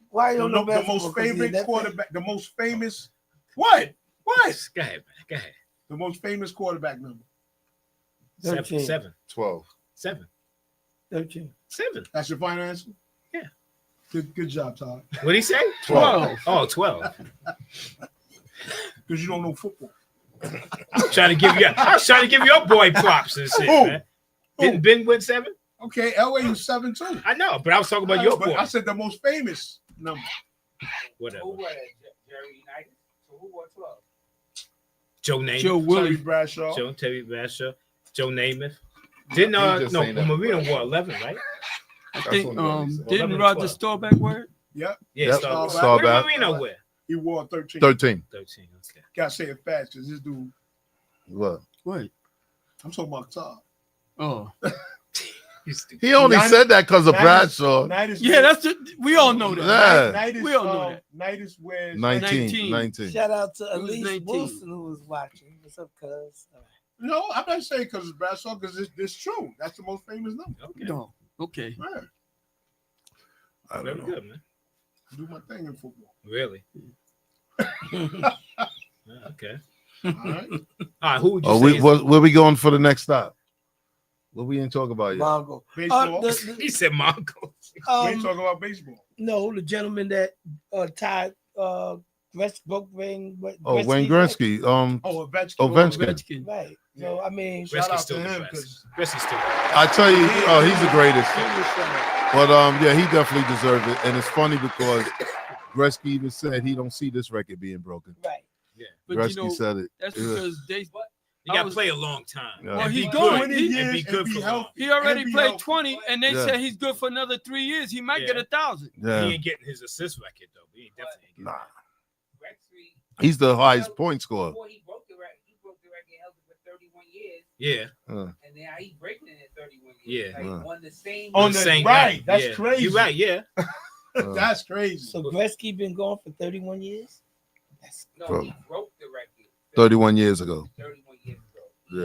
Why you The, don't know the basketball? most 'Cause he in favorite that quarterback. The most famous. What? What? Go ahead, man. Go ahead. The most famous quarterback number. 13. Seven. 12. 13. 7. That's your final answer. Yeah. Good job, Todd. What did he say? 12. Oh, 12. Because you don't know football. I was trying to give your boy props and shit, Who? man. Didn't Ben win 7? Okay, LA was 7 too. I know, but I was talking about your But boy. I said the most famous number. Whatever. Who was Jerry United? So who wore 12? Joe Namath. Joe Terry Willie. Bradshaw. Terry Bradshaw. Joe Namath. Didn't He just no saying that. Marino wore 11, right? I That's think only what he said. didn't 11, Roger 12. Staubach wear it? Yep. Yeah, Yep. Starbucks. Starbucks. What did Starbucks. Marino wear? He wore 13. 13. 13. Okay. Gotta say it fast because this dude, What? What? I'm talking about Todd. Oh, He only Nine- said that because of Night is- Bradshaw. Night is yeah. That's the, we all know that. Yeah. Night is, We all know that. Night is where 19. 19. 19. Shout out to He was Elise 19. Wilson who was watching. What's up, cuz? No, I'm not saying because it's Bradshaw because it's true. That's the most famous number. Okay. No. Okay. Yeah. I Very don't know. good, man. Do my thing in football. Really? Okay. All right. All right. Who would you Oh, say? where we going for the next stop? What we ain't talking about yet? Mongo. Baseball. He said Mongo. we ain't talking about baseball. No, the gentleman that tied broke Wayne. Oh, Wayne Gretzky. Oh, Ovechkin. Ovechkin. Ovechkin. Right. So I mean, Shout Gretzky's out still to the him best. because Gretzky's still the best. I tell you, oh, he's the greatest. he was, But yeah, he definitely deserved it. And it's funny because Gretzky even said he don't see this record being broken. right. But Gretzky you know, said it. that's Yeah. because they. You got to was- play a long time. Yeah. Well, And he be going. good. He- And be good for long. healthy. He already And be played healthy. 20, and they Yeah. said he's good for another 3 years. He might Yeah. get 1,000. Yeah. He ain't getting his assist record though. He ain't definitely ain't getting Nah. Gretzky, He's the highest point scorer. before he broke the record, held it for 31 years, Yeah. and now he's breaking it in 31 Yeah. years. Like, Yeah. on the same. On the Same right. guy. That's Yeah. crazy. You're right. Yeah. That's crazy. So Gretzky been gone for 31 years. No, he broke the record 31 years ago. 31 years ago.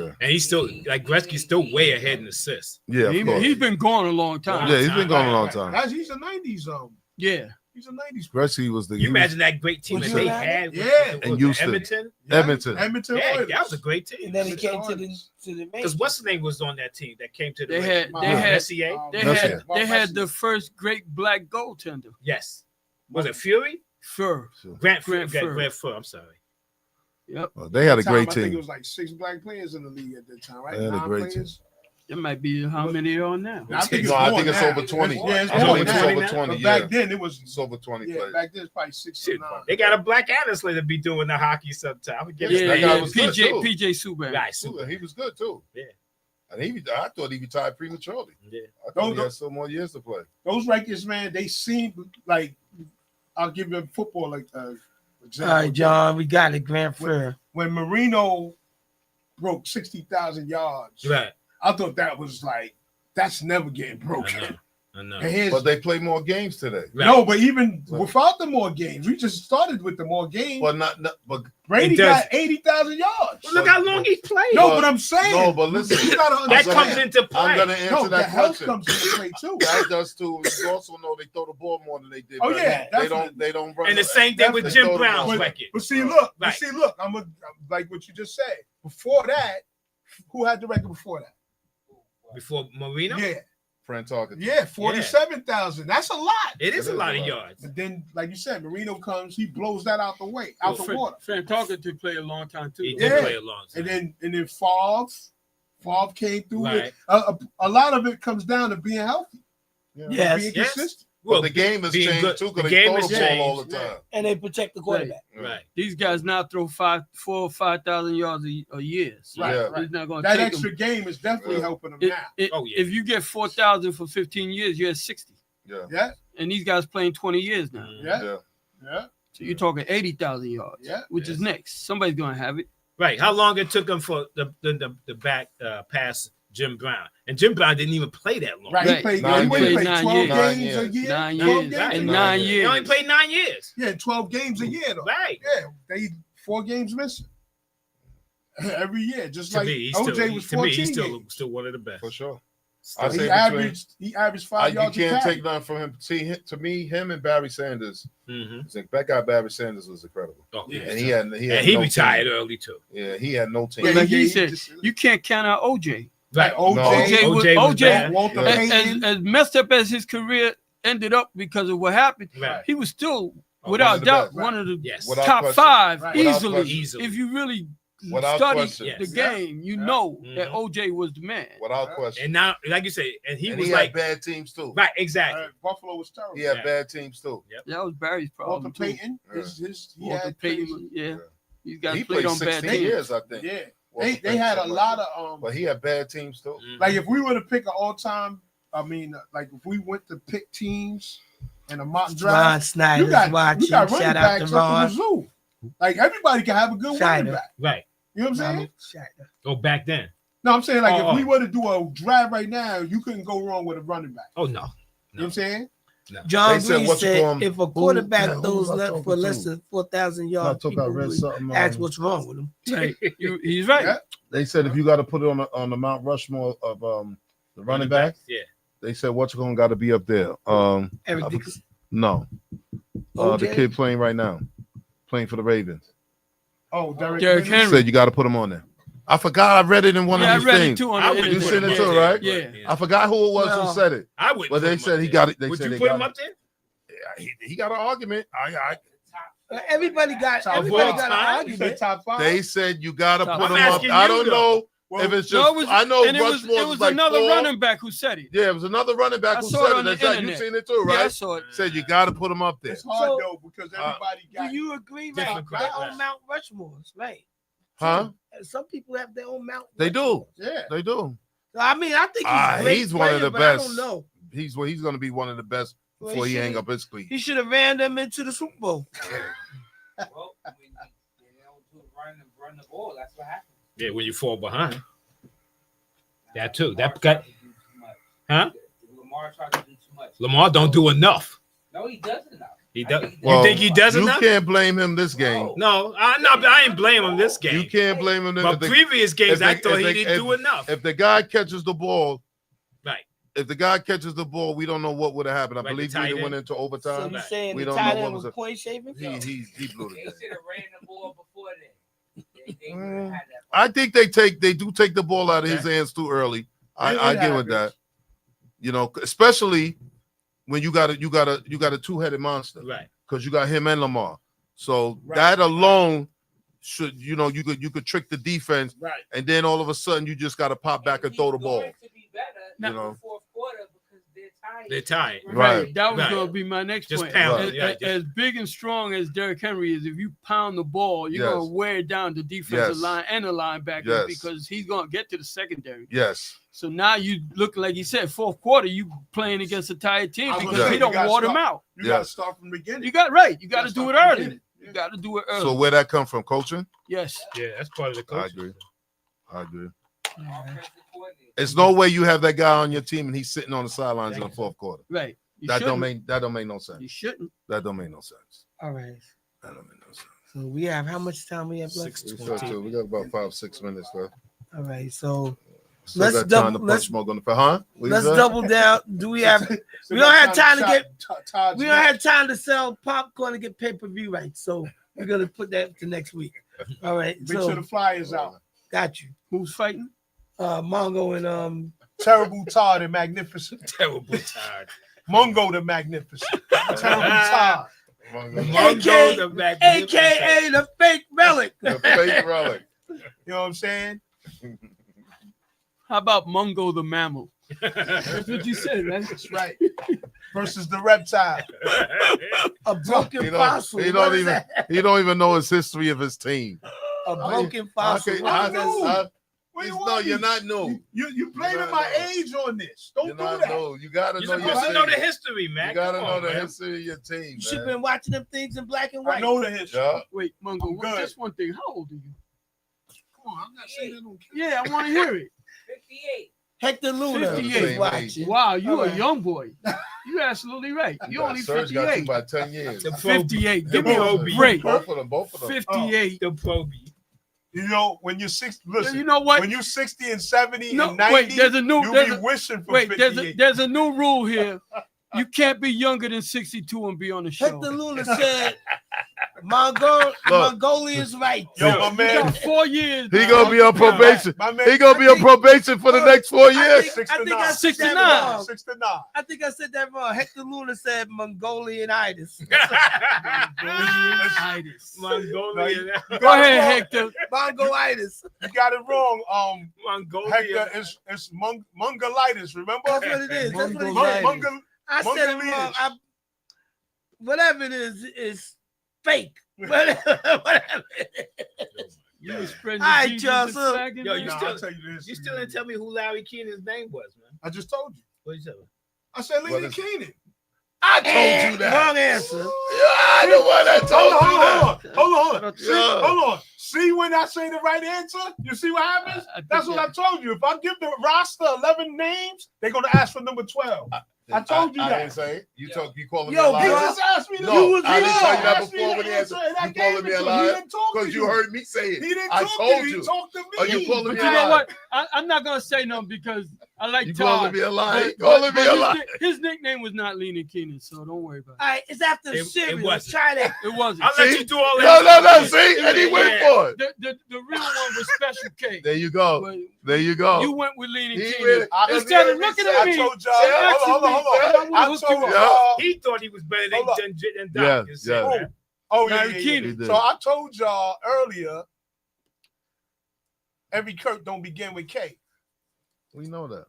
Yeah. And he's still like Gretzky's still way ahead in assists. Yeah, of course. He's been gone a long time. Yeah, he's been gone a long time. He's a 90s. Yeah. He's a 90s. Gretzky was the You imagine that great team Was that he they right? had. Yeah. And Houston. Edmonton. Edmonton. Edmonton. Yeah, Oilers. that was a great team. And then he Edmonton came to Oilers. the main. Because what's the name was on that team that came to the They had- they Messier? had- Messier? They That's had it. they had the first great black goaltender. Yes. Was it Fury? Fur. Grant Fur. Grant Fur. I'm sorry. Yep. Oh, they had a Time, great I think it team. was like 6 black players in the league at that time, right? They had a 9 great players. It might be how many are on now. I think it's, No, I more think it's now. over 20. Yeah, it's I more think now. it's over But 20, back yeah. then it was. It's over 20 Yeah, players. back then it's probably 6 or Shit, 9. they got a black Anderson to be doing the hockey sometime. Yeah, that guy yeah. was good, PJ too. PJ Subban. Right, super. He was good too. Yeah. And I thought he retired prematurely. Yeah. I thought he Don't- had some more years to play. Those Lakers, man, they seem like I'll give you a football like All example. right, John, we got it. Grand Fair. When Marino broke 60,000 yards, Right. I thought that was like that's never getting broken. I know. And here's- But they play more games today. Right. No, but even without the more games, we just started with the more games. But but Brady It does. got 80,000 yards. Well, look how long he played. No, but I'm saying No, but listen, you gotta that understand. comes into play. I'm gonna answer No, the that health question. comes into play too. That does too. You also know they throw the ball more than they did. Oh, back yeah, then. definitely. They don't run. And the same thing with They Jim throw the Brown's ball. record. But see, look, Right. I'm like what you just said. Before that, who had the record before that? Before Marino? Yeah, Fran Target. yeah, 47,000. That's a lot. It is a lot of lot. yards. But then, like you said, Marino comes, he blows that out the way, out the water. Fran Target to play a long time too. He though. did Yeah. play a long time. And then Favre came through Right. it. A lot of it comes down to being healthy, Yes. being Yes. consistent. Well, the game has being changed good- too the because they game throw has the ball all the changed. time. And they protect the quarterback. Right. These guys now throw 4,000 or 5,000 yards a year. So Right, Yeah. right. It's not going to That take extra game is definitely Yeah. helping them them. now. Oh, yeah. If you get 4,000 for 15 years, you're at 60. Yeah. Yeah, And these guys playing 20 years now. Mm. yeah, Yeah. yeah. So you're talking 80,000 yards. Yeah. Which is next. Somebody's going to have it. Right. How long it took him for the back pass Jim Brown? And Jim Brown didn't even play that long. Right. Right. He played, Nine he played years. 12 Nine games years. a year. 9 12 years. games Right. a And year. 9 He years. only played 9 years. Yeah, 12 games a year though. Right. Yeah, they 4 games missing every year. Just To like me, he's OJ still, was to me, 14 he's games. still one of the best. For sure. Still. I say He between- averaged 5 You yards a can't carry. take nothing from him. See, to me, him and Barry Sanders. Mhm. That guy Barry Sanders was incredible, Oh, yeah. and he had And he no retired team. early too. Yeah, he had no team. Yeah, Like he he said, just- you can't count out OJ. Right. OJ, No. OJ was bad. Walter Yeah. Payton. As messed up as his career ended up because of what happened, Right. he was still, Oh, without one of the doubt, best. one of the Yes. Without top question. 5 Right. Without easily. question. Easily. If you really Without study question. Yes. the game, you Yeah. know that Mhm. OJ was the man. Without question. And now, like you say, and he And was he like, had bad teams too. right, exactly. Buffalo was terrible. He had Yeah. bad teams too. That was Barry's Walter problem too. Payton. Yeah. He Walter had Payton, crazy- yeah. These guys He played played on bad 16 teams. years, I think. Yeah, Walter they Payton, had a something lot like of that. But he had bad teams too. Mhm. like if we were to pick an all-time, I mean, like if we went to pick teams in a mock Ron draft, Snyder's you got watching. running Shout out to backs up Ron. to the zoo. Like everybody can have a good running Schneider. back. Right. You know what I'm saying? Snyder. Oh, back then. No, I'm saying like Oh, if we were to do a draft right now, you couldn't go wrong with a running back. Oh no. You know what I'm saying? John They said, Green what you said call him? if a quarterback who throws was I left talking for to? less than 4,000 I yards, took I people read would something. ask what's wrong with him. Hey, he's right. Yeah. They said if you got to put it on the Mount Rushmore of the running back, Yeah. they said what's going got to be up there. Eric Dickerson. No, the OJ? kid playing right now, playing for the Ravens. Oh, Derrick Henry. Said you got to put him on there. I forgot. I read it in one Yeah, I of these read it things. too on I the would You internet. seen it Yeah, too, right? Yeah. I forgot who it was Well, who said it. I would. But they said he got it. They Would said you they put got him it. up there? He got an argument. Everybody got Top everybody five. got an You argument. said top 5. They said you got to I'm put him up. asking I you, don't though. know Well, if it's just. No, it was, I know and it was, Rushmore it was like another 4. running back who said it. Yeah, it was another running back I who saw it said on it. the That's right. You internet. seen it too, Yeah, I right? saw it. Said you got to put him up there. It's hard So- though because everybody got. Do you agree? Right? Different Their crowd, own right. Mount Rushmores, right? Huh? Some people have their own Mount. They do. Yeah. They do. I mean, I think he's a great He's one of player, the but I best. don't know. He's going to be one of the best Well, before he hang should've- up his cleats. He should have ran them into the Super Bowl. Well, when they don't do run the ball, that's what happens. Yeah, when you fall behind. That too. That got. Huh? Lamar tried to do too much. Lamar don't do enough. No, he does enough. He does. Well, you think he does You enough? can't blame him this game. No, I ain't blaming him this You game. can't blame him. But previous games, I if thought they- he didn't do enough. If the guy catches the ball, Right. if the guy catches the ball, we don't know what would have happened. I Like the believe tight we end. went into So overtime. you saying We the don't tight know what end was was a- point shaving? He blew They it. should have ran the ball before then. They would Mm. have had that. I think they do take the ball out of his hands too early. I get with that. You know, especially when you got a two-headed monster. Right. Because you got him and Lamar. So Right. that alone should, you could trick the defense, Right. and then all of a sudden you just got to pop back and throw the ball. To be better You in know. the fourth quarter because they're tired. They're tired. Right. That was Right. going to be my next Just point. pound As, it, yeah, as big and strong as Derrick Henry is, if you pound the ball, you're Yes. going to wear down the defensive Yes. line and the linebackers Yes. because he's going to get to the secondary. Yes. So now you look like you said, fourth quarter, you playing against a tired team I was because gonna he say, don't you gotta wore them start- out. You got to Yes. start from the beginning. You got right. You got to gotta do it start from the early. beginning. You got to do it early. So where that come from? Coaching? Yes. Yeah, that's part of the I coach. agree. I agree. Offensive coordinator. There's no way you have that guy on your team and he's sitting on the sidelines in the fourth quarter. Right. You That don't shouldn't. make no sense. You shouldn't. That don't make no sense. All right. That don't make no sense. So we have how much time we have left? 6:20. We got about 5-6 minutes left. All right. So Still Let's got time double- to punch let's- smoke on the huh? What you let's said? double down. Do we have? So We don't have that's time to Todd- get. Todd's We don't next. have time to sell popcorn and get pay-per-view rights. So we're gonna put that to next week. All right. Make sure the So flyers out. got you. Who's fighting? Mongo and Terrible Todd and Magnificent. Terrible tired. Mungo the Magnificent. Terrible Todd. AKA the magnificent. AKA the fake relic. The fake relic. You know what I'm saying? How about Mungo the mammal? That's what you said, right? That's right. Versus the reptile. A broken He fossil. don't What is even that? he don't even know his history of his team. A broken I fossil. can't- What I- is that? What do you no, want you're me? not new. You blaming You're my not- age on this. Don't You're do not that. new. You gotta You're know your supposed to know the team. history, man. You gotta Come know on, the man. history of your team, You should have man. been watching them things in black and I white. know the history. Yeah. Wait, Mungo, I'm good. just one thing. How old are you? Come on, I'm not saying that on camera. Yeah, I want to hear it. 58. Hector Luna 58. is watching. Wow, you All a right. young boy. You're absolutely right. You're only Serge got you 58. by 10 years. The Pro- 58. Give me a Proby. break. Both of them. 58. The Proby. You know, when you're 60, listen, You know what? when you're 60 and 70 No, and 90, wait, there's a new- you'll there's be a- wishing for Wait, 58. there's a new rule here. You can't be younger than 62 and be on the show. Hector Luna said Mongolian's right. Yo, my You man, got 4 years. He man. gonna be on probation. my man, He gonna be on probation for the next 4 years. I think I said 69. that wrong. 69. I think I said that wrong. Hector Luna said Mongolianitis. Mongolianitis. Mongolian. Go ahead, Hector. Mongoitis. You got it wrong. Mongolian. Hector, it's mongolitis, remember? That's what it is. That's what he Mongolitis. said. I said it wrong. Mongolitis. Whatever it is fake. Whatever it is. You was spreading All right, Jesus y'all, and so- flagging, Yo, man? you Nah, still- I'll tell you this. You still didn't tell me who Larry Keenan's name was, man. I just told you. What you say? I said What Lady is- Keenan. I told you that. Wrong answer. Yeah, I the one that told you that. Hold on. See, Yeah. hold on. See when I say the right answer? You see what happens? I think That's what I told you. If I give the roster 11 names, they're going to ask for number 12. I told you I that. didn't say it. You called me Yo, a He bro. liar. just asked me to No, do I didn't tell you that asked me before to when he answer, answered. and I You gave calling it me to a him. He liar didn't talk to because you heard me say He it. didn't I talk to told you. you. He talked to me. Oh, you calling But me you a know liar. what? I'm not gonna say nothing because I like You Todd. calling me a liar. You But- calling me but a his liar. his nickname was not Leaning Keenan, so don't worry about All right, it's after It cereal. wasn't. Try that. it. It wasn't. I'll let See? you do all No, that. see? And he went for it. The real one was Special K. There you go. But There you go. you went with Leaning He Keenan. really- Instead of looking at I me, told y'all. Yeah, Hold on. I I hooked told you up. y'all. He thought he was better than Hold Doc. Yeah, You said, yeah. man. Oh, yeah, Larry yeah, Keenan. yeah. He did. So I told y'all earlier, every Kirk don't begin with K. We know that.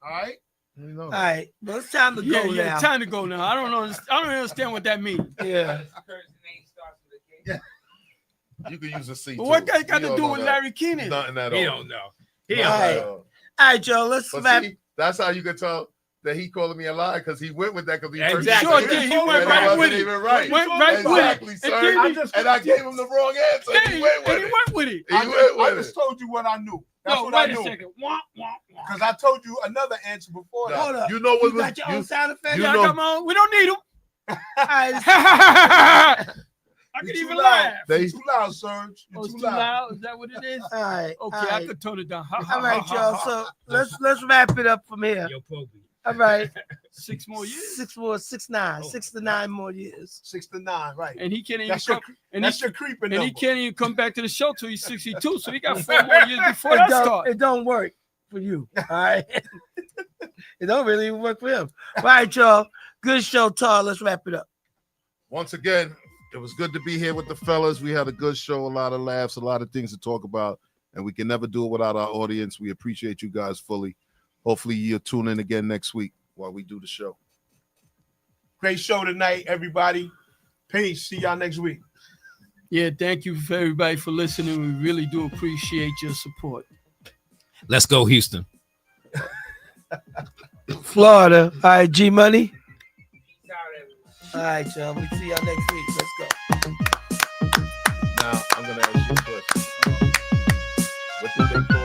All right? We know All that. right, well, it's time to Yeah, go yeah, now. time to go now. I don't understand what that means. Yeah. Kurt's name starts with a K. You can use a C. But what too. that got We to all do know with that. Larry Keenan? Nothing at He all. don't know. He Nothing don't All at right. all. All right, Joe, let's But wrap. see, that's how you can tell that he calling me a liar because he went with that because he heard Exactly. me Sure say it. did. He And went it right wasn't with it. even right. Went right Exactly, with it. sir. And then And I gave him the wrong answer. Yeah, He went with and he it. went with it. He I went just with it. told you what I knew. That's No, what I wait a knew. second. Wah, wah, wah. Because I told you another answer before that. Hold up. You know what You was got your own sound effect? you Yeah, know- come on. We don't need him. All right, it's- I You're can too even loud. laugh. They You're too loud, Serge. You're Oh, it's too too loud. loud. Is that what it is? all right. Okay, all I right. could tone it down. All right, y'all. So let's wrap it up from here. Yo, Proby. All right. 6 more years. 6 to 9 more years. 6 to 9, right. And he can't even That's your, come, and that's he, your creeping and he number. can't even come back to the show till he's 62. So he got 4 more years before that starts. It don't work for you. All right. It don't really even work for him. All right, y'all. Good show, Todd. Let's wrap it up. Once again, it was good to be here with the fellas. We had a good show, a lot of laughs, a lot of things to talk about, and we can never do it without our audience. We appreciate you guys fully. Hopefully you'll tune in again next week while we do the show. Great show tonight, everybody. Peace. See y'all next week. Yeah, thank you for everybody for listening. We really do appreciate your support. Let's go, Houston. Florida. All right, G Money. All right, y'all. We see y'all next week. Let's go. Now I'm gonna ask you a question. What do they call